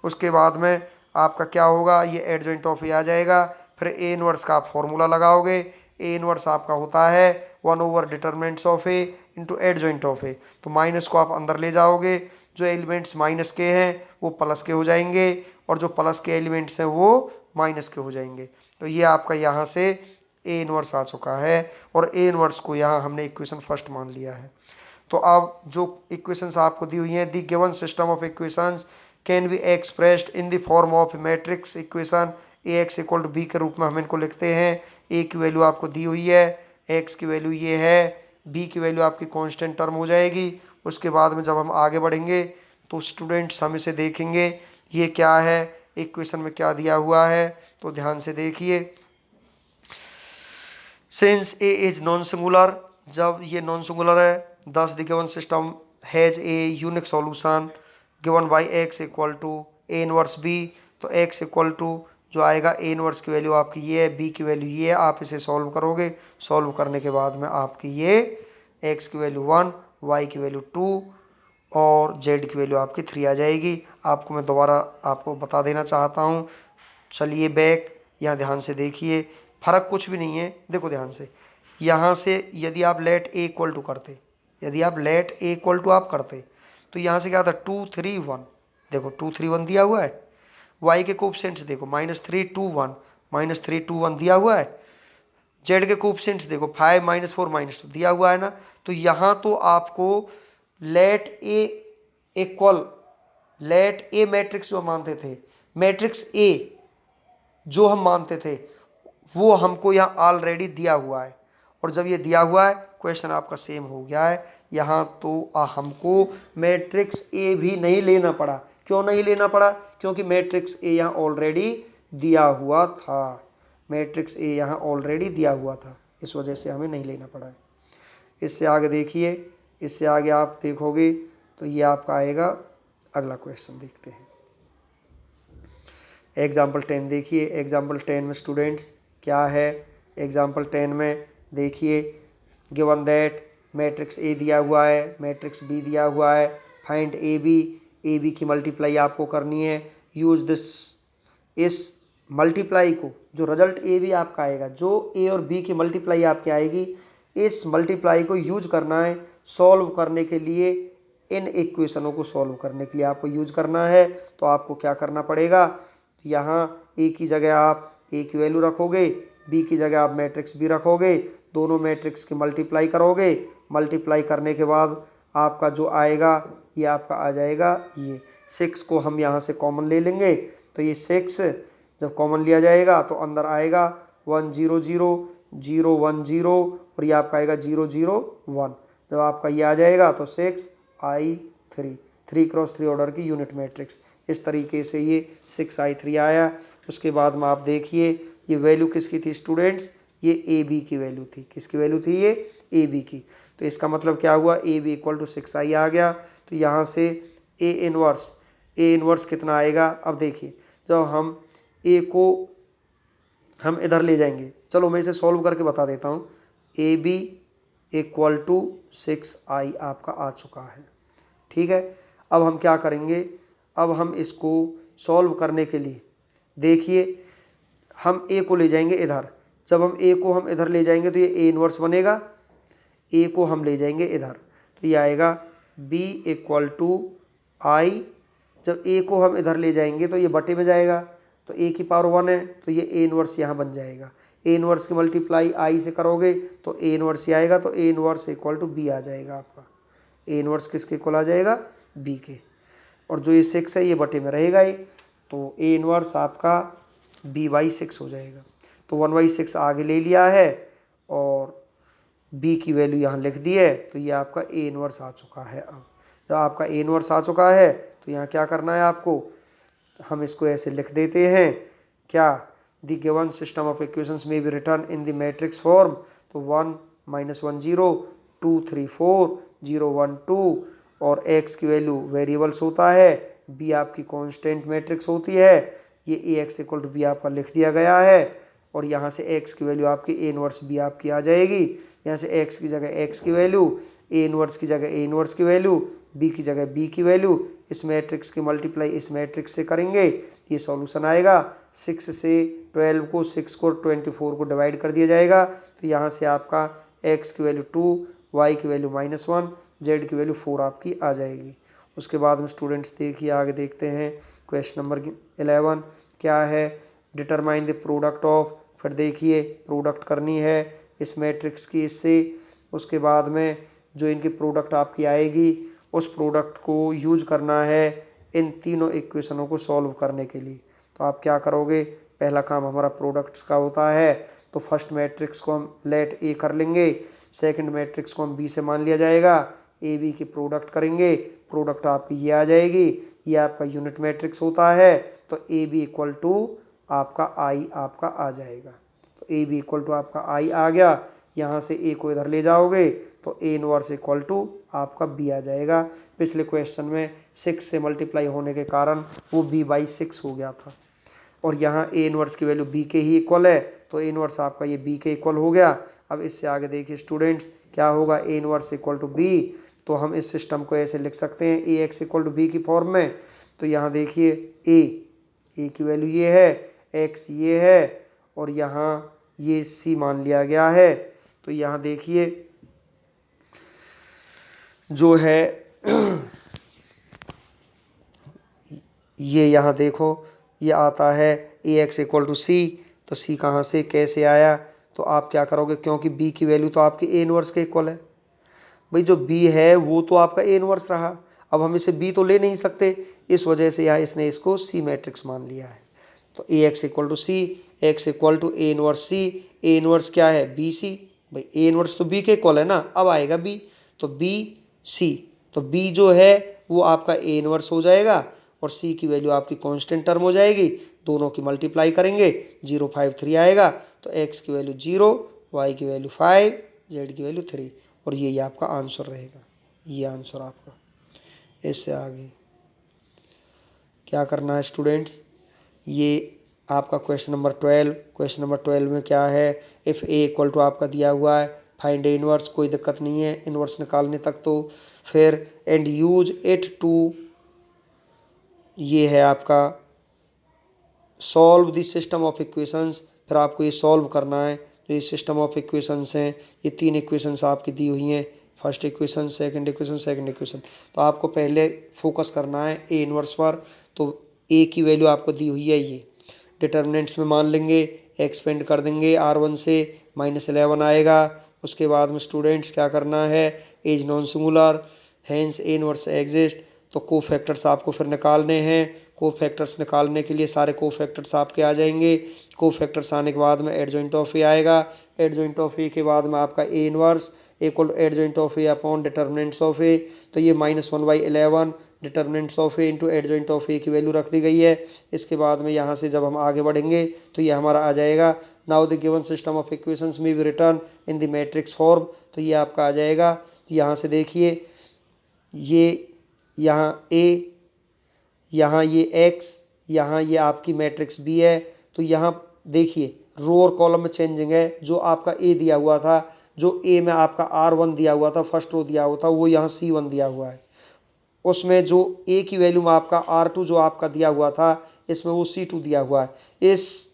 उसके बाद में आपका क्या होगा, ये एडजॉइंट ऑफ ए आ जाएगा। फिर ए इनवर्स का आप फॉर्मूला लगाओगे। ए इनवर्स आपका होता है 1/, determinants of A into adjoint of A. तो माइनस को आप अंदर ले जाओगे। जो एलिमेंट्स माइनस के हैं वो प्लस के हो जाएंगे और जो प्लस के एलिमेंट्स हैं वो माइनस के हो जाएंगे। तो ये आपका यहाँ से ए इनवर्स आ चुका है और ए इनवर्स को यहाँ हमने इक्वेशन फर्स्ट मान लिया है। तो अब जो इक्वेशंस आपको दी हुई हैं, the given system of equations can be expressed in the form of matrix equation. A X equal to B के रूप में हम इनको लिखते हैं। ए की वैल्यू आपको दी हुई है, एक्स की वैल्यू ये है, बी की वैल्यू आपकी कांस्टेंट टर्म हो जाएगी। उसके बाद में जब हम आगे बढ़ेंगे तो स्टूडेंट्स हम इसे देखेंगे ये क्या है, इक्वेशन में क्या दिया हुआ है। तो ध्यान से देखिए, since A is non singular, जब ये नॉन सिंगुलर है, thus the given system has a unique solution given by x equal to A inverse b। तो x इक्वल टू जो आएगा ए इनवर्स की वैल्यू आपकी ये है, b की वैल्यू ये है। आप इसे सॉल्व करोगे। सॉल्व करने के बाद में आपकी ये x की वैल्यू 1, y की वैल्यू 2 और z की वैल्यू आपकी 3 आ जाएगी। आपको मैं दोबारा आपको बता देना चाहता हूँ। चलिए बैक, यहाँ ध्यान से देखिए, फर्क कुछ भी नहीं है। देखो ध्यान से, यहाँ से यदि आप लेट ए इक्वल टू करते, यदि आप लेट ए इक्वल टू आप करते तो यहाँ से क्या था 2 3 1। देखो 2 3 1 दिया हुआ है। y के कोएफिशिएंट्स देखो -3 2 1, -3 2 1 दिया हुआ है। z के कोएफिशिएंट्स देखो 5 -4 -2 दिया हुआ है ना। तो यहाँ तो आपको late A equal, late A matrix जो मानते थे, मैट्रिक्स ए जो हम मानते थे वो हमको यहाँ ऑलरेडी दिया हुआ है। और जब ये दिया हुआ है, क्वेश्चन आपका सेम हो गया है। यहाँ तो हमको मैट्रिक्स ए भी नहीं लेना पड़ा। क्यों नहीं लेना पड़ा? क्योंकि मैट्रिक्स ए यहाँ ऑलरेडी दिया हुआ था। मैट्रिक्स ए यहाँ ऑलरेडी दिया हुआ था, इस वजह से हमें नहीं लेना पड़ा है। इससे आगे देखिए, इससे आगे आप देखोगे तो ये आपका आएगा। अगला क्वेश्चन देखते हैं। एग्जाम्पल 10 देखिए। एग्जाम्पल 10 में स्टूडेंट्स क्या है? एग्जाम्पल 10 में देखिए, गिवन दैट मैट्रिक्स ए दिया हुआ है, मैट्रिक्स बी दिया हुआ है, फाइंड ए बी की मल्टीप्लाई आपको करनी है। यूज दिस, इस मल्टीप्लाई को, जो रिजल्ट ए बी आपका आएगा, जो ए और बी की मल्टीप्लाई आपकी आएगी, इस मल्टीप्लाई को यूज करना है सॉल्व करने के लिए, इन इक्वेशनों को सॉल्व करने के लिए आपको यूज करना है। तो आपको क्या करना पड़ेगा, यहाँ ए की जगह आप ए की वैल्यू रखोगे, बी की जगह आप मैट्रिक्स बी रखोगे, दोनों मैट्रिक्स की मल्टीप्लाई करोगे, मल्टीप्लाई करने के बाद आपका जो आएगा ये आपका आ जाएगा ये 6 को हम यहाँ से कॉमन ले लेंगे, तो ये 6 जब कॉमन लिया जाएगा तो अंदर आएगा 1 0 0 0 1 0 और ये आपका आएगा 0 0 1। जब आपका ये आ जाएगा तो 6 I 3 3 क्रॉस 3 ऑर्डर की यूनिट मैट्रिक्स, इस तरीके से ये 6 I 3 आया। उसके बाद में आप देखिए ये वैल्यू किसकी थी स्टूडेंट्स, ये ए बी की वैल्यू थी। किसकी वैल्यू थी, ये ए बी की। तो इसका मतलब क्या हुआ, A B equal to 6 I आ गया। तो यहाँ से ए इनवर्स कितना आएगा, अब देखिए जब हम ए को हम इधर ले जाएंगे, चलो मैं इसे सॉल्व करके बता देता हूँ। A B equal to 6 I आपका आ चुका है, ठीक है। अब हम क्या करेंगे, अब हम इसको सॉल्व करने के लिए देखिए हम ए को ले जाएंगे इधर, जब हम ए को हम इधर ले जाएंगे तो ये ए इनवर्स बनेगा। ए को हम ले जाएंगे इधर तो ये आएगा बी इक्वल टू आई, जब ए को हम इधर ले जाएंगे तो ये बटे में जाएगा, तो ए की पावर 1 है तो ये ए इनवर्स यहाँ बन जाएगा। ए इनवर्स की मल्टीप्लाई आई से करोगे तो ए इनवर्स ही आएगा, तो A inverse equal to B आ जाएगा आपका। ए इनवर्स किसके इक्वल आ जाएगा, बी के। और जो ये 6 है ये बटे में रहेगा ही, तो ए इनवर्स आपका b/6 हो जाएगा। तो 1/6 आगे ले लिया है और b की वैल्यू यहाँ लिख दी है, तो ये आपका ए इनवर्स आ चुका है। अब जब आपका ए इनवर्स आ चुका है तो यहाँ क्या करना है आपको, हम इसको ऐसे लिख देते हैं क्या, the given system of equations में be written in the matrix form. तो 1 -1 0 2 3 4 0 1 2 और x की वैल्यू वेरिएबल्स होता है, b आपकी कांस्टेंट मैट्रिक्स होती है। ये ए एक्स इक्वल टू बी आपका लिख दिया गया है और यहाँ से x की वैल्यू आपकी ए इनवर्स बी आपकी आ जाएगी। यहाँ से x की जगह x की वैल्यू, ए इनवर्स की जगह ए इनवर्स की वैल्यू, b की जगह b की वैल्यू, इस मैट्रिक्स की मल्टीप्लाई इस मैट्रिक्स से करेंगे, ये सॉल्यूशन आएगा। 6 से 12 को 6 को 24 को डिवाइड कर दिया जाएगा, तो यहाँ से आपका x की वैल्यू 2, y की वैल्यू -1, z की वैल्यू 4 आपकी आ जाएगी। उसके बाद में स्टूडेंट्स देखिए आगे देखते हैं क्वेश्चन नंबर 11 क्या है, डिटरमाइन द प्रोडक्ट ऑफ। फिर देखिए प्रोडक्ट करनी है इस मैट्रिक्स की इससे, उसके बाद में जो इनकी प्रोडक्ट आपकी आएगी उस प्रोडक्ट को यूज करना है इन तीनों इक्वेशनों को सॉल्व करने के लिए। तो आप क्या करोगे, पहला काम हमारा प्रोडक्ट्स का होता है, तो फर्स्ट मैट्रिक्स को हम लेट ए कर लेंगे, सेकंड मैट्रिक्स को हम बी से मान लिया जाएगा, ए बी की प्रोडक्ट करेंगे, प्रोडक्ट आपकी ये आ जाएगी, ये आपका यूनिट मैट्रिक्स होता है। तो ए बी इक्वल टू आपका आई आपका आ जाएगा। तो ए बी इक्वल टू आपका आई आ गया, यहाँ से ए को इधर ले जाओगे तो ए इनवर्स इक्वल टू आपका बी आ जाएगा। पिछले क्वेश्चन में 6 से मल्टीप्लाई होने के कारण वो b/6 हो गया था और यहाँ ए इनवर्स की वैल्यू बी के ही इक्वल है, तो ए इनवर्स आपका ये बी के इक्वल हो गया। अब इससे आगे देखिए स्टूडेंट्स क्या होगा, A inverse equal to B, तो हम इस सिस्टम को ऐसे लिख सकते हैं A X equal to B की फॉर्म में। तो यहाँ देखिए ए की वैल्यू ये है, एक्स ये है और यहाँ ये सी मान लिया गया है। तो यहाँ देखिए जो है ये यहाँ देखो ये आता है ए एक्स इक्वल टू सी, तो सी कहाँ से कैसे आया, तो आप क्या करोगे, क्योंकि बी की वैल्यू तो आपकी ए इनवर्स के इक्वल है, भाई जो बी है वो तो आपका ए इनवर्स रहा, अब हम इसे बी तो ले नहीं सकते, इस वजह से यहाँ इसने इसको सी मैट्रिक्स मान लिया है। तो A X equal to C, X equal to A inverse C, A inverse क्या है बी सी, भाई ए इनवर्स तो बी के इक्वल है ना, अब आएगा बी, तो बी सी, तो बी जो है वो आपका ए इनवर्स हो जाएगा और सी की वैल्यू आपकी कांस्टेंट टर्म हो जाएगी, दोनों की मल्टीप्लाई करेंगे 0 5 3 आएगा, तो एक्स की वैल्यू 0, वाई की वैल्यू 5, जेड की वैल्यू 3 और ये आपका आंसर रहेगा, ये आंसर आपका। इससे आगे क्या करना है स्टूडेंट्स, ये आपका क्वेश्चन नंबर 12, क्वेश्चन नंबर 12 में क्या है, इफ़ ए इक्वल टू आपका दिया हुआ है फाइंड ए इनवर्स, कोई दिक्कत नहीं है इनवर्स निकालने तक तो। फिर एंड यूज इट टू, ये है आपका solve the system of equations, फिर आपको ये सॉल्व करना है। तो ये सिस्टम ऑफ इक्वेशंस हैं, ये 3 इक्वेशंस आपकी दी हुई हैं, first equation, second equation, second equation. तो आपको पहले फोकस करना है ए इनवर्स पर। तो ए की वैल्यू आपको दी हुई है, ये डिटर्मिनेंट्स में मान लेंगे, एक्सपेंड कर देंगे R1 से, -11 आएगा। उसके बाद में स्टूडेंट्स क्या करना है, as non singular, hence A inverse exist. तो को फैक्टर्स आपको फिर निकालने हैं। को फैक्टर्स निकालने के लिए सारे को फैक्टर्स आपके आ जाएंगे। को फैक्टर्स आने के बाद में एडजॉइंट ऑफ ए आएगा। एडजॉइंट ऑफ ए के बाद में आपका A inverse equal to adjoint of A upon determinants of A. तो ये -1/11 determinants of A into adjoint of A की वैल्यू रख दी गई है। इसके बाद में यहाँ से जब हम आगे बढ़ेंगे तो ये हमारा आ जाएगा, now the given system of equations में be written in the matrix form. तो ये आपका आ जाएगा। तो यहाँ से देखिए, ये यहाँ ए, यहाँ ये एक्स, यहाँ ये आपकी मैट्रिक्स बी है। तो यहाँ देखिए रो और कॉलम में चेंजिंग है। जो आपका ए दिया हुआ था, जो ए में आपका R1 दिया हुआ था, फर्स्ट रो दिया हुआ था, वो यहाँ C1 दिया हुआ है। उसमें जो ए की वैल्यू में आपका R2 जो आपका दिया हुआ था, इसमें वो C2 दिया हुआ है। इस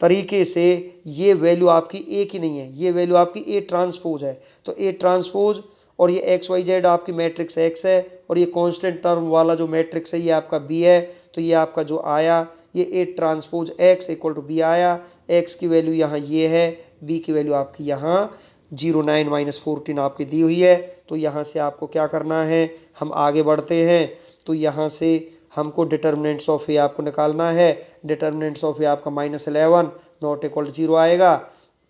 तरीके से ये वैल्यू आपकी ए की नहीं है, ये वैल्यू आपकी ए ट्रांसपोज है। तो ए ट्रांसपोज और ये एक्स वाई जेड आपकी मैट्रिक्स एक्स है, और ये कांस्टेंट टर्म वाला जो मैट्रिक्स है ये आपका बी है। तो ये आपका जो आया, ये A transpose X equal to B आया। एक्स की वैल्यू यहाँ ये है, बी की वैल्यू आपकी यहाँ 09 - 14 आपकी दी हुई है। तो यहाँ से आपको क्या करना है, हम आगे बढ़ते हैं। तो यहाँ से हमको डिटर्मिनेंट्स ऑफ ए आपको निकालना है। डिटर्मिनेंट्स ऑफ ए आपका -11 नॉट इक्वल टू 0 आएगा।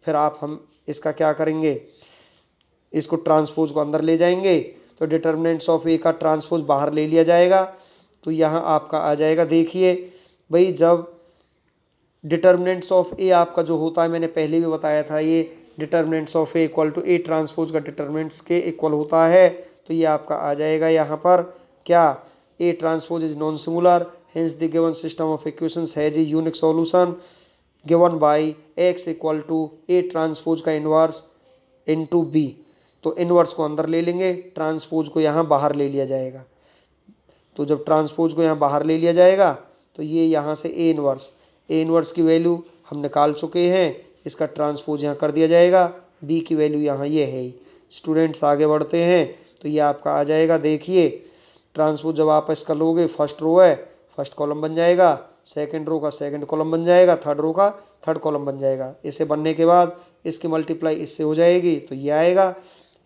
फिर हम इसका क्या करेंगे, इसको ट्रांसपोज को अंदर ले जाएंगे। तो डिटर्मिनेंट्स ऑफ ए का ट्रांसपोज बाहर ले लिया जाएगा। तो यहाँ आपका आ जाएगा, देखिए भाई, जब डिटर्मिनेंट्स ऑफ ए आपका जो होता है, मैंने पहले भी बताया था, ये determinants of A equal to A transpose का डिटर्मिनेंट्स के इक्वल होता है। तो ये आपका आ जाएगा यहाँ पर क्या, A transpose is non singular, hence the given system of equations has a unique solution given by X equal to A transpose का इनवर्स इनटू बी। तो इनवर्स को अंदर ले लेंगे, ट्रांसपोज को यहाँ बाहर ले लिया जाएगा। तो जब ट्रांसपोज को यहाँ बाहर ले लिया जाएगा तो ये यहाँ से ए इनवर्स की वैल्यू हम निकाल चुके हैं, इसका ट्रांसपोज यहाँ कर दिया जाएगा। बी की वैल्यू यहाँ ये है। स्टूडेंट्स आगे बढ़ते हैं। तो ये आपका आ जाएगा, देखिए ट्रांसपोज जब आप इसका लोगे, फर्स्ट रो है, फर्स्ट कॉलम बन जाएगा, सेकंड रो का सेकंड कॉलम बन जाएगा, थर्ड रो का थर्ड कॉलम बन जाएगा। इसे बनने के बाद इसकी मल्टीप्लाई इससे हो जाएगी, तो ये आएगा।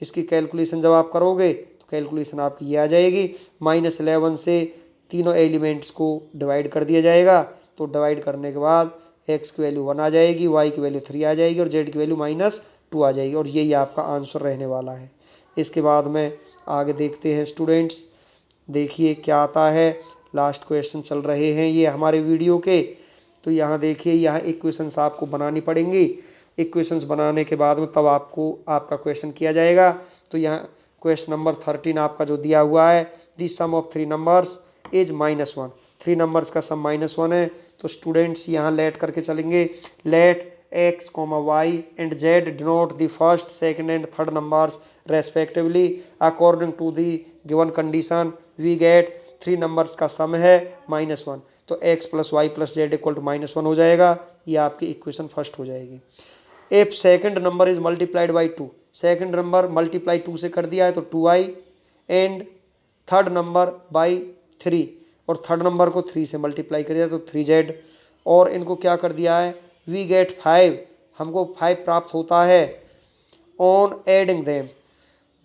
इसकी कैलकुलेशन जब आप करोगे तो कैलकुलेशन आपकी ये आ जाएगी, -11 से तीनों एलिमेंट्स को डिवाइड कर दिया जाएगा। तो डिवाइड करने के बाद एक्स की वैल्यू 1 आ जाएगी, वाई की वैल्यू 3 आ जाएगी, और जेड की वैल्यू -2 आ जाएगी। और यही आपका आंसर रहने वाला है। इसके बाद में आगे देखते हैं स्टूडेंट्स, देखिए क्या आता है। लास्ट क्वेश्चन चल रहे हैं ये हमारे वीडियो के। तो यहाँ देखिए, यहाँ इक्वेशंस आपको बनानी पड़ेंगी। इक्वेशंस बनाने के बाद में तब आपको आपका क्वेश्चन किया जाएगा। तो यहाँ क्वेश्चन नंबर 13 आपका जो दिया हुआ है, दी सम ऑफ 3 नंबर्स इज -1। 3 नंबर्स का सम -1 है। तो स्टूडेंट्स यहाँ लेट करके चलेंगे, late x, y and z denote the first, second and third numbers respectively according to the given condition we get 3 numbers का सम है -1। तो x + y + z = -1 हो जाएगा। ये आपकी इक्वेशन फर्स्ट हो जाएगी। If second number is multiplied by 2, second number multiply 2 से कर दिया है तो 2i, and third number by 3, और थर्ड नंबर को 3 से मल्टीप्लाई कर दिया तो 3z, और इनको क्या कर दिया है, वी गेट 5, हमको 5 प्राप्त होता है ऑन एडिंग देम।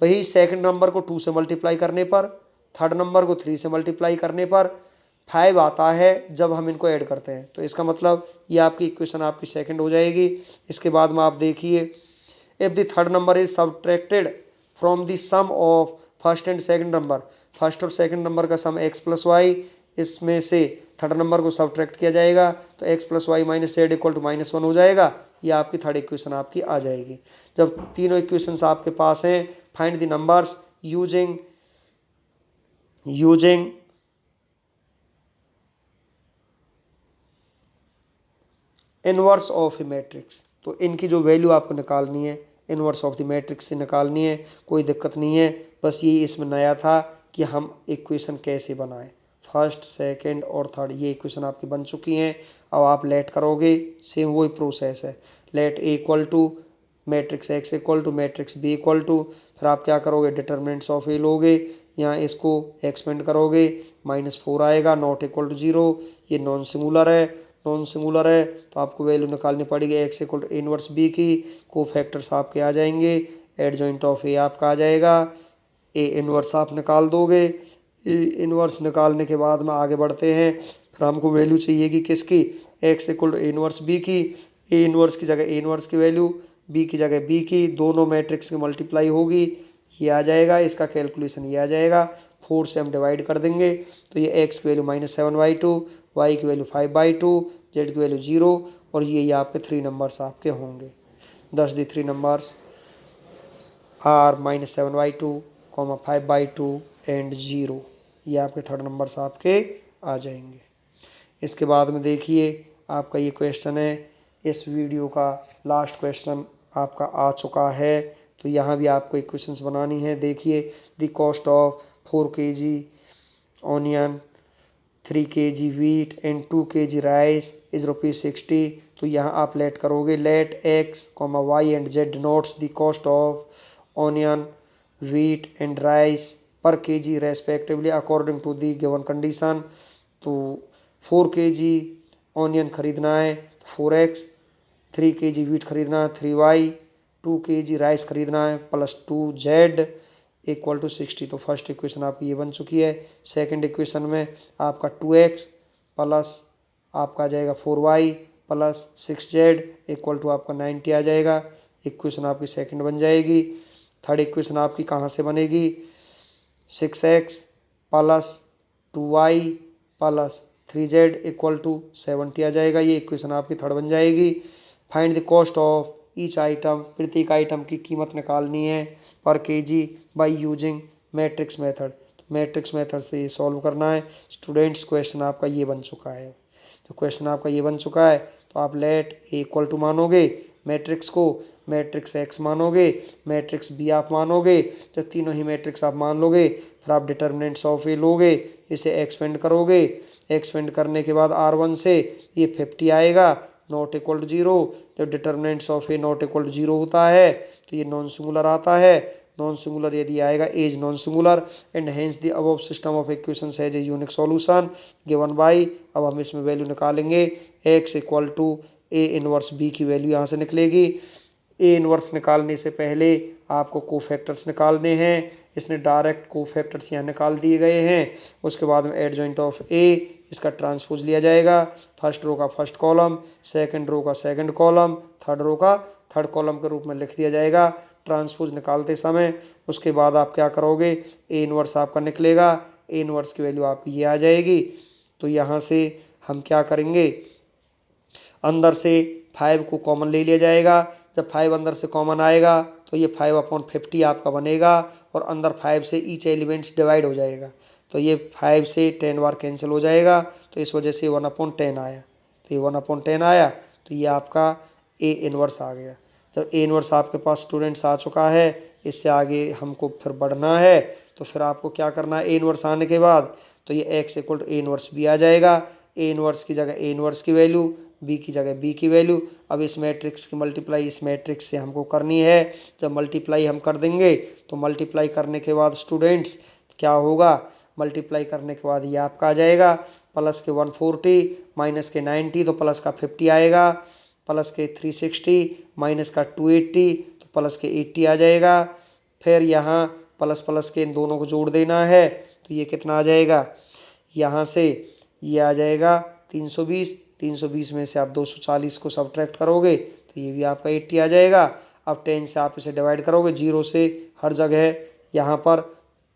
वही सेकंड नंबर को 2 से मल्टीप्लाई करने पर, थर्ड नंबर को 3 से मल्टीप्लाई करने पर 5 आता है जब हम इनको ऐड करते हैं। तो इसका मतलब ये आपकी इक्वेशन आपकी सेकंड हो जाएगी। इसके बाद में आप देखिए, if the third number is subtracted from the sum of first and second number, first और सेकंड नंबर का सम x + y, इसमें से थर्ड नंबर को सब्ट्रैक्ट किया जाएगा तो x + y - z = -1 हो जाएगा। ये आपकी थर्ड इक्वेशन आपकी आ जाएगी। जब तीनों इक्वेशंस आपके पास हैं, find the numbers using inverse of A matrix. तो इनकी जो वैल्यू आपको निकालनी है इन्वर्स ऑफ द मैट्रिक्स से निकालनी है, कोई दिक्कत नहीं है। बस ये इसमें नया था कि हम इक्वेशन कैसे बनाएं, फर्स्ट सेकंड और थर्ड ये इक्वेशन आपकी बन चुकी हैं। अब आप लेट करोगे, सेम वही प्रोसेस है, let A equal to matrix X equal to matrix B equal to, फिर आप क्या करोगे, डिटर्मिनेंट्स ऑफ ए लोगे, यहाँ इसको एक्सपेंड करोगे, -4 आएगा, नॉट इक्वल टू 0, ये नॉन सिंगुलर है, नॉन सिंगुलर है तो आपको वैल्यू निकालनी पड़ेगी X equal to A inverse B की, को फैक्टर्स आपके आ जाएंगे, एडजॉइंट ऑफ ए आपका आ जाएगा, ए इनवर्स आप निकाल दोगे। ए इनवर्स निकालने के बाद में आगे बढ़ते हैं, फिर हमको वैल्यू चाहिए कि किसकी, X equal to A inverse B की, ए इनवर्स की जगह ए इनवर्स की वैल्यू, बी की जगह बी की, दोनों मैट्रिक्स की मल्टीप्लाई होगी, ये आ जाएगा, इसका कैलकुलेशन ये आ जाएगा, 4 से हम डिवाइड कर देंगे तो ये एक्स की वैल्यू -7/2, वाई की वैल्यू 5/2, जेड की वैल्यू 0 और ये आपके 3 नंबर्स आपके होंगे। दस दी 3 नंबर्स आर -7/2, 5/2 एंड 0, ये आपके थर्ड नंबर्स आपके आ जाएंगे। इसके बाद में देखिए आपका ये क्वेश्चन है, इस वीडियो का लास्ट क्वेश्चन आपका आ चुका है, तो यहाँ भी आपको इक्वेशंस बनानी है। देखिए, the cost of 4 kg onion, 3 kg wheat and 2 kg rice is ₹60। तो यहाँ आप लेट करोगे, let X Y and Z notes the cost of onion, wheat and rice per kg respectively according to the given condition। तो 4 kg onion खरीदना है तो 4x, 3 kg wheat खरीदना है 3y, 2 kg राइस खरीदना है +2z इक्वल टू 60। तो first equation आपकी ये बन चुकी है। सेकंड इक्वेशन में आपका 2x प्लस आपका आ जाएगा 4y plus 6z equal to आपका 90 आ जाएगा, इक्वेशन आपकी सेकंड बन जाएगी। थर्ड इक्वेशन आपकी कहाँ से बनेगी, 6x plus 2y plus 3z equal to 70 आ जाएगा, ये इक्वेशन आपकी थर्ड बन जाएगी। Find the cost of each item, प्रत्येक आइटम की कीमत निकालनी है पर KG by using matrix method. Matrix method से ये सॉल्व करना है। स्टूडेंट्स क्वेश्चन आपका ये बन चुका है, तो क्वेश्चन आपका ये बन चुका है, तो आप लेट ए इक्वल टू मानोगे मैट्रिक्स को, मैट्रिक्स एक्स मानोगे, मैट्रिक्स बी आप मानोगे, जब तीनों ही मैट्रिक्स आप मान लोगे फिर आप डिटर्मिनेंट्स ऑफ ए लोगे, इसे एक्सपेंड करोगे, एक्सपेंड करने के बाद R1 से ये 50 आएगा, नॉट इक्वल टू 0। जब determinants of A not equal to 0 होता है तो ये नॉन सिंगुलर आता है, नॉन सिंगुलर यदि आएगा as non singular and hence the above system of equations has a unique solution given by. अब हम इसमें वैल्यू निकालेंगे, x equal to A inverse B की वैल्यू यहाँ से निकलेगी। ए इनवर्स निकालने से पहले आपको कोफैक्टर्स निकालने हैं, इसने डायरेक्ट कोफैक्टर्स यहाँ निकाल दिए गए हैं। उसके बाद में एडजॉइंट ऑफ ए, इसका ट्रांसपोज लिया जाएगा, फर्स्ट रो का फर्स्ट कॉलम, सेकंड रो का सेकंड कॉलम, थर्ड रो का थर्ड कॉलम के रूप में लिख दिया जाएगा ट्रांसपोज निकालते समय। उसके बाद आप क्या करोगे, ए इनवर्स आपका निकलेगा, ए इनवर्स की वैल्यू आपकी ये आ जाएगी। तो यहाँ से हम क्या करेंगे, अंदर से 5 को कॉमन ले लिया जाएगा, जब 5 अंदर से कॉमन आएगा तो ये 5/50 आपका बनेगा और अंदर 5 से ईच एलिमेंट्स डिवाइड हो जाएगा, तो ये 5 से 10 बार कैंसिल हो जाएगा, तो इस वजह से 1/10 आया, तो ये 1/10 आया, तो ये आपका ए इनवर्स आ गया। जब ए इनवर्स आपके पास स्टूडेंट्स आ चुका है, इससे आगे हमको फिर बढ़ना है, तो फिर आपको क्या करना है, ए इनवर्स आने के बाद तो ये x equal to A inverse B आ जाएगा, ए इनवर्स की जगह ए इनवर्स की वैल्यू, बी की जगह बी की वैल्यू। अब इस मैट्रिक्स की मल्टीप्लाई इस मैट्रिक्स से हमको करनी है, जब मल्टीप्लाई हम कर देंगे तो मल्टीप्लाई करने के बाद स्टूडेंट्स क्या होगा, मल्टीप्लाई करने के बाद ये आपका आ जाएगा प्लस के 140 माइनस के 90 तो प्लस का 50 आएगा, प्लस के 360 माइनस का 280 तो प्लस के 80 आ जाएगा। फिर यहाँ प्लस प्लस के इन दोनों को जोड़ देना है, तो ये कितना आ जाएगा, यहाँ से ये आ जाएगा 320, 320 में से आप 240 को सब्ट्रैक्ट करोगे तो ये भी आपका 80 आ जाएगा। अब 10 से आप इसे डिवाइड करोगे, 0 से हर जगह यहाँ पर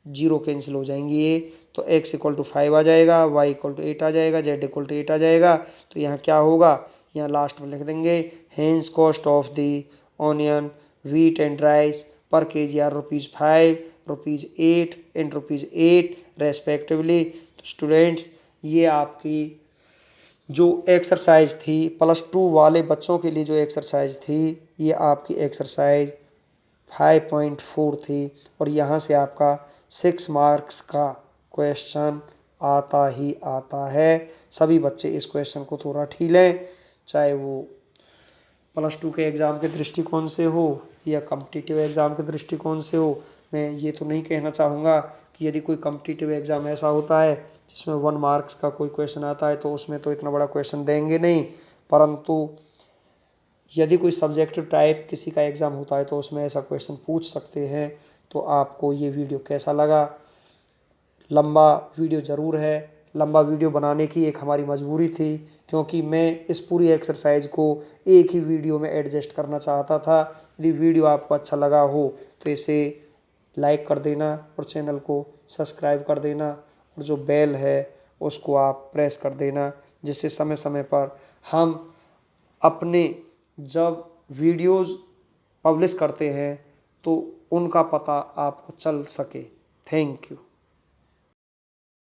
0 कैंसिल हो जाएंगी ये, तो x इक्वल टू 5 आ जाएगा, y इक्वल टू 8 आ जाएगा, z इक्वल टू 8 आ जाएगा। तो यहाँ क्या होगा, यहाँ लास्ट में लिख देंगे hence cost of the onion, wheat and rice पर केजी आर ₹5, ₹8 एंड ₹8 रेस्पेक्टिवली। तो स्टूडेंट्स ये आपकी जो एक्सरसाइज थी +2 वाले बच्चों के लिए जो एक्सरसाइज थी, ये आपकी एक्सरसाइज 5.4 थी और यहाँ से आपका 6 मार्क्स का क्वेश्चन आता ही आता है। सभी बच्चे इस क्वेश्चन को थोड़ा ठीलें, चाहे वो +2 के एग्ज़ाम के दृष्टिकोण से हो या कॉम्पिटिटिव एग्ज़ाम के दृष्टिकोण से हो। मैं ये तो नहीं कहना चाहूँगा कि यदि कोई कॉम्पिटिटिव एग्ज़ाम ऐसा होता है जिसमें 1 मार्क्स का कोई क्वेश्चन आता है तो उसमें तो इतना बड़ा क्वेश्चन देंगे नहीं, परंतु यदि कोई सब्जेक्टिव टाइप किसी का एग्ज़ाम होता है तो उसमें ऐसा क्वेश्चन पूछ सकते हैं। तो आपको ये वीडियो कैसा लगा? लंबा वीडियो ज़रूर है, लंबा वीडियो बनाने की एक हमारी मजबूरी थी, क्योंकि मैं इस पूरी एक्सरसाइज को एक ही वीडियो में एडजस्ट करना चाहता था। यदि वीडियो आपको अच्छा लगा हो तो इसे लाइक कर देना और चैनल को सब्सक्राइब कर देना और जो बेल है उसको आप प्रेस कर देना, जिससे समय समय पर हम अपने जब वीडियोज़ पब्लिश करते हैं तो उनका पता आपको चल सके। Thank you.